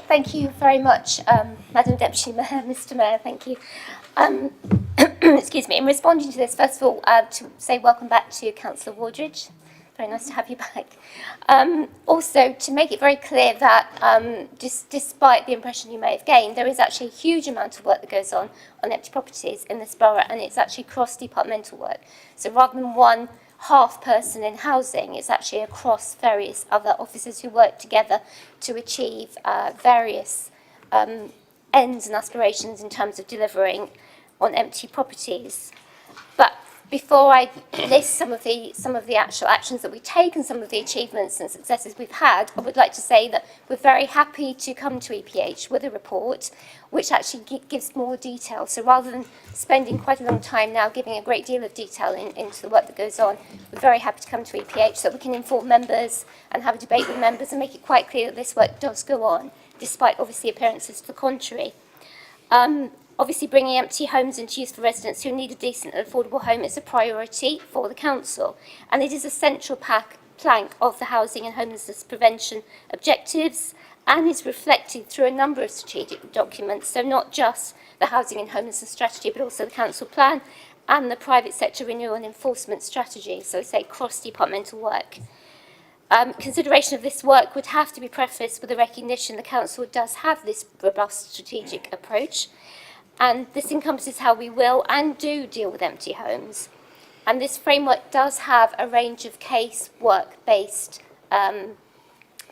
Thank you very much, Madam Deputy Mayor, Mr Mayor, thank you. Excuse me, in responding to this, first of all, to say welcome back to Councillor Wooldridge. Very nice to have you back. Also, to make it very clear that despite the impression you may have gained, there is actually a huge amount of work that goes on empty properties in this borough, and it's actually cross-departmental work. So rather than one half person in housing, it's actually across various other officers who work together to achieve various ends and aspirations in terms of delivering on empty properties. But before I list some of the actual actions that we take and some of the achievements and successes we've had, I would like to say that we're very happy to come to EPH with a report which actually gives more detail. So rather than spending quite a long time now giving a great deal of detail into the work that goes on, we're very happy to come to EPH so that we can inform members and have a debate with members and make it quite clear that this work does go on, despite obviously appearances to the contrary. Obviously, bringing empty homes into use for residents who need a decent and affordable home is a priority for the council, and it is a central plank of the housing and homelessness prevention objectives, and is reflected through a number of strategic documents, so not just the housing and homelessness strategy, but also the council plan and the private sector renewal and enforcement strategy, so say cross-departmental work. Consideration of this work would have to be prefaced with the recognition the council does have this robust strategic approach, and this encompasses how we will and do deal with empty homes. And this framework does have a range of casework-based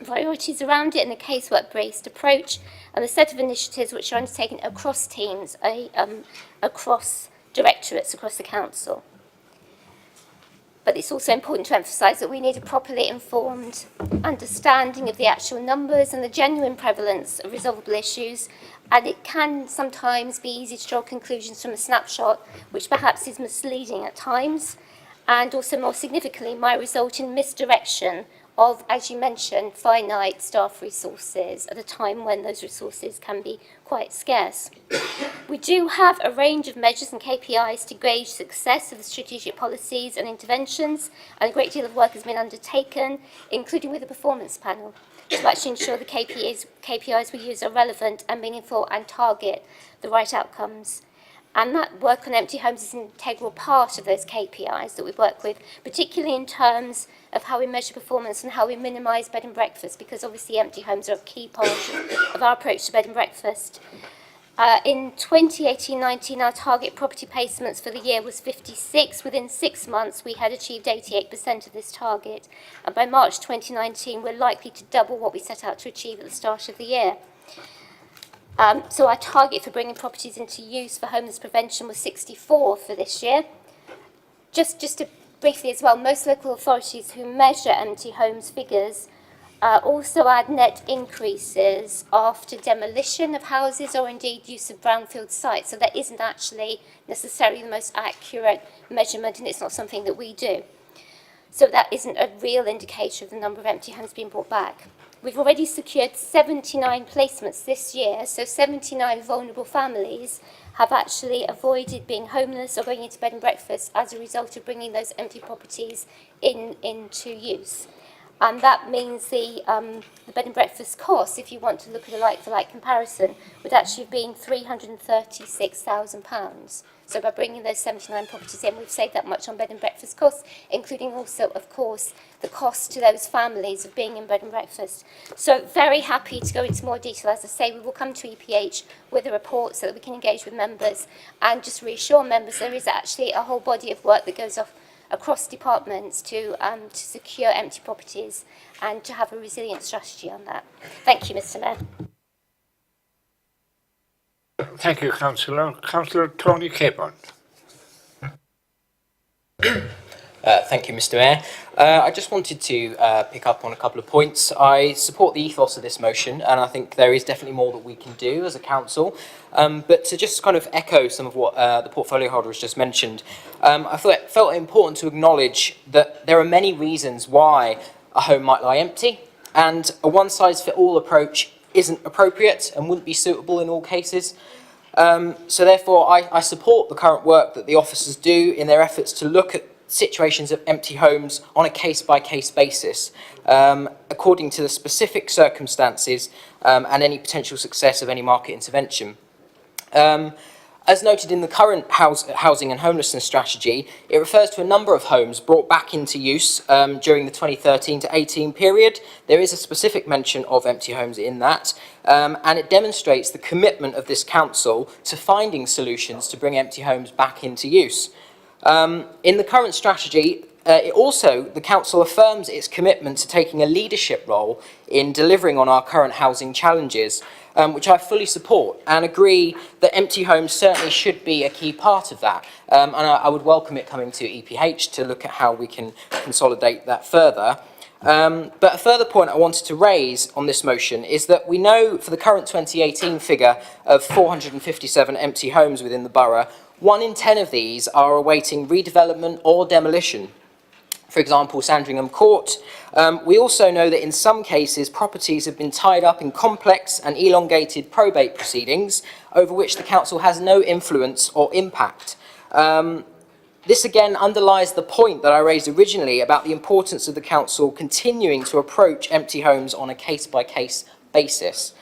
priorities around it and a casework-based approach, and a set of initiatives which are undertaken across teams, across directorates, across the council. But it's also important to emphasise that we need a properly informed understanding of the actual numbers and the genuine prevalence of resolvable issues, and it can sometimes be easy to draw conclusions from a snapshot, which perhaps is misleading at times, and also more significantly might result in misdirection of, as you mentioned, finite staff resources at a time when those resources can be quite scarce. We do have a range of measures and KPIs to gauge success of the strategic policies and interventions, and a great deal of work has been undertaken, including with the performance panel, to actually ensure the KPIs we use are relevant and meaningful and target the right outcomes. And that work on empty homes is an integral part of those KPIs that we work with, particularly in terms of how we measure performance and how we minimise bed and breakfast, because obviously empty homes are a key part of our approach to bed and breakfast. In 2018-19, our target property placements for the year was 56. Within 6 months, we had achieved 88% of this target. And by March 2019, we're likely to double what we set out to achieve at the start of the year. So our target for bringing properties into use for homeless prevention was 64 for this year. Just to briefly as well, most local authorities who measure empty homes figures also add net increases after demolition of houses or indeed use of brownfield sites. So that isn't actually necessarily the most accurate measurement, and it's not something that we do. So that isn't a real indicator of the number of empty homes being brought back. We've already secured 79 placements this year, so 79 vulnerable families have actually avoided being homeless or going into bed and breakfast as a result of bringing those empty properties into use. And that means the bed and breakfast cost, if you want to look at a like-for-like comparison, would actually have been £336,000. So by bringing those 79 properties in, we've saved that much on bed and breakfast costs, including also, of course, the cost to those families of being in bed and breakfast. So very happy to go into more detail. As I say, we will come to EPH with a report so that we can engage with members and just reassure members there is actually a whole body of work that goes off across departments to secure empty properties and to have a resilient strategy on that. Thank you, Mr. Mayor. Thank you, Councillor. Councillor Tony Capon. Thank you, Mr. Mayor. I just wanted to pick up on a couple of points. I support the ethos of this motion, and I think there is definitely more that we can do as a council. But to just kind of echo some of what the portfolio holder has just mentioned, I felt it important to acknowledge that there are many reasons why a home might lie empty, and a one-size-fits-all approach isn't appropriate and wouldn't be suitable in all cases. So therefore, I support the current work that the officers do in their efforts to look at situations of empty homes on a case-by-case basis, according to the specific circumstances and any potential success of any market intervention. As noted in the current housing and homelessness strategy, it refers to a number of homes brought back into use during the 2013 to 18 period. There is a specific mention of empty homes in that, and it demonstrates the commitment of this council to finding solutions to bring empty homes back into use. In the current strategy, the council affirms its commitment to taking a leadership role in delivering on our current housing challenges, which I fully support and agree that empty homes certainly should be a key part of that. And I would welcome it coming to EPH to look at how we can consolidate that further. But a further point I wanted to raise on this motion is that we know for the current 2018 figure of 457 empty homes within the borough, 1 in 10 of these are awaiting redevelopment or demolition. For example, Sandringham Court. We also know that in some cases, properties have been tied up in complex and elongated probate proceedings over which the council has no influence or impact. This again underlies the point that I raised originally about the importance of the council continuing to approach empty homes on a case-by-case basis.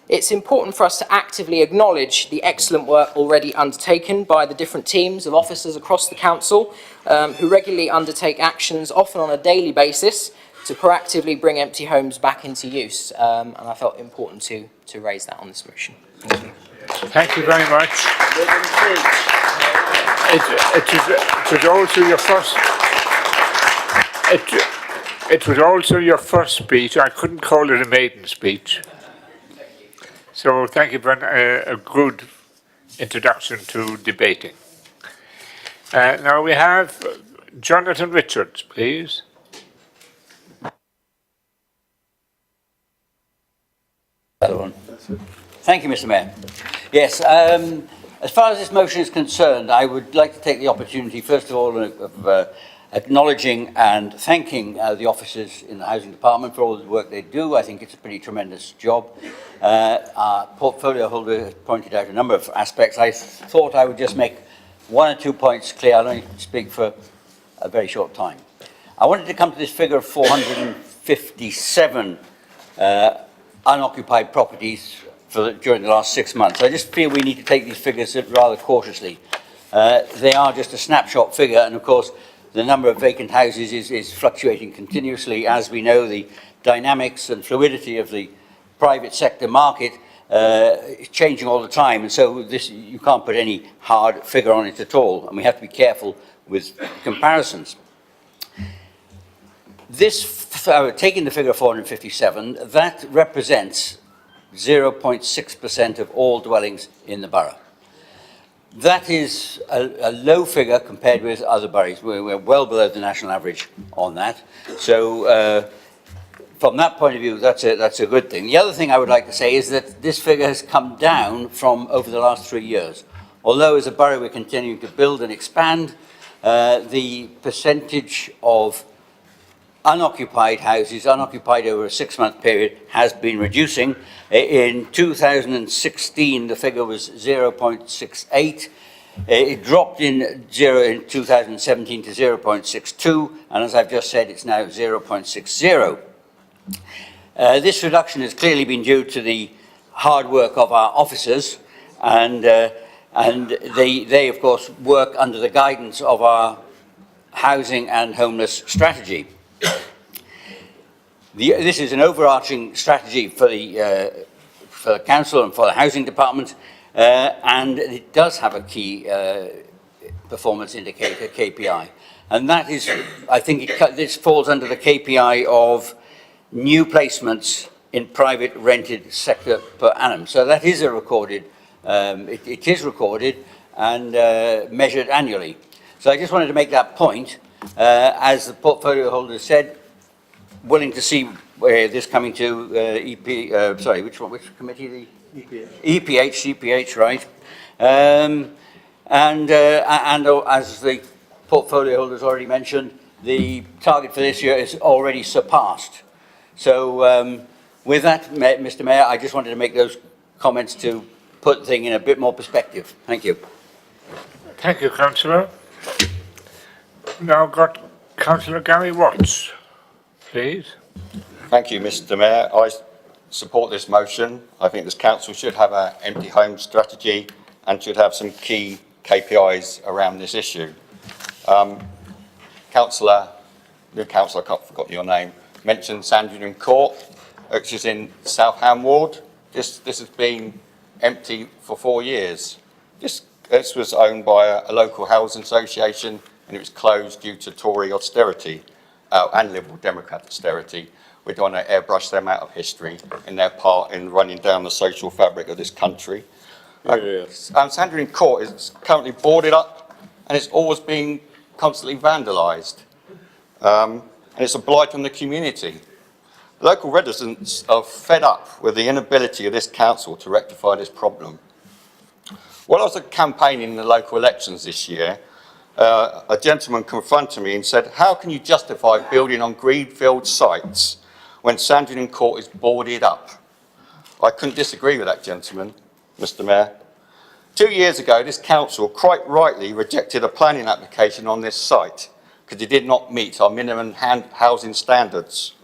It's important for us to actively acknowledge the excellent work already undertaken by the different teams of officers across the council who regularly undertake actions, often on a daily basis, to proactively bring empty homes back into use. And I felt it important to raise that on this motion. Thank you. Thank you very much. It was also your first. It was also your first speech. I couldn't call it a maiden speech. So thank you for a good introduction to debating. Now we have Jonathan Richards, please. Thank you, Mr. Mayor. Yes, as far as this motion is concerned, I would like to take the opportunity, first of all, of acknowledging and thanking the officers in the Housing Department for all the work they do. I think it's a pretty tremendous job. Our portfolio holder pointed out a number of aspects. I thought I would just make 1 or 2 points clear. I'll only speak for a very short time. I wanted to come to this figure of 457 unoccupied properties during the last 6 months. I just feel we need to take these figures rather cautiously. They are just a snapshot figure, and of course the number of vacant houses is fluctuating continuously. As we know, the dynamics and fluidity of the private sector market is changing all the time, and so you can't put any hard figure on it at all, and we have to be careful with comparisons. Taking the figure 457, that represents 0.6% of all dwellings in the borough. That is a low figure compared with other boroughs. We're well below the national average on that. So from that point of view, that's a good thing. The other thing I would like to say is that this figure has come down from over the last 3 years. Although as a borough we're continuing to build and expand, the percentage of unoccupied houses, unoccupied over a 6-month period, has been reducing. In 2016, the figure was 0.68. It dropped in 2017 to 0.62, and as I've just said, it's now 0.60. This reduction has clearly been due to the hard work of our officers, and they of course work under the guidance of our housing and homeless strategy. This is an overarching strategy for the council and for the housing department, and it does have a key performance indicator, KPI, and that is, I think this falls under the KPI of new placements in private rented sector per annum. So that is a recorded, it is recorded and measured annually. So I just wanted to make that point. As the portfolio holder said, willing to see this coming to which committee? EPH, right. And as the portfolio holders already mentioned, the target for this year is already surpassed. So with that, Mr. Mayor, I just wanted to make those comments to put the thing in a bit more perspective. Thank you. Thank you, Councillor. Now got Councillor Gary Watts, please. Thank you, Mr. Mayor. I support this motion. I think this council should have an empty home strategy and should have some key KPIs around this issue. Councillor, I forgot your name, mentioned Sandringham Court, which is in South Ham Ward. This has been empty for 4 years. This was owned by a local housing association, and it was closed due to Tory austerity and Liberal Democrat austerity. We're going to airbrush them out of history in their part in running down the social fabric of this country. Sandringham Court is currently boarded up, and it's always been constantly vandalised. And it's a blight on the community. Local residents are fed up with the inability of this council to rectify this problem. While I was campaigning in the local elections this year, a gentleman confronted me and said, how can you justify building on greenfield sites when Sandringham Court is boarded up? I couldn't disagree with that gentleman, Mr. Mayor. 2 years ago, this council quite rightly rejected a planning application on this site because it did not meet our minimum housing standards.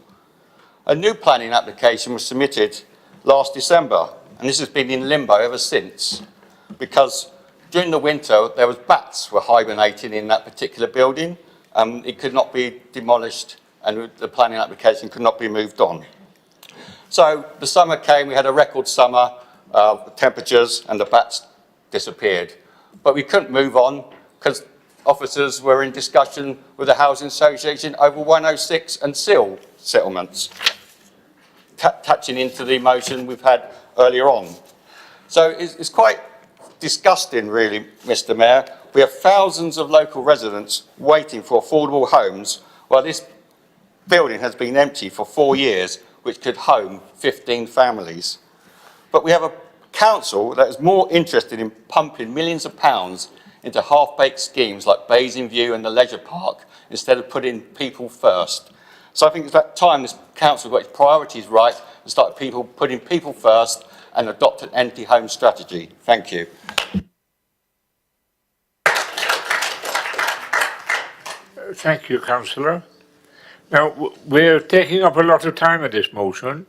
A new planning application was submitted last December, and this has been in limbo ever since, because during the winter there was bats were hibernating in that particular building, and it could not be demolished, and the planning application could not be moved on. So the summer came, we had a record summer, temperatures, and the bats disappeared. But we couldn't move on because officers were in discussion with the Housing Association over 106 and SIL settlements, touching into the motion we've had earlier on. So it's quite disgusting, really, Mr. Mayor. We have thousands of local residents waiting for affordable homes while this building has been empty for 4 years, which could home 15 families. But we have a council that is more interested in pumping millions of pounds into half-baked schemes like Basingview and the Leisure Park instead of putting people first. So I think it's about time this council got its priorities right and started putting people first and adopt an empty home strategy. Thank you. Thank you, Councillor. Now, we're taking up a lot of time at this motion,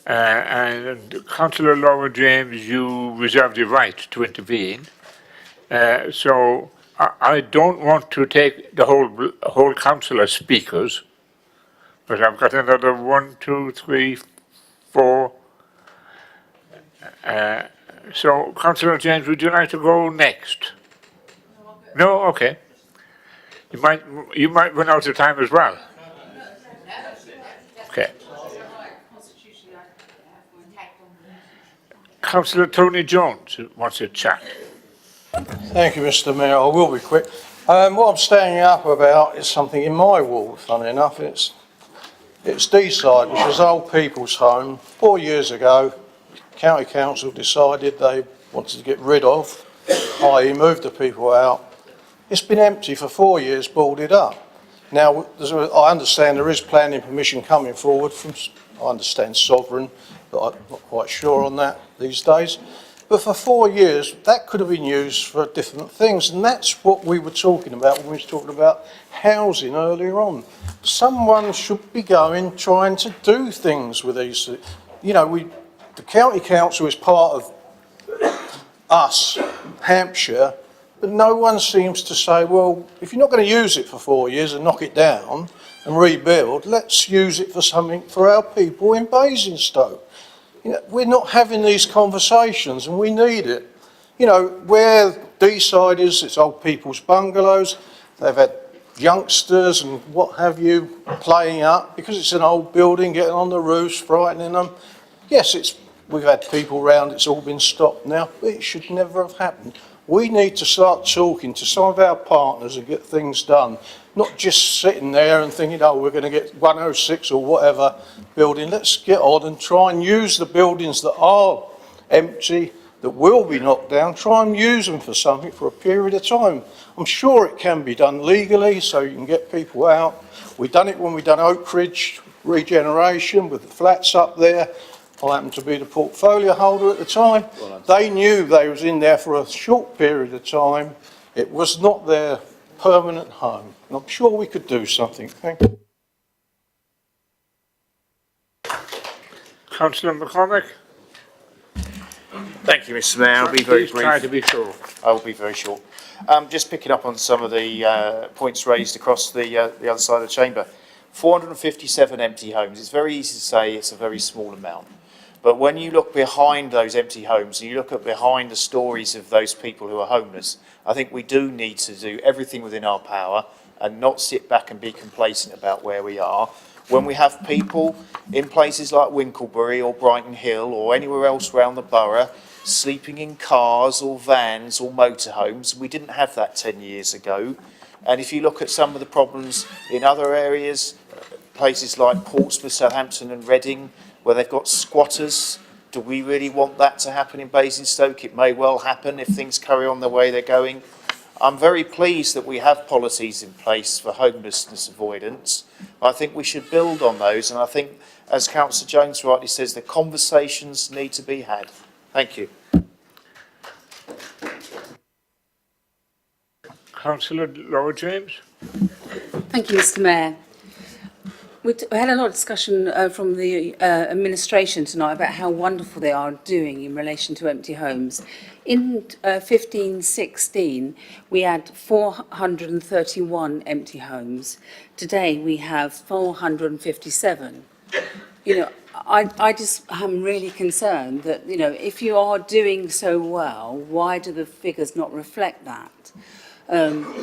and Councillor Laura James, you reserve the right to intervene. So I don't want to take the whole council as speakers, but I've got another 1, 2, 3, 4. So, Councillor James, would you like to go next? No? Okay. You might run out of time as well. Okay. Councillor Tony Jones wants to chat. Thank you, Mr. Mayor. I will be quick. What I'm standing up about is something in my ward, funnily enough. It's D-side, which is old people's home. 4 years ago, County Council decided they wanted to get rid of, i.e. move the people out. It's been empty for 4 years, boarded up. Now, I understand there is planning permission coming forward from, I understand, Sovereign, but I'm not quite sure on that these days. But for 4 years, that could have been used for different things. And that's what we were talking about when we were talking about housing earlier on. Someone should be trying to do things with these. You know, the county council is part of us, Hampshire, but no one seems to say, well, if you're not going to use it for 4 years and knock it down and rebuild, let's use it for something for our people in Basingstoke. You know, we're not having these conversations and we need it. You know, where D-side is, it's old people's bungalows. They've had youngsters and what have you playing up because it's an old building, getting on the roofs, frightening them. Yes, we've had people round, it's all been stopped now, but it should never have happened. We need to start talking to some of our partners and get things done, not just sitting there and thinking, oh, we're going to get 106 or whatever building. Let's get on and try and use the buildings that are empty, that will be knocked down, try and use them for something for a period of time. I'm sure it can be done legally so you can get people out. We've done it when we've done Oak Ridge regeneration with the flats up there. I happened to be the portfolio holder at the time. They knew they was in there for a short period of time. It was not their permanent home. And I'm sure we could do something. Thank you. Councillor McCormick. Thank you, Mr. Mayor. I'll be very Please brief. try to be short. I will be very short. Just picking up on some of the points raised across the other side of the chamber. 457 empty homes. It's very easy to say it's a very small amount. But when you look behind those empty homes and you look at behind the stories of those people who are homeless, I think we do need to do everything within our power and not sit back and be complacent about where we are. When we have people in places like Winklebury or Brighton Hill or anywhere else around the borough sleeping in cars or vans or motorhomes, we didn't have that 10 years ago. And if you look at some of the problems in other areas, places like Portsmouth, Southampton and Reading, where they've got squatters, do we really want that to happen in Basingstoke? It may well happen if things carry on the way they're going. I'm very pleased that we have policies in place for homelessness avoidance. I think we should build on those, and I think, as Councillor Jones rightly says, the conversations need to be had. Thank you. Councillor Laura James. Thank you, Mr. Mayor. We had a lot of discussion from the administration tonight about how wonderful they are doing in relation to empty homes. In 15-16, we had 431 empty homes. Today, we have 457. You know, I just am really concerned that, you know, if you are doing so well, why do the figures not reflect that?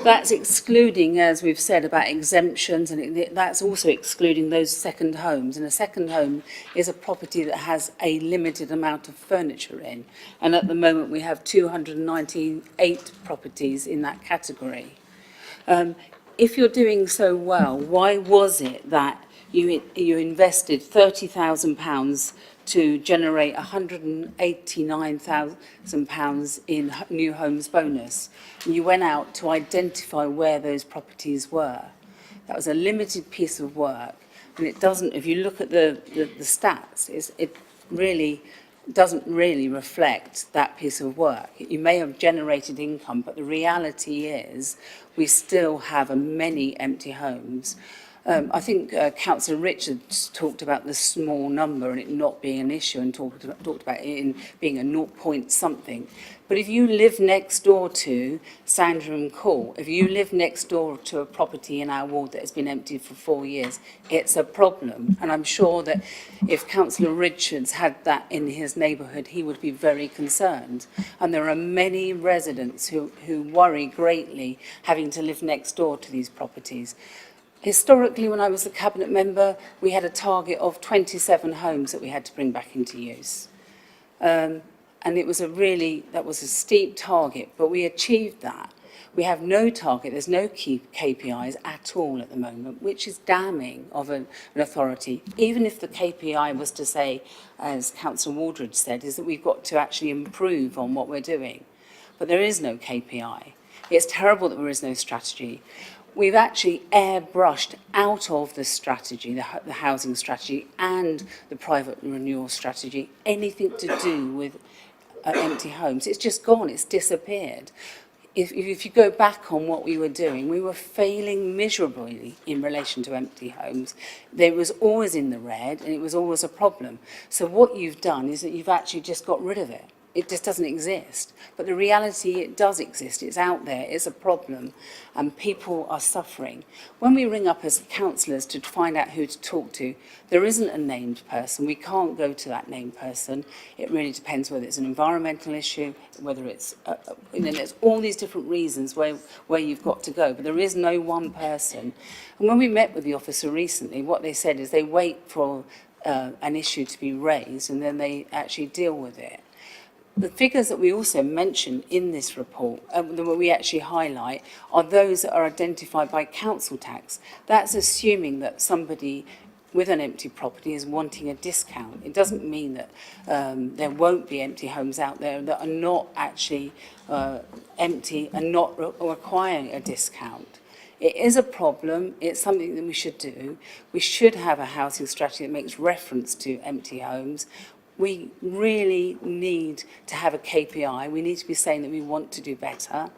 That's excluding, as we've said, about exemptions, and that's also excluding those second homes. And a second home is a property that has a limited amount of furniture in. And at the moment, we have 298 properties in that category. If you're doing so well, why was it that you invested £30,000 to generate £189,000 in new homes bonus? And you went out to identify where those properties were. That was a limited piece of work, and it doesn't, if you look at the stats, it really doesn't really reflect that piece of work. You may have generated income, but the reality is we still have many empty homes. I think Councillor Richards talked about the small number and it not being an issue, and talked about it in being a 0 point something. But if you live next door to Sandringham Court, if you live next door to a property in our ward that has been empty for 4 years, it's a problem. And I'm sure that if Councillor Richards had that in his neighbourhood, he would be very concerned. And there are many residents who worry greatly having to live next door to these properties. Historically, when I was a cabinet member, we had a target of 27 homes that we had to bring back into use. And it was that was a steep target, but we achieved that. We have no target, there's no key KPIs at all at the moment, which is damning of an authority. Even if the KPI was to say, as Councillor Waldridge said, is that we've got to actually improve on what we're doing. But there is no KPI. It's terrible that there is no strategy. We've actually airbrushed out of the strategy, the housing strategy and the private renewal strategy, anything to do with empty homes. It's just gone, it's disappeared. If you go back on what we were doing, we were failing miserably in relation to empty homes. There was always in the red and it was always a problem. So what you've done is that you've actually just got rid of it. It just doesn't exist. But the reality, it does exist. It's out there. It's a problem. And people are suffering. When we ring up as councillors to find out who to talk to, there isn't a named person. We can't go to that named person. It really depends whether it's an environmental issue, whether it's, there's all these different reasons where you've got to go. But there is no one person. And when we met with the officer recently, what they said is they wait for an issue to be raised and then they actually deal with it. The figures that we also mention in this report, that we actually highlight, are those that are identified by council tax. That's assuming that somebody with an empty property is wanting a discount. It doesn't mean that there won't be empty homes out there that are not actually empty and not requiring a discount. It is a problem. It's something that we should do. We should have a housing strategy that makes reference to empty homes. We really need to have a KPI. We need to be saying that we want to do better.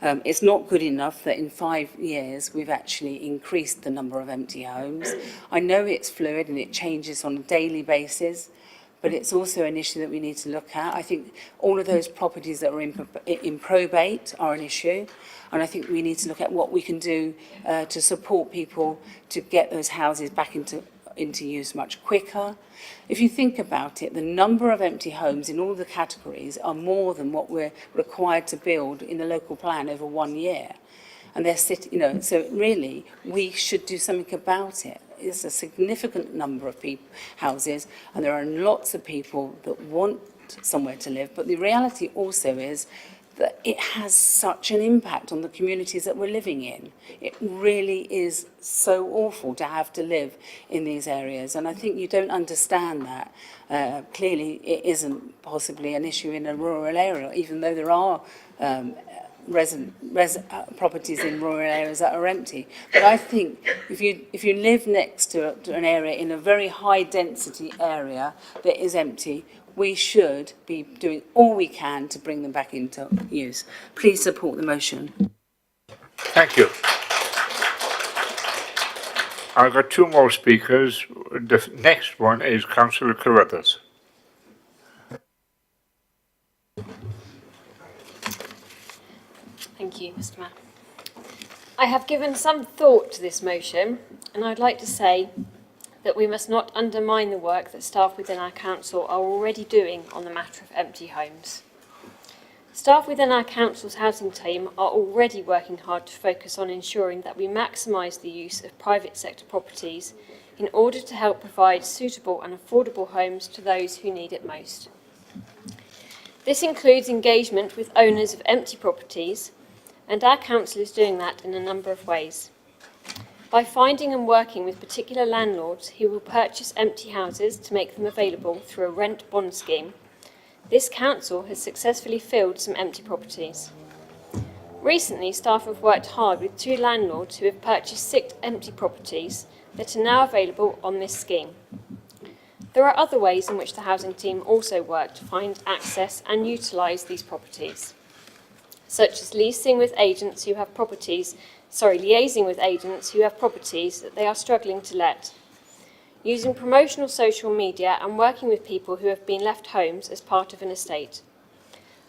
It's not good enough that in 5 years we've actually increased the number of empty homes. I know it's fluid and it changes on a daily basis, but it's also an issue that we need to look at. I think all of those properties that are in probate are an issue, and I think we need to look at what we can do to support people to get those houses back into use much quicker. If you think about it, the number of empty homes in all the categories are more than what we're required to build in the local plan over 1 year. And they're sitting, so really we should do something about it. It's a significant number of houses, and there are lots of people that want somewhere to live, but the reality also is that it has such an impact on the communities that we're living in. It really is so awful to have to live in these areas, and I think you don't understand that. Clearly, it isn't possibly an issue in a rural area, even though there are properties in rural areas that are empty. But I think if you live next to an area in a very high density area that is empty, we should be doing all we can to bring them back into use. Please support the motion. Thank you. I've got two more speakers. The next one is Councillor Carruthers. Thank you, Mr. Mayor. I have given some thought to this motion, and I'd like to say that we must not undermine the work that staff within our council are already doing on the matter of empty homes. Staff within our council's housing team are already working hard to focus on ensuring that we maximise the use of private sector properties in order to help provide suitable and affordable homes to those who need it most. This includes engagement with owners of empty properties, and our council is doing that in a number of ways. By finding and working with particular landlords who will purchase empty houses to make them available through a rent bond scheme, this council has successfully filled some empty properties. Recently, staff have worked hard with 2 landlords who have purchased 6 empty properties that are now available on this scheme. There are other ways in which the housing team also work to find access and utilise these properties, such as liaising with agents who have properties that they are struggling to let, using promotional social media and working with people who have been left homes as part of an estate.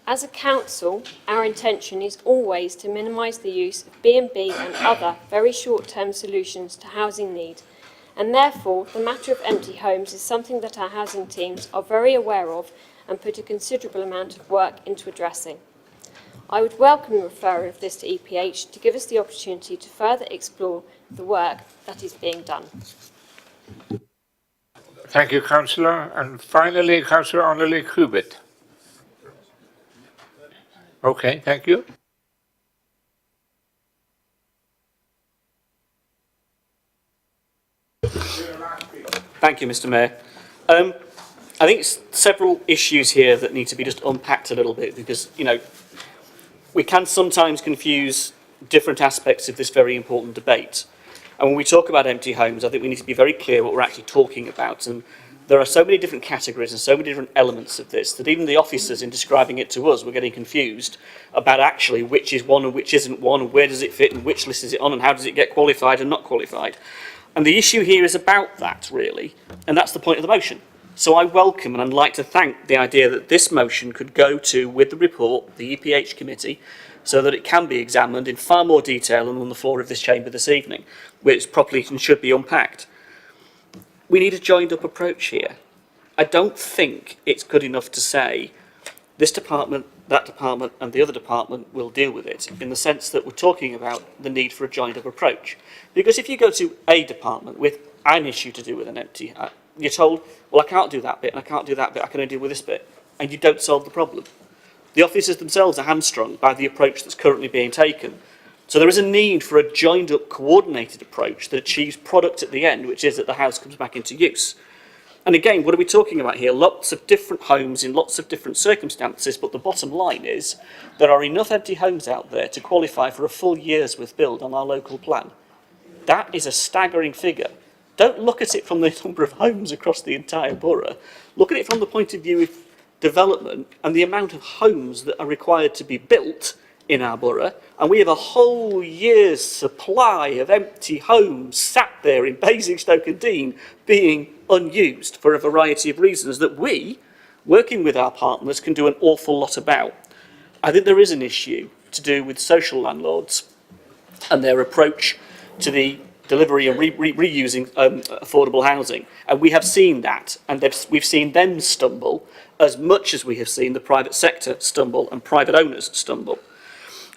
As a council, our intention is always to minimise the use of B&B and other very short-term solutions to housing need, and therefore the matter of empty homes is something that our housing teams are very aware of and put a considerable amount of work into addressing. I would welcome the referral of this to EPH to give us the opportunity to further explore the work that is being done. Thank you, Councillor. And finally, Councillor Anneliek Hubert. Okay, thank you. Thank you, Mr. Mayor. I think it's several issues here that need to be just unpacked a little bit because, we can sometimes confuse different aspects of this very important debate. And when we talk about empty homes, I think we need to be very clear what we're actually talking about. And There are so many different categories and so many different elements of this that even the officers, in describing it to us, were getting confused about actually which is one and which isn't one, and where does it fit and which list is it on and how does it get qualified and not qualified. And the issue here is about that, really, and that's the point of the motion. So I welcome and I'd like to thank the idea that this motion could go to, with the report, the EPH committee, so that it can be examined in far more detail than on the floor of this chamber this evening, which properly and should be unpacked. We need a joined up approach here. I don't think it's good enough to say this department, that department and the other department will deal with it, in the sense that we're talking about the need for a joined up approach. Because if you go to a department with an issue to do with an empty, you're told, well, I can't do that bit and I can't do that bit, I can only deal with this bit, and you don't solve the problem. The officers themselves are hamstrung by the approach that's currently being taken. So there is a need for a joined-up, coordinated approach that achieves product at the end, which is that the house comes back into use. And again, what are we talking about here? Lots of different homes in lots of different circumstances, but the bottom line is there are enough empty homes out there to qualify for a full year's worth build on our local plan. That is a staggering figure. Don't look at it from the number of homes across the entire borough. Look at it from the point of view of development and the amount of homes that are required to be built in our borough, and we have a whole year's supply of empty homes sat there in Basingstoke and Dean being unused for a variety of reasons that we, working with our partners, can do an awful lot about. I think there is an issue to do with social landlords and their approach to the delivery and reusing affordable housing, and we have seen that, and we've seen them stumble as much as we have seen the private sector stumble and private owners stumble.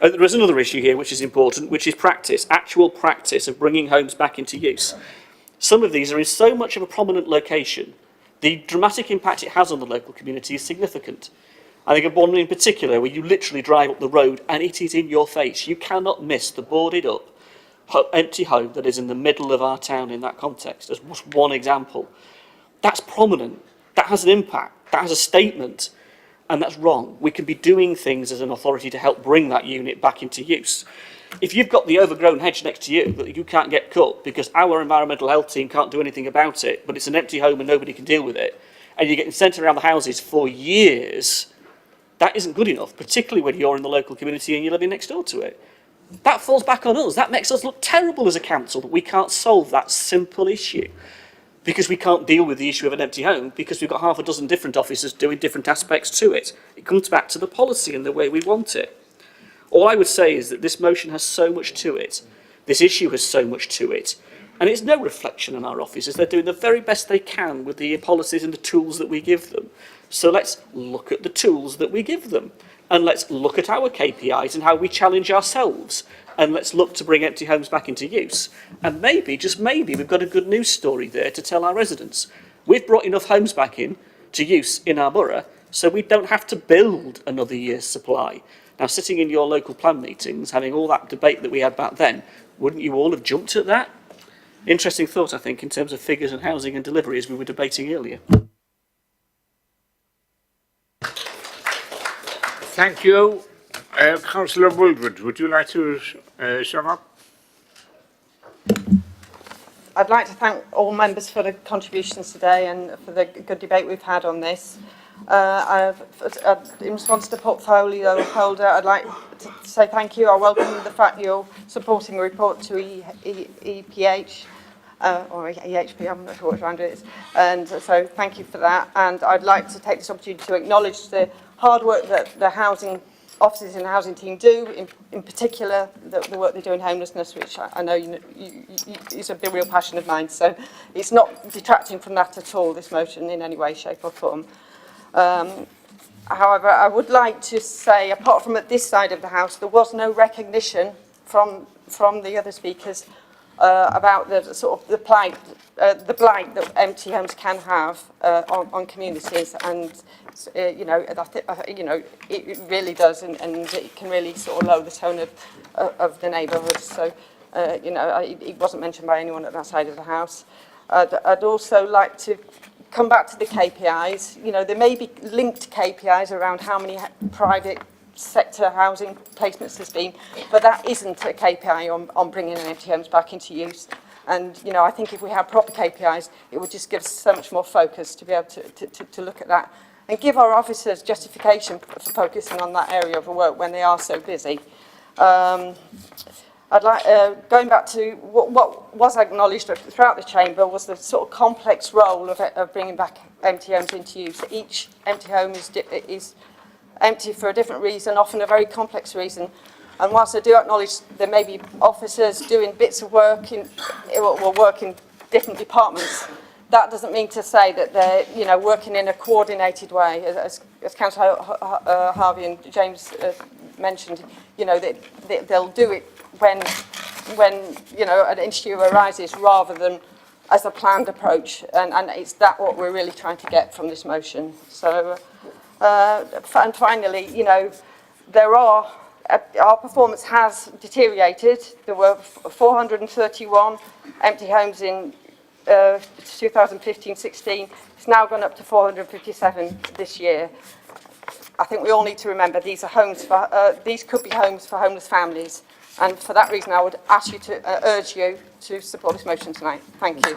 There is another issue here which is important, which is practice, actual practice of bringing homes back into use. Some of these are in so much of a prominent location, the dramatic impact it has on the local community is significant. I think of one in particular where you literally drive up the road and it is in your face. You cannot miss the boarded up empty home that is in the middle of our town in that context, as one example. That's prominent, that has an impact, that has a statement. And that's wrong. We can be doing things as an authority to help bring that unit back into use. If you've got the overgrown hedge next to you that you can't get cut because our environmental health team can't do anything about it, but it's an empty home and nobody can deal with it, and you're getting sent around the houses for years, that isn't good enough, particularly when you're in the local community and you're living next door to it. That falls back on us. That makes us look terrible as a council that we can't solve that simple issue. Because we can't deal with the issue of an empty home because we've got half a dozen different officers doing different aspects to it. It comes back to the policy and the way we want it. All I would say is that this motion has so much to it. This issue has so much to it. And it's no reflection on our officers. They're doing the very best they can with the policies and the tools that we give them. So let's look at the tools that we give them. And let's look at our KPIs and how we challenge ourselves. And let's look to bring empty homes back into use. And maybe, just maybe, we've got a good news story there to tell our residents. We've brought enough homes back in to use in our borough, so we don't have to build another year's supply. Now, sitting in your local plan meetings, having all that debate that we had back then, wouldn't you all have jumped at that? Interesting thought, I think, in terms of figures and housing and delivery, as we were debating earlier. Thank you. Councillor Woolridge, would you like to sum up? I'd like to thank all members for the contributions today and for the good debate we've had on this. In response to the portfolio holder, I'd like to say thank you. I welcome the fact you're supporting a report to EPH, or EHP, I'm not sure which round it is. And so thank you for that. And I'd like to take this opportunity to acknowledge the hard work that the housing officers in the housing team do, in particular the work they do in homelessness, which I know is a real passion of mine. So it's not detracting from that at all, this motion, in any way, shape or form. However, I would like to say, apart from at this side of the House, there was no recognition from the other speakers about the sort of the blight that empty homes can have on communities, and you know, it really does, and it can really sort of lower the tone of the neighbourhood. So you know, it wasn't mentioned by anyone at that side of the House. I'd also like to come back to the KPIs. You know, there may be linked KPIs around how many private sector housing placements there's been, but that isn't a KPI on bringing empty homes back into use. And, you know, I think if we have proper KPIs, it would just give us so much more focus to be able to look at that and give our officers justification for focusing on that area of work when they are so busy. I'd like, going back to what was acknowledged throughout the chamber was the sort of complex role of bringing back empty homes into use. Each empty home is empty for a different reason, often a very complex reason. And whilst I do acknowledge there may be officers doing bits of work in different departments, that doesn't mean to say that they're, you know, working in a coordinated way. As Councillor Harvey and James mentioned, you know, they'll do it when you know, an issue arises rather than as a planned approach. And it's that what we're really trying to get from this motion. So, and finally, you know, our performance has deteriorated. There were 431 empty homes in 2015-16. It's now gone up to 457 this year. I think we all need to remember these are homes for these could be homes for homeless families, and for that reason I would ask you to urge you to support this motion tonight. Thank you.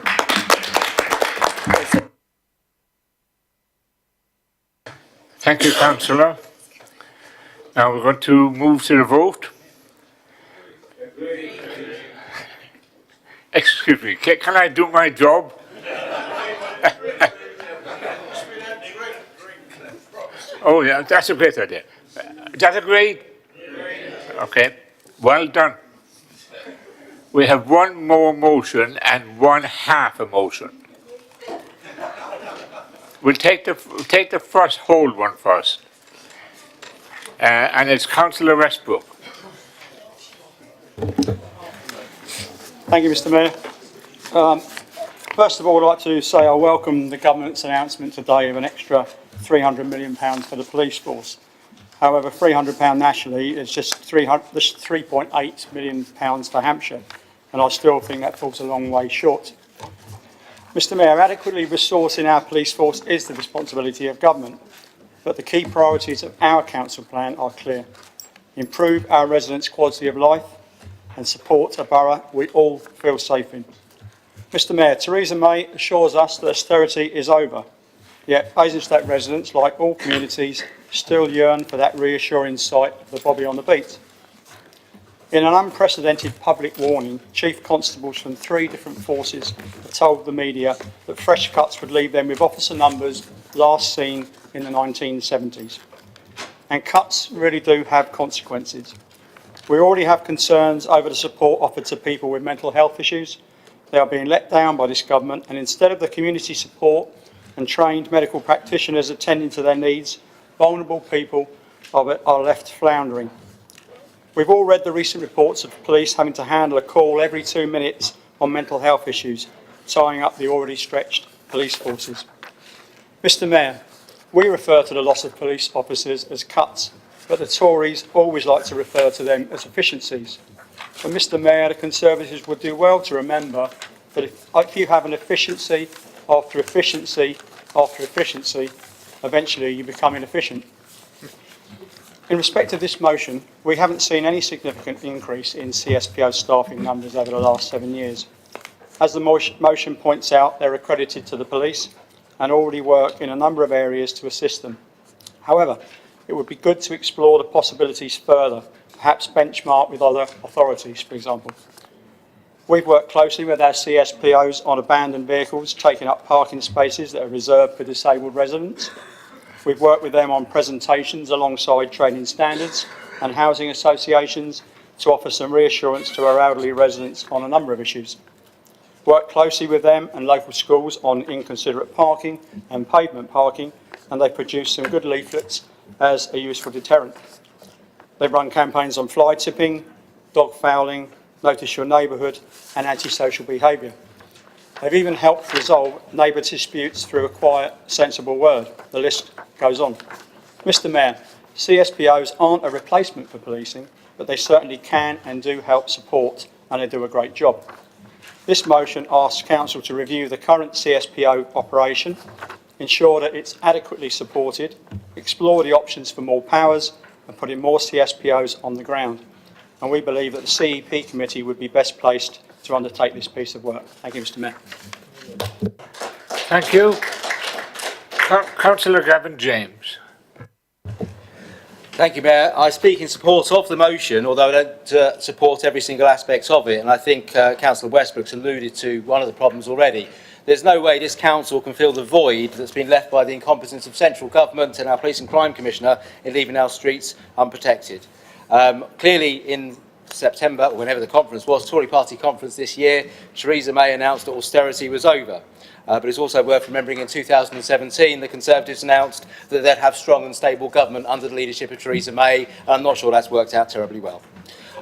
Thank you, Councillor. Now we're going to move to the vote. Excuse me, can I do my job? Oh yeah, that's a great idea. Is that agreed? Okay, well done. We have one more motion and one half a motion. We'll take the first whole one first. And it's Councillor Westbrook. Thank you, Mr. Mayor. First of all, I'd like to say I welcome the government's announcement today of an extra £300 million for the police force. However, £300 nationally is just £3.8 million for Hampshire, and I still think that falls a long way short. Mr. Mayor, adequately resourcing our police force is the responsibility of government, but the key priorities of our council plan are clear: improve our residents' quality of life and support a borough we all feel safe in. Mr. Mayor, Theresa May assures us that austerity is over, yet Basingstoke residents, like all communities, still yearn for that reassuring sight of the bobby on the beat. In an unprecedented public warning, chief constables from 3 different forces told the media that fresh cuts would leave them with officer numbers last seen in the 1970s. And cuts really do have consequences. We already have concerns over the support offered to people with mental health issues. They are being let down by this government, and instead of the community support and trained medical practitioners attending to their needs, vulnerable people are left floundering. We've all read the recent reports of police having to handle a call every 2 minutes on mental health issues, tying up the already stretched police forces. Mr. Mayor, we refer to the loss of police officers as cuts, but the Tories always like to refer to them as efficiencies. But Mr. Mayor, the Conservatives would do well to remember that if you have an efficiency after efficiency after efficiency, eventually you become inefficient. In respect of this motion, we haven't seen any significant increase in CSPO staffing numbers over the last 7 years. As the motion points out, they're accredited to the police and already work in a number of areas to assist them. However, it would be good to explore the possibilities further, perhaps benchmark with other authorities, for example. We've worked closely with our CSPOs on abandoned vehicles taking up parking spaces that are reserved for disabled residents. We've worked with them on presentations alongside training standards and housing associations to offer some reassurance to our elderly residents on a number of issues. Worked closely with them and local schools on inconsiderate parking and pavement parking, and they've produced some good leaflets as a useful deterrent. They've run campaigns on fly tipping, dog fouling, notice your neighbourhood and antisocial behaviour. They've even helped resolve neighbour disputes through a quiet, sensible word. The list goes on. Mr. Mayor, CSPOs aren't a replacement for policing, but they certainly can and do help support, and they do a great job. This motion asks Council to review the current CSPO operation, ensure that it's adequately supported, explore the options for more powers, and putting more CSPOs on the ground. And we believe that the CEP committee would be best placed to undertake this piece of work. Thank you, Mr. Mayor. Thank you. Councillor Gavin James. Thank you, Mayor. I speak in support of the motion, although I don't support every single aspect of it. And I think Councillor Westbrook's alluded to one of the problems already. There's no way this council can fill the void that's been left by the incompetence of central government and our Police and Crime Commissioner in leaving our streets unprotected. Clearly, in September, or whenever the conference was, Tory party conference this year, Theresa May announced that austerity was over. But it's also worth remembering in 2017, the Conservatives announced that they'd have strong and stable government under the leadership of Theresa May, and I'm not sure that's worked out terribly well.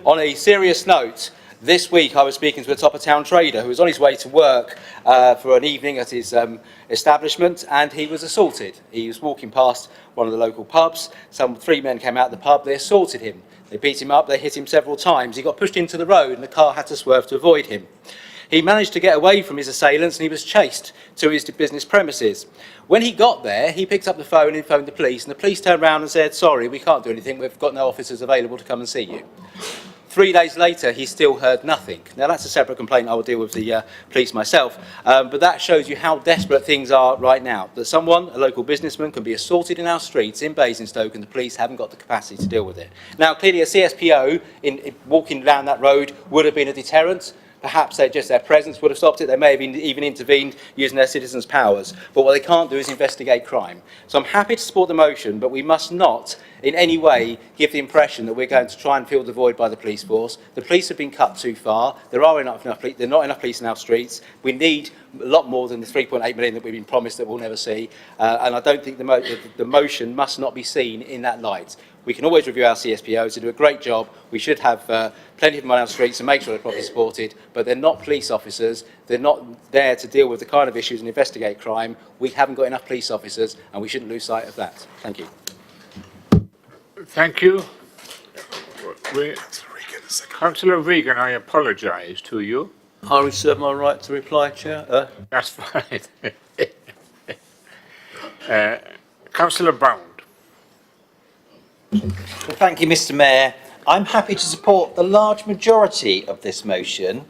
On a serious note, this week I was speaking to a top-of-town trader who was on his way to work for an evening at his establishment, and he was assaulted. He was walking past one of the local pubs. Three men came out of the pub, they assaulted him. They beat him up, they hit him several times. He got pushed into the road and the car had to swerve to avoid him. He managed to get away from his assailants and he was chased to his business premises. When he got there, he picked up the phone and phoned the police, and the police turned around and said, "Sorry, we can't do anything, we've got no officers available to come and see you." 3 days later, he still heard nothing. Now, that's a separate complaint. I will deal with the police myself. But that shows you how desperate things are right now. That someone, a local businessman, can be assaulted in our streets in Basingstoke and the police haven't got the capacity to deal with it. Now, clearly a CSPO in walking down that road would have been a deterrent. Perhaps their presence would have stopped it. They may have even intervened using their citizens' powers. But what they can't do is investigate crime. So I'm happy to support the motion, but we must not in any way give the impression that we're going to try and fill the void by the police force. The police have been cut too far. There are not enough police in our streets. We need a lot more than the 3.8 million that we've been promised that we'll never see. And I don't think the motion must not be seen in that light. We can always review our CSPOs. They do a great job. We should have plenty of them on our streets and make sure they're properly supported, but they're not police officers. They're not there to deal with the kind of issues and investigate crime. We haven't got enough police officers, and we shouldn't lose sight of that. Thank you. Thank you. Councillor Regan, I apologise to you. I reserve my right to reply, Chair. That's fine. Councillor Bound. Well, thank you, Mr. Mayor. I'm happy to support the large majority of this motion.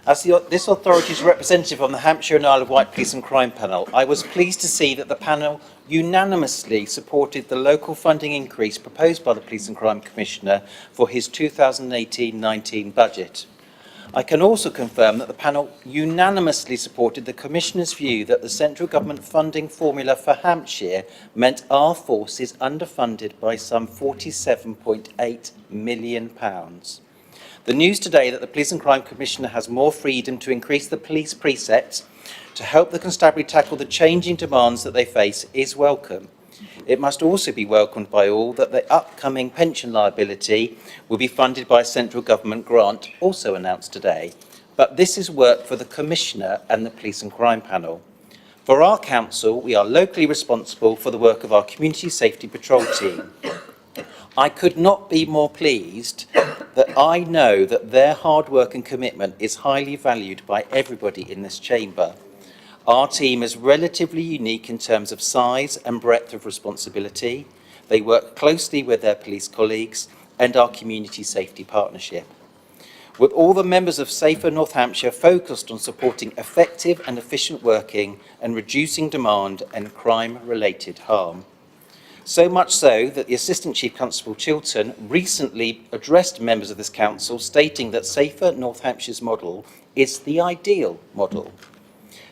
As this authority's representative on the Hampshire and Isle of Wight Police and Crime Panel, I was pleased to see that the panel unanimously supported the local funding increase proposed by the Police and Crime Commissioner for his 2018-19 budget. I can also confirm that the panel unanimously supported the Commissioner's view that the central government funding formula for Hampshire meant our force is underfunded by some £47.8 million. The news today that the Police and Crime Commissioner has more freedom to increase the police precepts to help the constabulary tackle the changing demands that they face is welcome. It must also be welcomed by all that the upcoming pension liability will be funded by a central government grant, also announced today. But this is work for the Commissioner and the Police and Crime Panel. For our council, we are locally responsible for the work of our Community Safety Patrol team. I could not be more pleased that I know that their hard work and commitment is highly valued by everybody in this chamber. Our team is relatively unique in terms of size and breadth of responsibility. They work closely with their police colleagues and our community safety partnership. With all the members of Safer North Hampshire focused on supporting effective and efficient working and reducing demand and crime-related harm. So much so that the Assistant Chief Constable Chilton recently addressed members of this council stating that Safer North Hampshire's model is the ideal model.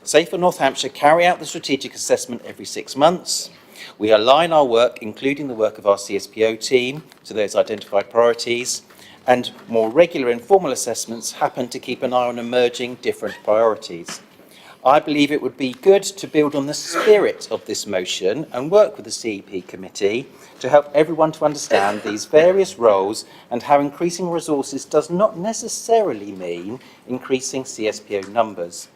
Safer North Hampshire carry out the strategic assessment every 6 months. We align our work, including the work of our CSPO team, to those identified priorities, and more regular informal assessments happen to keep an eye on emerging different priorities. I believe it would be good to build on the spirit of this motion and work with the CEP committee to help everyone to understand these various roles and how increasing resources does not necessarily mean increasing CSPO numbers.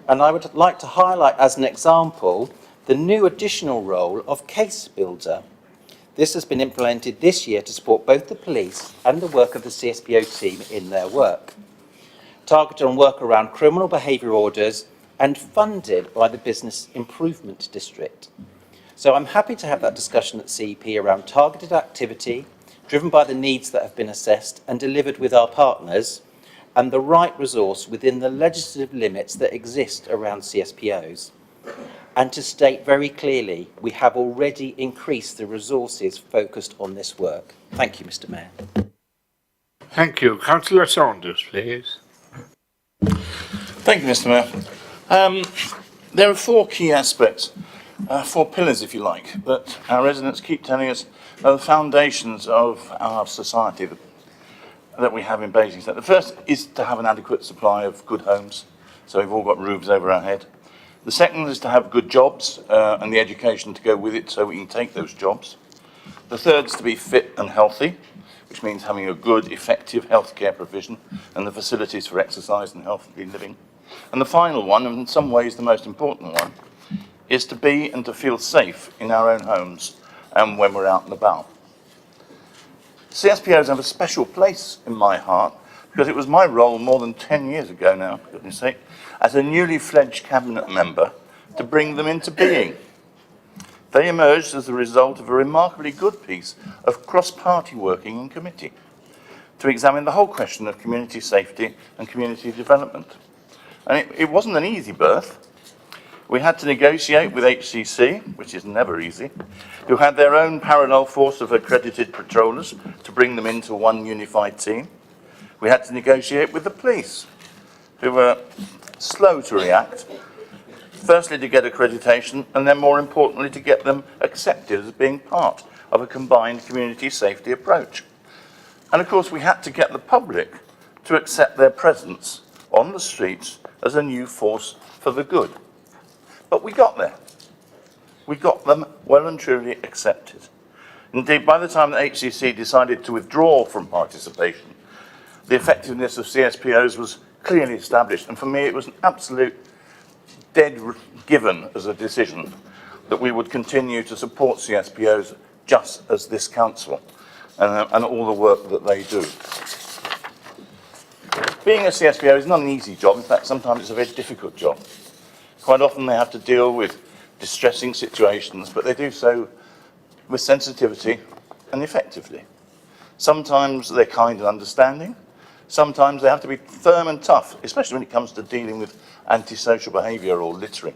And I would like to highlight as an example the new additional role of case builder. This has been implemented this year to support both the police and the work of the CSPO team in their work. Targeted on work around criminal behaviour orders and funded by the Business Improvement District. So I'm happy to have that discussion at CEP around targeted activity, driven by the needs that have been assessed and delivered with our partners, and the right resource within the legislative limits that exist around CSPOs. And to state very clearly, we have already increased the resources focused on this work. Thank you, Mr. Mayor. Thank you. Councillor Saunders, please. Thank you, Mr. Mayor. There are four key aspects, four pillars, if you like, that our residents keep telling us are the foundations of our society that we have in Basingstoke. The first is to have an adequate supply of good homes, so we've all got roofs over our head. The second is to have good jobs and the education to go with it so we can take those jobs. The third is to be fit and healthy, which means having a good, effective healthcare provision and the facilities for exercise and healthy living. And the final one, and in some ways the most important one, is to be and to feel safe in our own homes and when we're out and about. CSPOs have a special place in my heart because it was my role more than 10 years ago now, for goodness sake, as a newly fledged cabinet member to bring them into being. They emerged as a result of a remarkably good piece of cross-party working in committee to examine the whole question of community safety and community development. And it wasn't an easy birth. We had to negotiate with HCC, which is never easy, who had their own parallel force of accredited patrollers to bring them into one unified team. We had to negotiate with the police, who were slow to react, firstly to get accreditation, and then more importantly to get them accepted as being part of a combined community safety approach. And of course we had to get the public to accept their presence on the streets as a new force for the good. But we got there. We got them well and truly accepted. Indeed, by the time the HCC decided to withdraw from participation, the effectiveness of CSPOs was clearly established, and for me it was an absolute dead given as a decision that we would continue to support CSPOs just as this council and all the work that they do. Being a CSPO is not an easy job. In fact, sometimes it's a very difficult job. Quite often they have to deal with distressing situations, but they do so with sensitivity and effectively. Sometimes they're kind and understanding. Sometimes they have to be firm and tough, especially when it comes to dealing with antisocial behaviour or littering.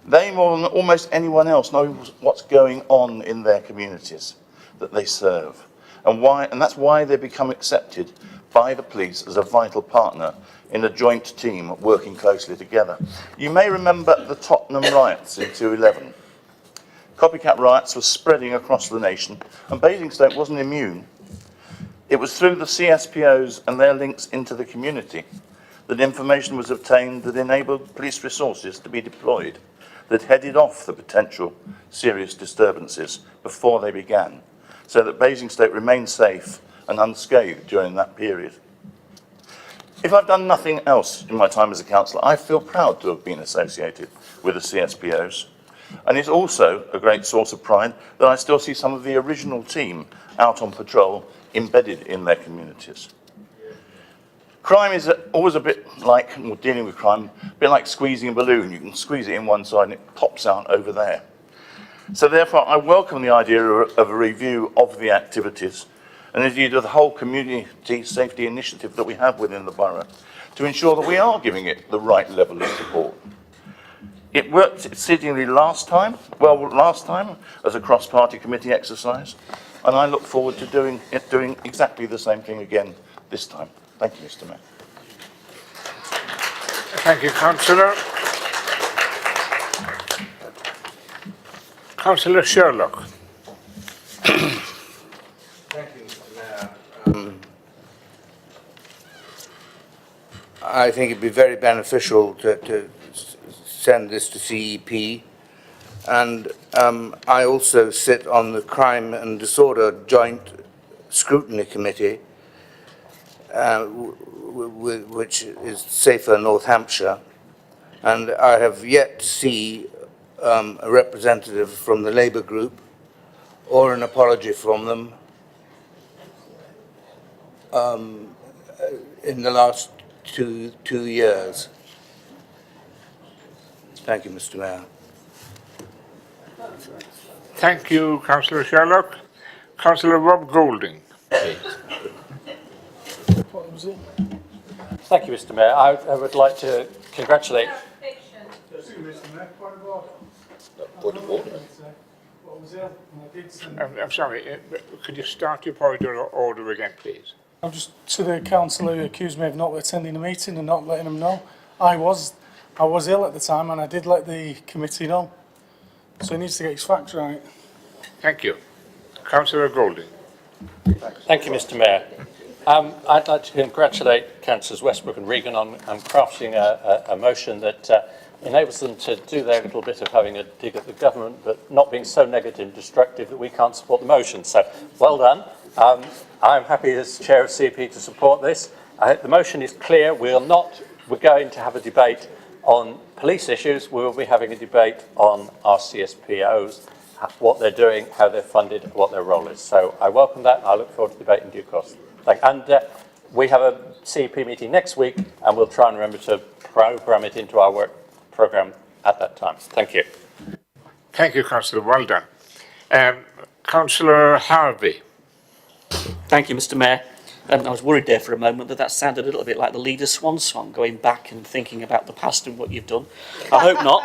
They, more than almost anyone else, know what's going on in their communities that they serve, and that's why they become accepted by the police as a vital partner in a joint team working closely together. You may remember the Tottenham riots in 2011. Copycat riots were spreading across the nation, and Basingstoke wasn't immune. It was through the CSPOs and their links into the community that information was obtained that enabled police resources to be deployed, that headed off the potential serious disturbances before they began, so that Basingstoke remained safe and unscathed during that period. If I've done nothing else in my time as a councillor, I feel proud to have been associated with the CSPOs. And it's also a great source of pride that I still see some of the original team out on patrol embedded in their communities. Crime is always a bit like, or dealing with crime, a bit like squeezing a balloon. You can squeeze it in one side and it pops out over there. So therefore, I welcome the idea of a review of the activities and indeed of the whole community safety initiative that we have within the borough to ensure that we are giving it the right level of support. It worked exceedingly last time as a cross-party committee exercise, and I look forward to doing exactly the same thing again this time. Thank you, Mr. Mayor. Thank you, Councillor. Councillor Sherlock. Thank you, Mr. Mayor. I think it'd be very beneficial to send this to CEP, and I also sit on the Crime and Disorder Joint Scrutiny Committee, which is Safer North Hampshire, and I have yet to see a representative from the Labour group or an apology from them in the last two years. Thank you, Mr. Mayor. Thank you, Councillor Sherlock. Councillor Rob Golding, please. What was it? Thank you, Mr. Mayor. I would like to congratulate. Point of order. I'm sorry, could you start your point of order again, please? I'm just to the councillor who accused me of not attending the meeting and not letting him know. I was ill at the time and I did let the committee know. So he needs to get his facts right. Thank you. Councillor Golding. Thank you, Mr. Mayor. I'd like to congratulate Councillors Westbrook and Regan on crafting a motion that enables them to do their little bit of having a dig at the government, but not being so negative and destructive that we can't support the motion. So, well done. I'm happy as Chair of CP to support this. The motion is clear. We're going to have a debate on police issues. We will be having a debate on our CSPOs, what they're doing, how they're funded, what their role is. So I welcome that. I look forward to the debate in due course. And we have a CEP meeting next week, and we'll try and remember to program it into our work programme at that time. Thank you. Thank you, Councillor. Well done. Councillor Harvey. Thank you, Mr. Mayor. I was worried there for a moment that sounded a little bit like the Leader's Swan song, going back and thinking about the past and what you've done. I hope not.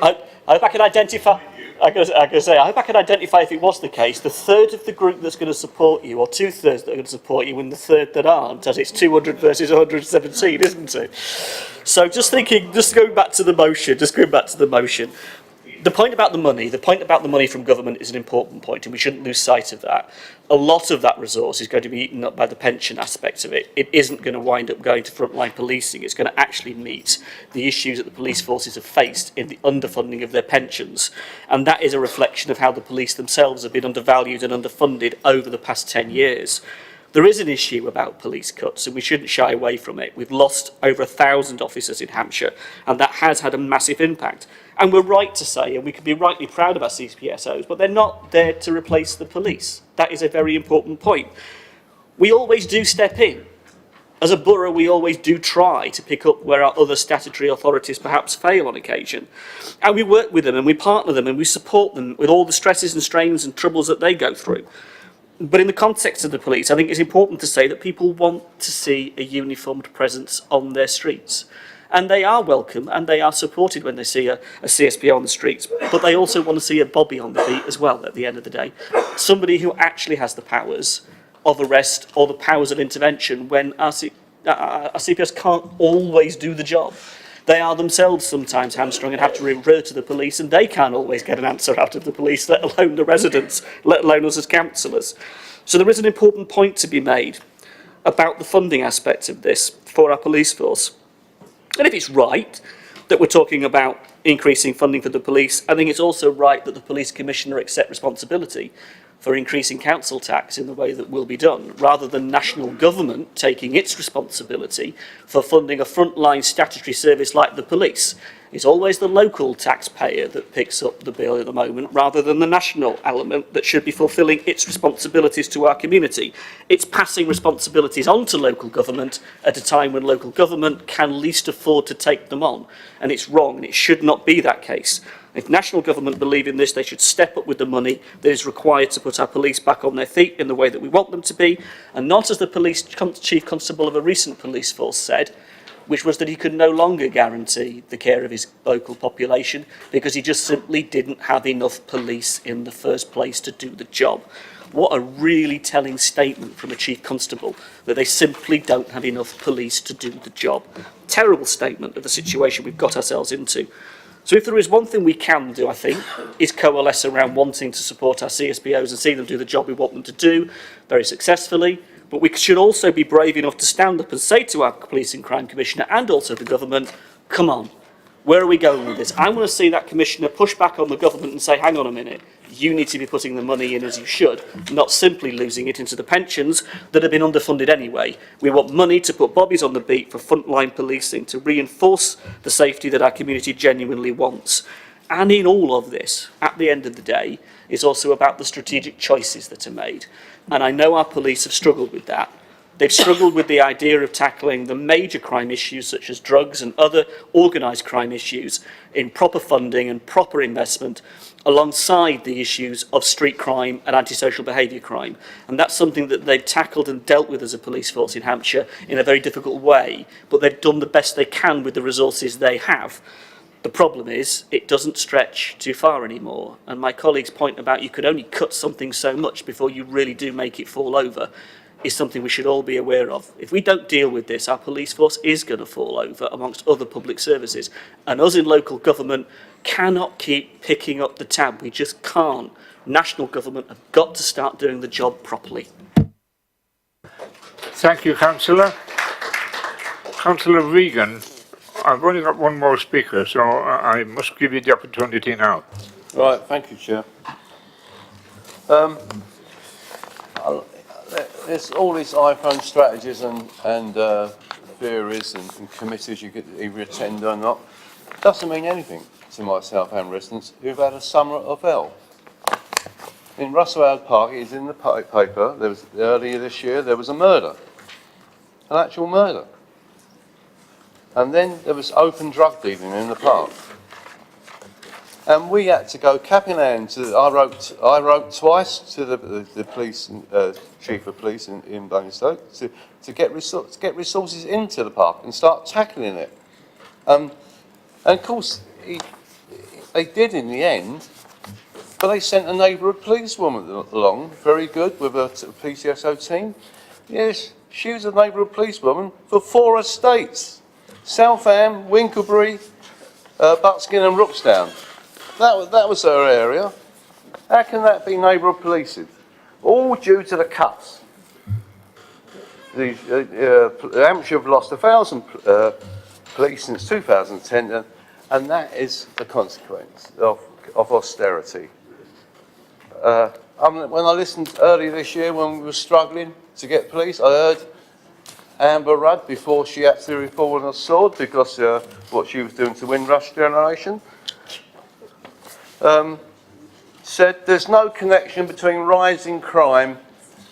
I hope I can identify. I hope I can identify if it was the case, the third of the group that's going to support you, or 2/3 that are going to support you, and the third that aren't, as it's 200 versus 117, isn't it? So just going back to the motion, the point about the money from government is an important point, and we shouldn't lose sight of that. A lot of that resource is going to be eaten up by the pension aspect of it. It isn't going to wind up going to frontline policing. It's going to actually meet the issues that the police forces have faced in the underfunding of their pensions. And that is a reflection of how the police themselves have been undervalued and underfunded over the past 10 years. There is an issue about police cuts, and we shouldn't shy away from it. We've lost over 1,000 officers in Hampshire, and that has had a massive impact. And we're right to say, and we can be rightly proud of our CPSOs, but they're not there to replace the police. That is a very important point. We always do step in. As a borough, we always do try to pick up where our other statutory authorities perhaps fail on occasion. And we work with them, and we partner them, and we support them with all the stresses and strains and troubles that they go through. But in the context of the police, I think it's important to say that people want to see a uniformed presence on their streets. And they are welcome and they are supported when they see a CSPO on the streets. But they also want to see a Bobby on the beat as well at the end of the day. Somebody who actually has the powers of arrest or the powers of intervention when our CPS can't always do the job. They are themselves sometimes hamstrung and have to revert to the police, and they can't always get an answer out of the police, let alone the residents, let alone us as councillors. So there is an important point to be made about the funding aspect of this for our police force. And if it's right that we're talking about increasing funding for the police, I think it's also right that the police commissioner accept responsibility for increasing council tax in the way that will be done, rather than national government taking its responsibility for funding a frontline statutory service like the police. It's always the local taxpayer that picks up the bill at the moment, rather than the national element that should be fulfilling its responsibilities to our community. It's passing responsibilities on to local government at a time when local government can least afford to take them on. And it's wrong, and it should not be that case. If national government believe in this, they should step up with the money that is required to put our police back on their feet in the way that we want them to be, and not as the police chief constable of a recent police force said, which was that he could no longer guarantee the care of his local population because he just simply didn't have enough police in the first place to do the job. What a really telling statement from a chief constable, that they simply don't have enough police to do the job. Terrible statement of the situation we've got ourselves into. So if there is one thing we can do, I think, is coalesce around wanting to support our CSPOs and see them do the job we want them to do very successfully. But we should also be brave enough to stand up and say to our Police and Crime Commissioner and also the government, come on, where are we going with this? I want to see that Commissioner push back on the government and say, hang on a minute, you need to be putting the money in as you should, not simply losing it into the pensions that have been underfunded anyway. We want money to put bobbies on the beat for frontline policing, to reinforce the safety that our community genuinely wants. And in all of this, at the end of the day, it's also about the strategic choices that are made. And I know our police have struggled with that. They've struggled with the idea of tackling the major crime issues such as drugs and other organised crime issues in proper funding and proper investment alongside the issues of street crime and antisocial behaviour crime. And that's something that they've tackled and dealt with as a police force in Hampshire in a very difficult way, but they've done the best they can with the resources they have. The problem is it doesn't stretch too far anymore. And my colleague's point about you could only cut something so much before you really do make it fall over is something we should all be aware of. If we don't deal with this, our police force is going to fall over amongst other public services. And us in local government cannot keep picking up the tab. We just can't. National government have got to start doing the job properly. Thank you, Councillor. Councillor Regan, I've only got one more speaker, so I must give you the opportunity now. Right, thank you, Chair. There's all these iPhone strategies and theories and committees you could either attend or not. Doesn't mean anything to my Southam residents who've had a summer of hell. In Russell Howard Park, it is in the paper, there was, earlier this year, there was a murder. An actual murder. And then there was open drug dealing in the park. And we had to go cap in hand to, I wrote twice to the police, chief of police in Basingstoke to get resources into the park and start tackling it. And of course, they did in the end, but they sent a neighbourhood policewoman along, very good, with a PCSO team. Yes, she was a neighbourhood policewoman for 4 estates: Southam, Winklebury, Buckskin and Rooksdown. That was her area. How can that be neighbourhood policing? All due to the cuts. Hampshire have lost 1,000 police since 2010, and that is the consequence of austerity. When I listened earlier this year when we were struggling to get police, I heard Amber Rudd, before she absolutely fallen on a sword because what she was doing to Windrush generation, said there's no connection between rising crime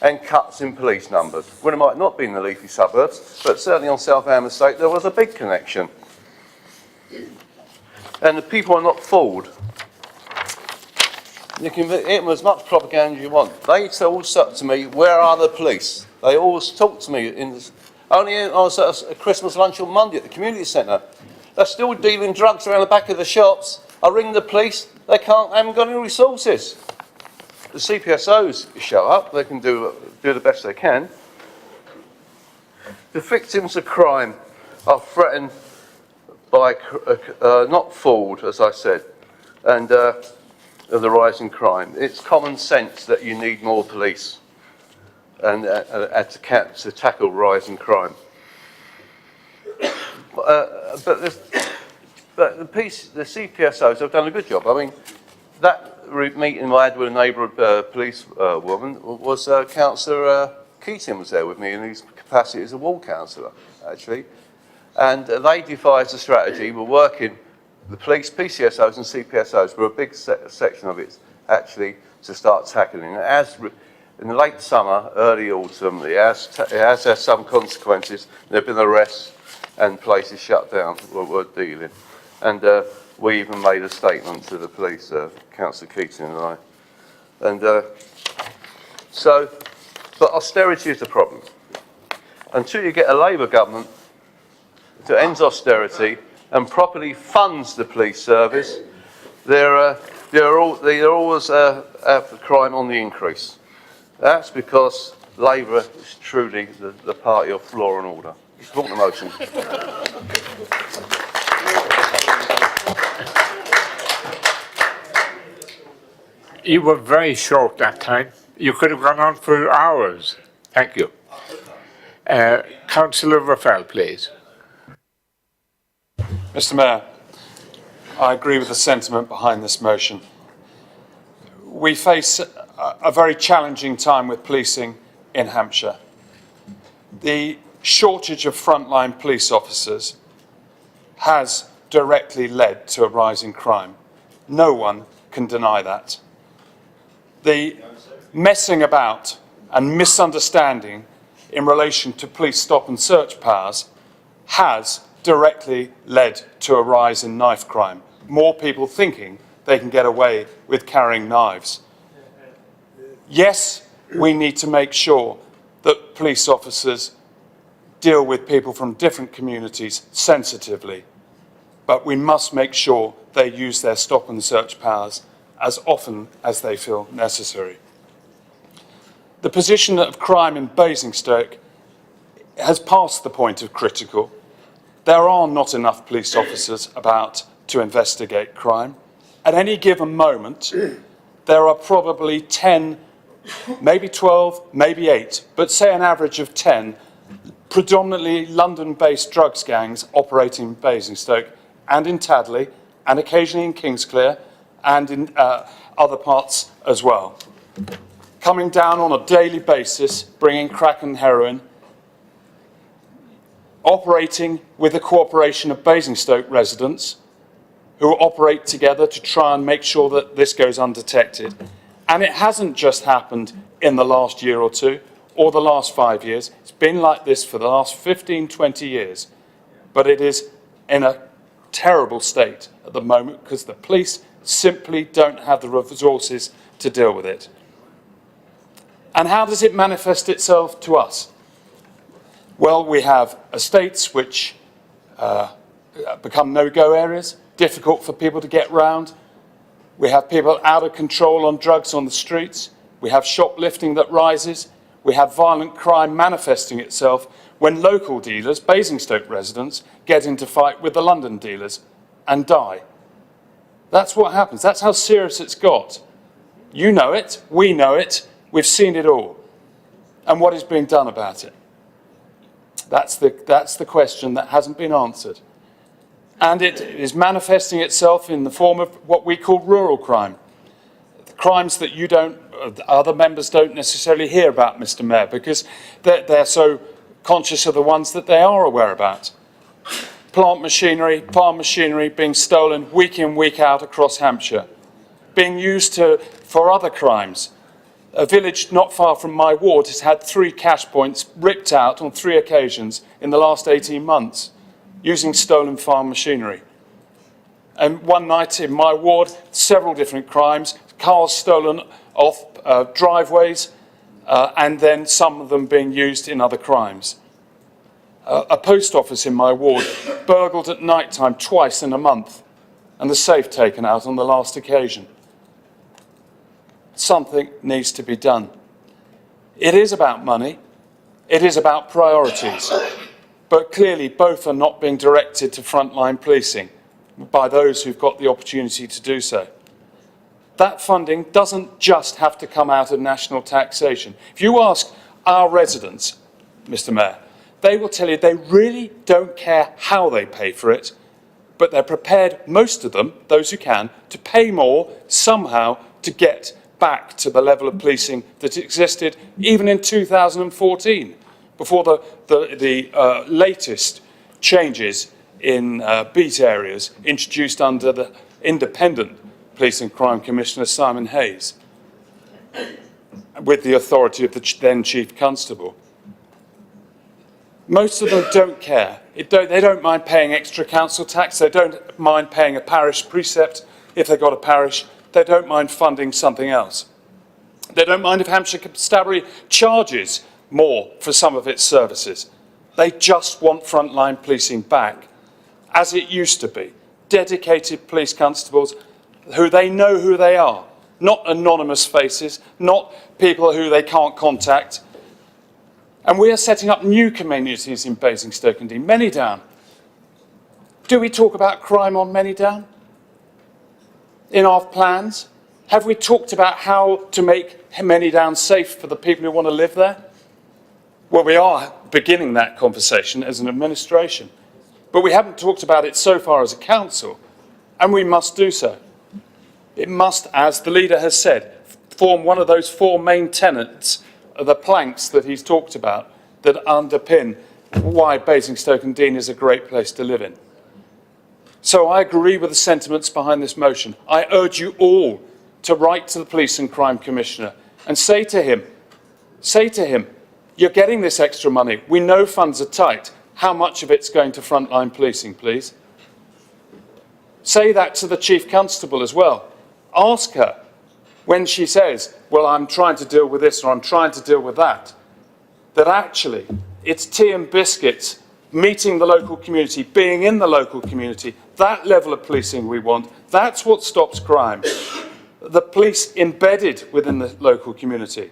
and cuts in police numbers. Well, it might not be in the leafy suburbs, but certainly on Southam Estate there was a big connection. And the people are not fooled. You can hit them as much propaganda as you want. They all said to me, where are the police? They always talk to me. I was at a Christmas lunch on Monday at the community centre. They're still dealing drugs around the back of the shops. I ring the police, they haven't got any resources. The CPSOs show up, they can do the best they can. The victims of crime are threatened by, not fooled, as I said, and of the rise in crime. It's common sense that you need more police and to tackle rising crime. But the CPSOs have done a good job. I mean, that meeting I had with a neighbourhood police woman was Councillor Keating was there with me in his capacity as a ward councillor, actually. And they devised a strategy. We're working, the police, PCSOs and CPSOs were a big section of it, actually, to start tackling it. As in the late summer, early autumn, it has had some consequences. There have been arrests and places shut down were dealing. And we even made a statement to the police, Councillor Keating and I. And but austerity is the problem. Until you get a Labour government that ends austerity and properly funds the police service, they're always crime on the increase. That's because Labour is truly the party of law and order. Support the motion. You were very short that time. You could have gone on for hours. Thank you. Councillor Raphael, please. Mr. Mayor, I agree with the sentiment behind this motion. We face a very challenging time with policing in Hampshire. The shortage of frontline police officers has directly led to a rise in crime. No one can deny that. The messing about and misunderstanding in relation to police stop and search powers has directly led to a rise in knife crime. More people thinking they can get away with carrying knives. Yes, we need to make sure that police officers deal with people from different communities sensitively, but we must make sure they use their stop and search powers as often as they feel necessary. The position of crime in Basingstoke has passed the point of critical. There are not enough police officers about to investigate crime. At any given moment, there are probably 10, maybe 12, maybe 8, but say an average of 10 predominantly London-based drugs gangs operating in Basingstoke and in Tadley and occasionally in Kingsclear and in other parts as well, coming down on a daily basis, bringing crack and heroin, operating with the cooperation of Basingstoke residents who operate together to try and make sure that this goes undetected. And it hasn't just happened in the last year or two or the last 5 years. It's been like this for the last 15, 20 years. But it is in a terrible state at the moment because the police simply don't have the resources to deal with it. And how does it manifest itself to us? Well, we have estates which become no-go areas, difficult for people to get round. We have people out of control on drugs on the streets. We have shoplifting that rises. We have violent crime manifesting itself when local dealers, Basingstoke residents, get into fight with the London dealers and die. That's what happens. That's how serious it's got. You know it. We know it. We've seen it all. And what is being done about it? That's the question that hasn't been answered. And it is manifesting itself in the form of what we call rural crime. Crimes that other members don't necessarily hear about, Mr. Mayor, because they're so conscious of the ones that they are aware about. Plant machinery, farm machinery being stolen week in, week out across Hampshire, being used for other crimes. A village not far from my ward has had 3 cash points ripped out on 3 occasions in the last 18 months using stolen farm machinery. And one night in my ward, several different crimes, cars stolen off driveways, and then some of them being used in other crimes. A post office in my ward burgled at night time twice in a month, and the safe taken out on the last occasion. Something needs to be done. It is about money. It is about priorities. But clearly both are not being directed to frontline policing by those who've got the opportunity to do so. That funding doesn't just have to come out of national taxation. If you ask our residents, Mr. Mayor, they will tell you they really don't care how they pay for it, but they're prepared, most of them, those who can, to pay more somehow to get back to the level of policing that existed even in 2014, before the latest changes in beat areas introduced under the independent Police and Crime Commissioner Simon Hayes, with the authority of the then Chief Constable. Most of them don't care. They don't mind paying extra council tax. They don't mind paying a parish precept if they've got a parish. They don't mind funding something else. They don't mind if Hampshire Constabulary charges more for some of its services. They just want frontline policing back, as it used to be. Dedicated police constables who they know who they are, not anonymous faces, not people who they can't contact. And we are setting up new communities in Basingstoke and Dean. Manydown. Do we talk about crime on Manydown in our plans? Have we talked about how to make Manydown safe for the people who want to live there? Well, we are beginning that conversation as an administration, but we haven't talked about it so far as a council, and we must do so. It must, as the leader has said, form one of those 4 main tenets of the planks that he's talked about that underpin why Basingstoke and Dean is a great place to live in. So I agree with the sentiments behind this motion. I urge you all to write to the Police and Crime Commissioner and say to him, You're getting this extra money. We know funds are tight. How much of it's going to frontline policing, please? Say that to the Chief Constable as well. Ask her when she says, well, I'm trying to deal with this or I'm trying to deal with that, that actually it's tea and biscuits, meeting the local community, being in the local community, that level of policing we want. That's what stops crime. The police embedded within the local community,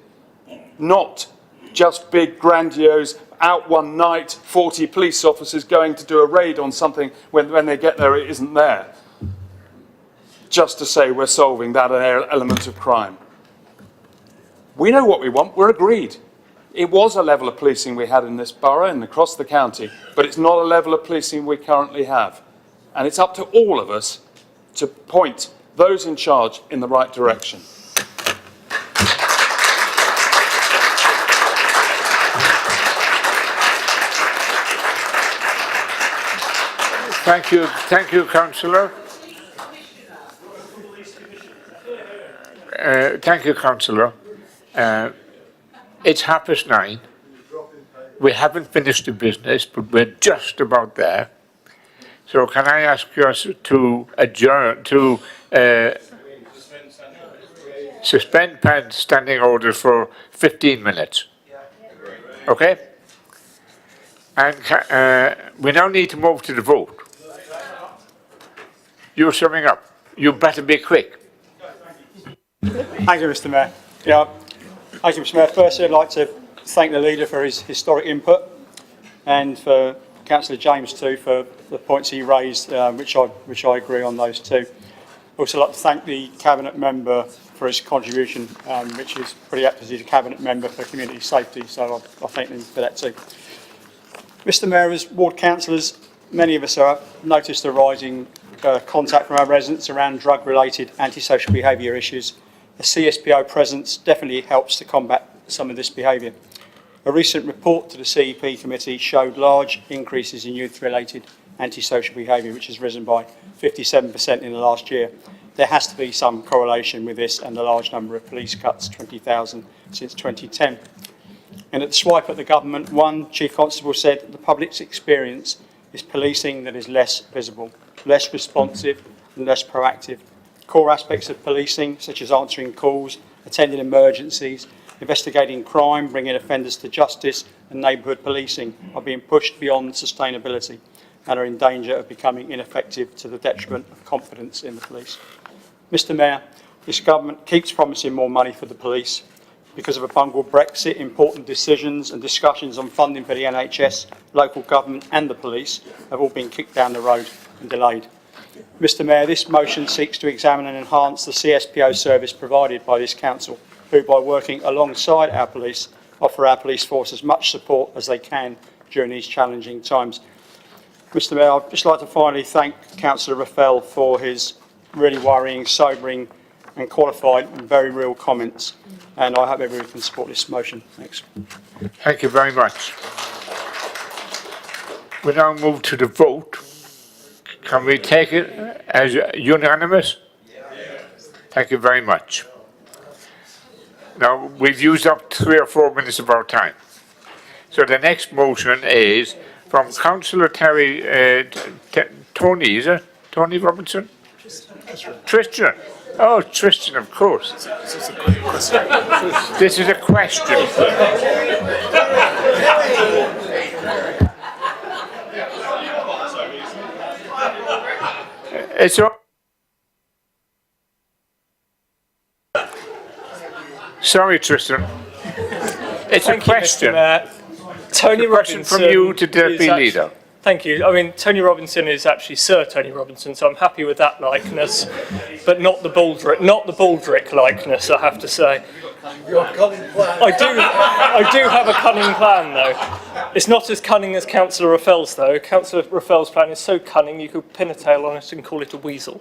not just big, grandiose, out one night, 40 police officers going to do a raid on something when they get there it isn't there, just to say we're solving that element of crime. We know what we want, we're agreed. It was a level of policing we had in this borough and across the county, but it's not a level of policing we currently have. And it's up to all of us to point those in charge in the right direction. Thank you, Councillor. Thank you, Councillor. It's 9:30. We haven't finished the business, but we're just about there. So can I ask us to adjourn, to suspend standing orders for 15 minutes? Okay? And we now need to move to the vote. You're summing up. You better be quick. Thank you, Mr. Mayor. Thank you, Mr. Mayor. Firstly, I'd like to thank the leader for his historic input and for Councillor James too for the points he raised, which I agree on those too. I'd also like to thank the Cabinet member for his contribution, which is pretty apt as he's a Cabinet member for community safety, so I thank him for that too. Mr. Mayor, as ward councillors, many of us have noticed the rising contact from our residents around drug-related antisocial behaviour issues. The CSPO presence definitely helps to combat some of this behaviour. A recent report to the CEP committee showed large increases in youth-related antisocial behaviour, which has risen by 57% in the last year. There has to be some correlation with this and the large number of police cuts, 20,000 since 2010. And at the swipe at the government, one Chief Constable said the public's experience is policing that is less visible, less responsive and less proactive. Core aspects of policing, such as answering calls, attending emergencies, investigating crime, bringing offenders to justice and neighbourhood policing, are being pushed beyond sustainability and are in danger of becoming ineffective to the detriment of confidence in the police. Mr. Mayor, this government keeps promising more money for the police. Because of a bungled Brexit, important decisions and discussions on funding for the NHS, local government and the police have all been kicked down the road and delayed. Mr. Mayor, this motion seeks to examine and enhance the CSPO service provided by this council, who, by working alongside our police, offer our police force as much support as they can during these challenging times. Mr. Mayor, I'd just like to finally thank Councillor Raffel for his really worrying, sobering and qualified and very real comments. And I hope everyone can support this motion. Thanks. Thank you very much. We now move to the vote. Can we take it as unanimous? Yes. Thank you very much. Now, we've used up 3 or 4 minutes of our time. So the next motion is from Councillor Tony, is it? Tony Robinson? Tristan. Oh, Tristan, of course. This is a question. It's all. Sorry, Tristan. It's a question. Tony Robinson from you to Deputy Leader. Thank you. I mean, Tony Robinson is actually Sir Tony Robinson, so I'm happy with that likeness, but not the Baldrick likeness, I have to say. I do have a cunning plan, though. It's not as cunning as Councillor Raffel's, though. Councillor Raffel's plan is so cunning you could pin a tail on it and call it a weasel.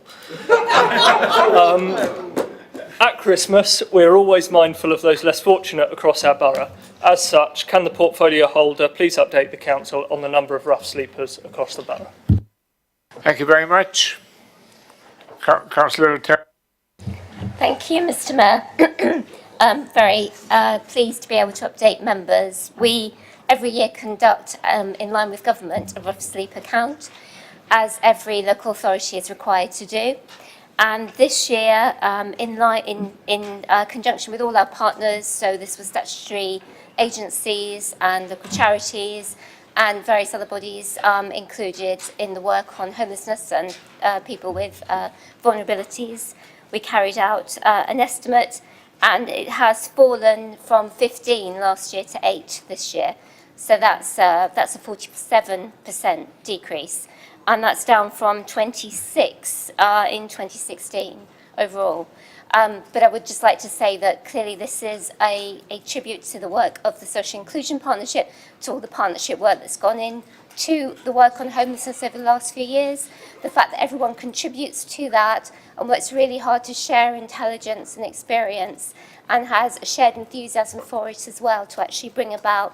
At Christmas, we're always mindful of those less fortunate across our borough. As such, can the portfolio holder please update the council on the number of rough sleepers across the borough? Thank you very much. Councillor. Thank you, Mr. Mayor. very pleased to be able to update members. We every year conduct, in line with government, a rough sleep account, as every local authority is required to do. And this year, in conjunction with all our partners, so this was statutory agencies and local charities and various other bodies included in the work on homelessness and people with vulnerabilities, we carried out an estimate, and it has fallen from 15 last year to 8 this year. So that's a 47% decrease. And that's down from 26 in 2016 overall. But I would just like to say that clearly this is a tribute to the work of the Social Inclusion Partnership, to all the partnership work that's gone in to the work on homelessness over the last few years, the fact that everyone contributes to that and works really hard to share intelligence and experience and has a shared enthusiasm for it as well to actually bring about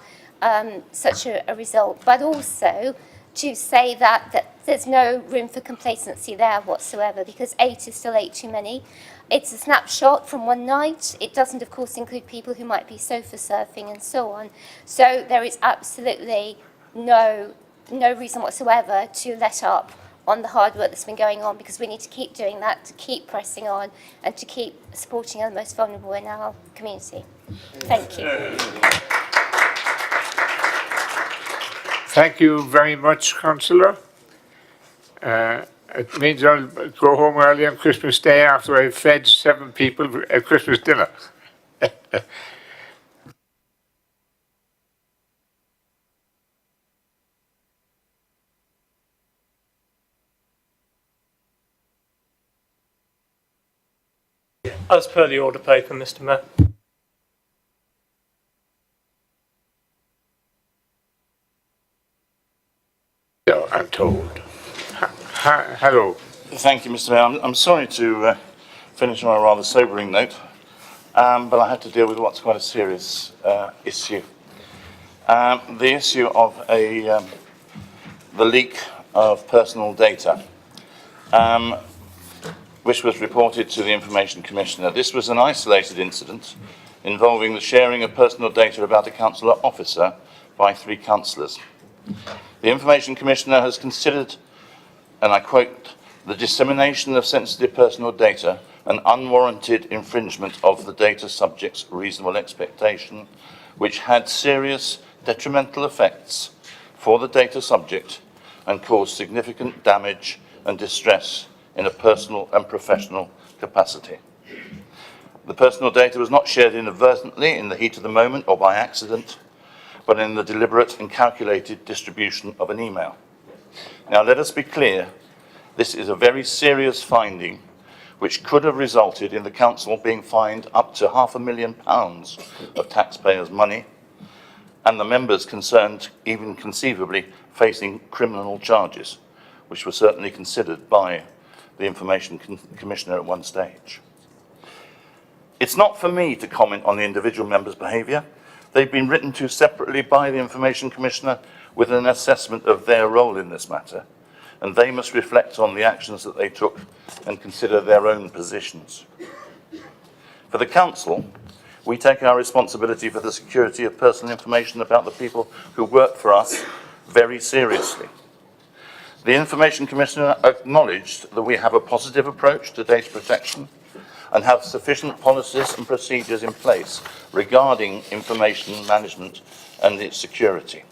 such a result. But also to say that there's no room for complacency there whatsoever, because 8 is still 8 too many. It's a snapshot from one night. It doesn't, of course, include people who might be sofa surfing and so on. So there is absolutely no reason whatsoever to let up on the hard work that's been going on, because we need to keep doing that, to keep pressing on and to keep supporting the most vulnerable in our community. Thank you. Thank you very much, Councillor. It means I'll go home early on Christmas Day after I've fed 7 people a Christmas dinner. As per the order paper, Mr. Mayor. I'm told. Hello. Thank you, Mr. Mayor. I'm sorry to finish on a rather sobering note, but I had to deal with what's quite a serious issue. The issue of the leak of personal data, which was reported to the Information Commissioner. This was an isolated incident involving the sharing of personal data about a councillor officer by 3 councillors. The Information Commissioner has considered, and I quote, the dissemination of sensitive personal data an unwarranted infringement of the data subject's reasonable expectation, which had serious detrimental effects for the data subject and caused significant damage and distress in a personal and professional capacity. The personal data was not shared inadvertently in the heat of the moment or by accident, but in the deliberate and calculated distribution of an email. Now, let us be clear, this is a very serious finding which could have resulted in the council being fined up to £500,000 of taxpayers' money, and the members concerned even conceivably facing criminal charges, which were certainly considered by the Information Commissioner at one stage. It's not for me to comment on the individual members' behaviour. They've been written to separately by the Information Commissioner with an assessment of their role in this matter, and they must reflect on the actions that they took and consider their own positions. For the Council, we take our responsibility for the security of personal information about the people who work for us very seriously. The Information Commissioner acknowledged that we have a positive approach to data protection and have sufficient policies and procedures in place regarding information management and its security.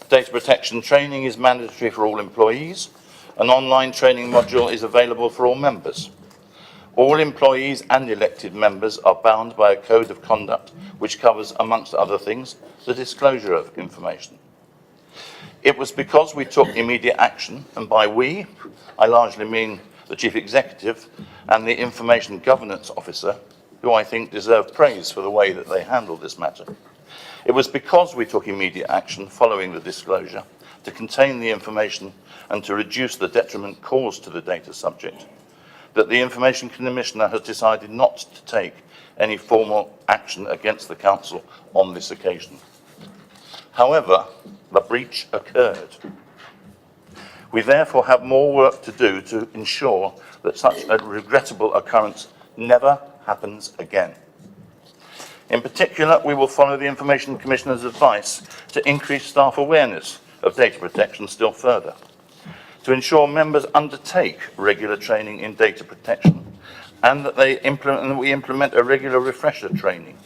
Data protection training is mandatory for all employees. An online training module is available for all members. All employees and elected members are bound by a code of conduct which covers, amongst other things, the disclosure of information. It was because we took immediate action, and by we, I largely mean the Chief Executive and the Information Governance Officer, who I think deserve praise for the way that they handled this matter. It was because we took immediate action following the disclosure to contain the information and to reduce the detriment caused to the data subject that the Information Commissioner has decided not to take any formal action against the Council on this occasion. However, the breach occurred. We therefore have more work to do to ensure that such a regrettable occurrence never happens again. In particular, we will follow the Information Commissioner's advice to increase staff awareness of data protection still further, to ensure members undertake regular training in data protection and that we implement a regular refresher training,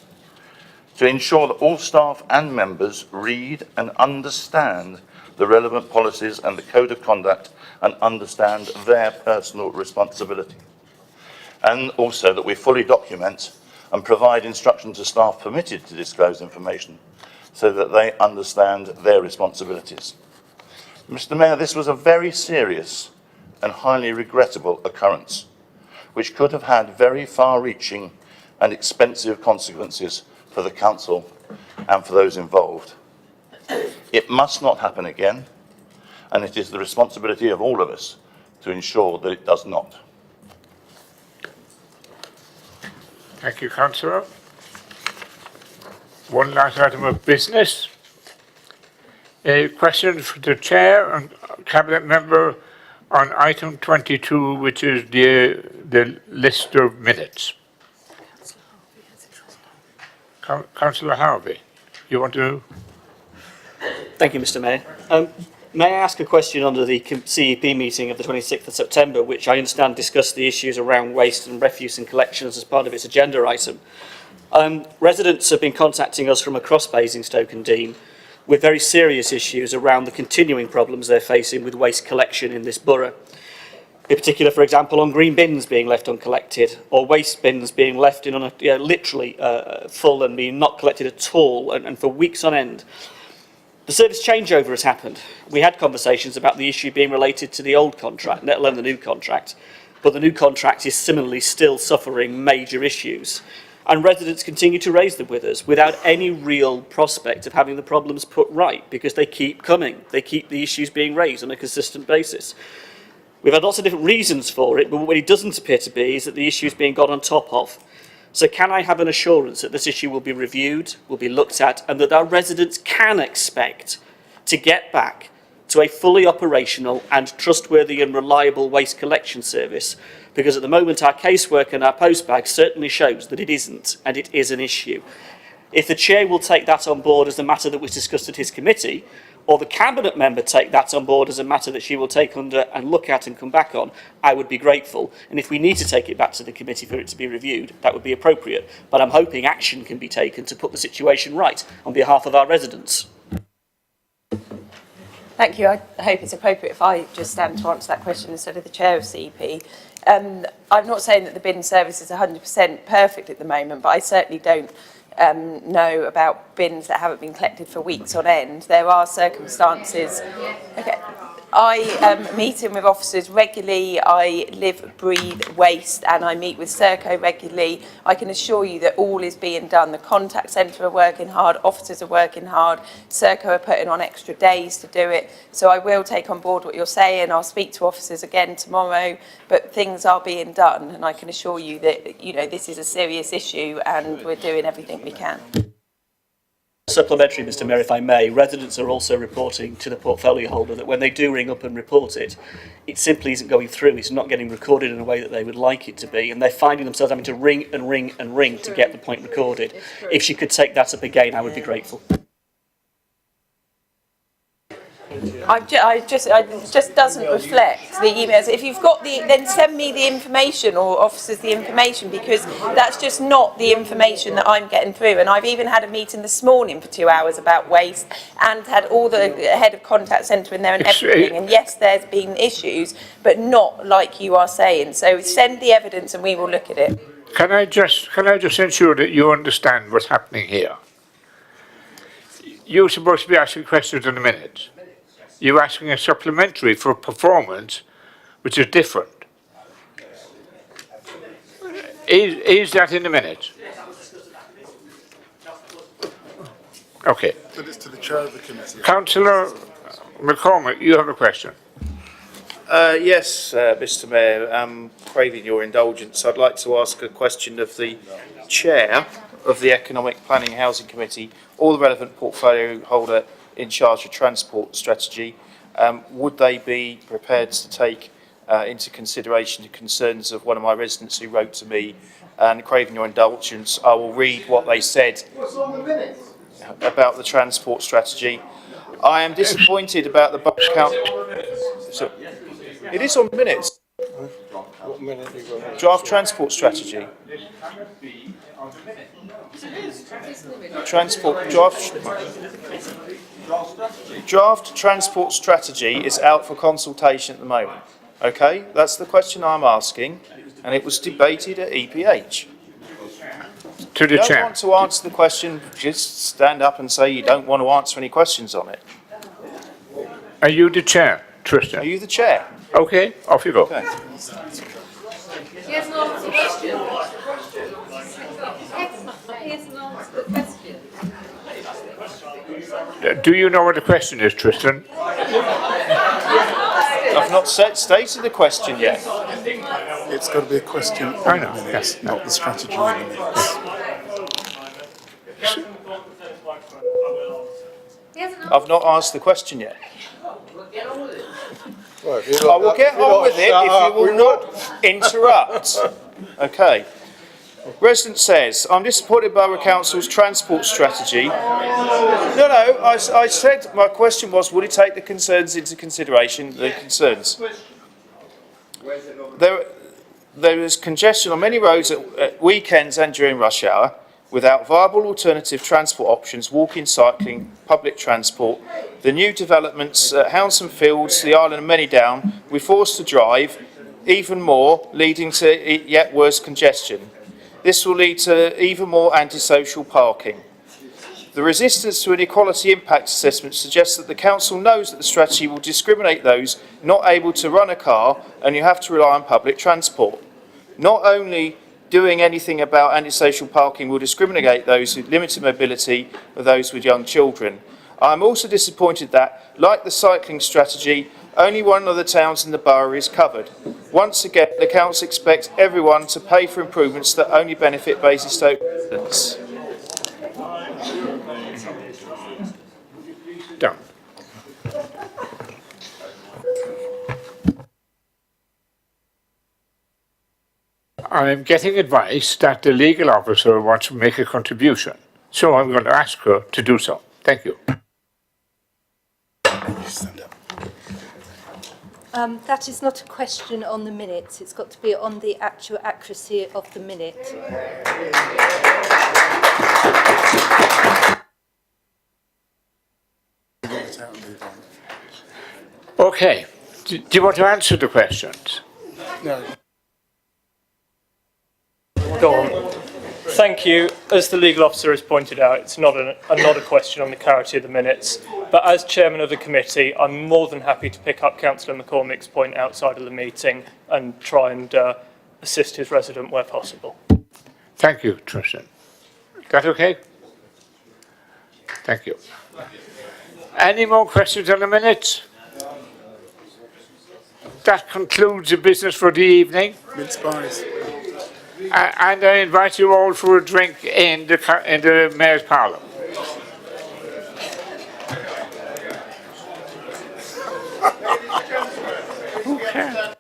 to ensure that all staff and members read and understand the relevant policies and the code of conduct and understand their personal responsibility, and also that we fully document and provide instruction to staff permitted to disclose information so that they understand their responsibilities. Mr. Mayor, this was a very serious and highly regrettable occurrence, which could have had very far-reaching and expensive consequences for the Council and for those involved. It must not happen again, and it is the responsibility of all of us to ensure that it does not. Thank you, Councillor. One last item of business. A question for the Chair and Cabinet Member on item 22, which is the list of minutes. Councillor Harvey, you want to? Thank you, Mr. Mayor. May I ask a question under the CEP meeting of the 26th of September, which I understand discussed the issues around waste and refuse and collections as part of its agenda item. Residents have been contacting us from across Basingstoke and Deane with very serious issues around the continuing problems they're facing with waste collection in this borough. In particular, for example, on green bins being left uncollected, or waste bins being left in literally full and being not collected at all, and for weeks on end. The service changeover has happened. We had conversations about the issue being related to the old contract, let alone the new contract, but the new contract is similarly still suffering major issues. And residents continue to raise them with us without any real prospect of having the problems put right, because they keep coming. They keep the issues being raised on a consistent basis. We've had lots of different reasons for it, but what it doesn't appear to be is that the issue is being got on top of. So can I have an assurance that this issue will be reviewed, will be looked at, and that our residents can expect to get back to a fully operational and trustworthy and reliable waste collection service? Because at the moment our casework and our postbag certainly shows that it isn't, and it is an issue. If the Chair will take that on board as a matter that was discussed at his committee, or the Cabinet Member take that on board as a matter that she will take under and look at and come back on, I would be grateful. And if we need to take it back to the committee for it to be reviewed, that would be appropriate. But I'm hoping action can be taken to put the situation right on behalf of our residents. Thank you. I hope it's appropriate if I just stand to answer that question instead of the Chair of CEP. I'm not saying that the bin service is 100% perfect at the moment, but I certainly don't know about bins that haven't been collected for weeks on end. There are circumstances. Okay. I am meeting with officers regularly. I live, breathe waste, and I meet with Serco regularly. I can assure you that all is being done. The contact centre are working hard, officers are working hard, Serco are putting on extra days to do it. So I will take on board what you're saying. I'll speak to officers again tomorrow, but things are being done, and I can assure you that this is a serious issue and we're doing everything we can. Supplementary, Mr. Mayor, if I may, residents are also reporting to the portfolio holder that when they do ring up and report it, it simply isn't going through. It's not getting recorded in a way that they would like it to be, and they're finding themselves having to ring and ring and ring to get the point recorded. If she could take that up again, I would be grateful. It just doesn't reflect the emails. If you've got then send me the information, or officers the information, because that's just not the information that I'm getting through. And I've even had a meeting this morning for 2 hours about waste, and had all the head of contact centre in there and everything. And yes, there's been issues, but not like you are saying. So send the evidence and we will look at it. Can I just ensure that you understand what's happening here? You're supposed to be asking questions in a minute. You're asking a supplementary for performance, which is different. Is that in a minute? Okay. But it's to the chair of the committee. Councillor McCormick, you have a question. Yes, Mr. Mayor, craving your indulgence, I'd like to ask a question of the chair of the Economic Planning Housing Committee, or the relevant portfolio holder in charge of transport strategy. Would they be prepared to take into consideration the concerns of one of my residents who wrote to me, and craving your indulgence, I will read what they said about the transport strategy. I am disappointed about the Borough Council. So, it is on the minutes. What minute you got? Draft transport strategy. Draft transport strategy is out for consultation at the moment. Okay, that's the question I'm asking, and it was debated at EPH. To the If you chair. don't want to answer the question, just stand up and say you don't want to answer any questions on it. Are you the chair, Tristan? Are you the chair? Okay, off you go. Okay. He hasn't answered the question. He hasn't answered the question. Do you know what the question is, Tristan? I've not stated the question yet. It's got to be a question on I know, the minutes, not the strategy on the minutes. I've not asked the question yet. Well, if you I will get on with it if you will not interrupt. Okay. Resident says, I'm disappointed by Borough Council's transport strategy. No, I said my question was, would it take the concerns into consideration, the concerns? There is congestion on many roads at weekends and during rush hour. Without viable alternative transport options, walking, cycling, public transport, the new developments at Hounston Fields, the Island and Manydown, we're forced to drive even more, leading to yet worse congestion. This will lead to even more antisocial parking. The resistance to an equality impact assessment suggests that the council knows that the strategy will discriminate those not able to run a car and you have to rely on public transport. Not only doing anything about antisocial parking will discriminate those with limited mobility or those with young children. I am also disappointed that, like the cycling strategy, only one of the towns in the borough is covered. Once again, the council expects everyone to pay for improvements that only benefit Basingstoke residents. Done. I'm getting advice that the legal officer wants to make a contribution, so I'm going to ask her to do so. Thank you. That is not a question on the minutes. It's got to be on the actual accuracy of the minute. Okay. Do you want to answer the questions? No. Go on. Thank you. As the legal officer has pointed out, it's not a question on the clarity of the minutes. But as chairman of the committee, I'm more than happy to pick up Councillor McCormick's point outside of the meeting and try and assist his resident where possible. Thank you, Tristan. Is that okay? Thank you. Any more questions on the minutes? That concludes the business for the evening. Mince pies. And I invite you all for a drink in the Mayor's Parlour. Okay.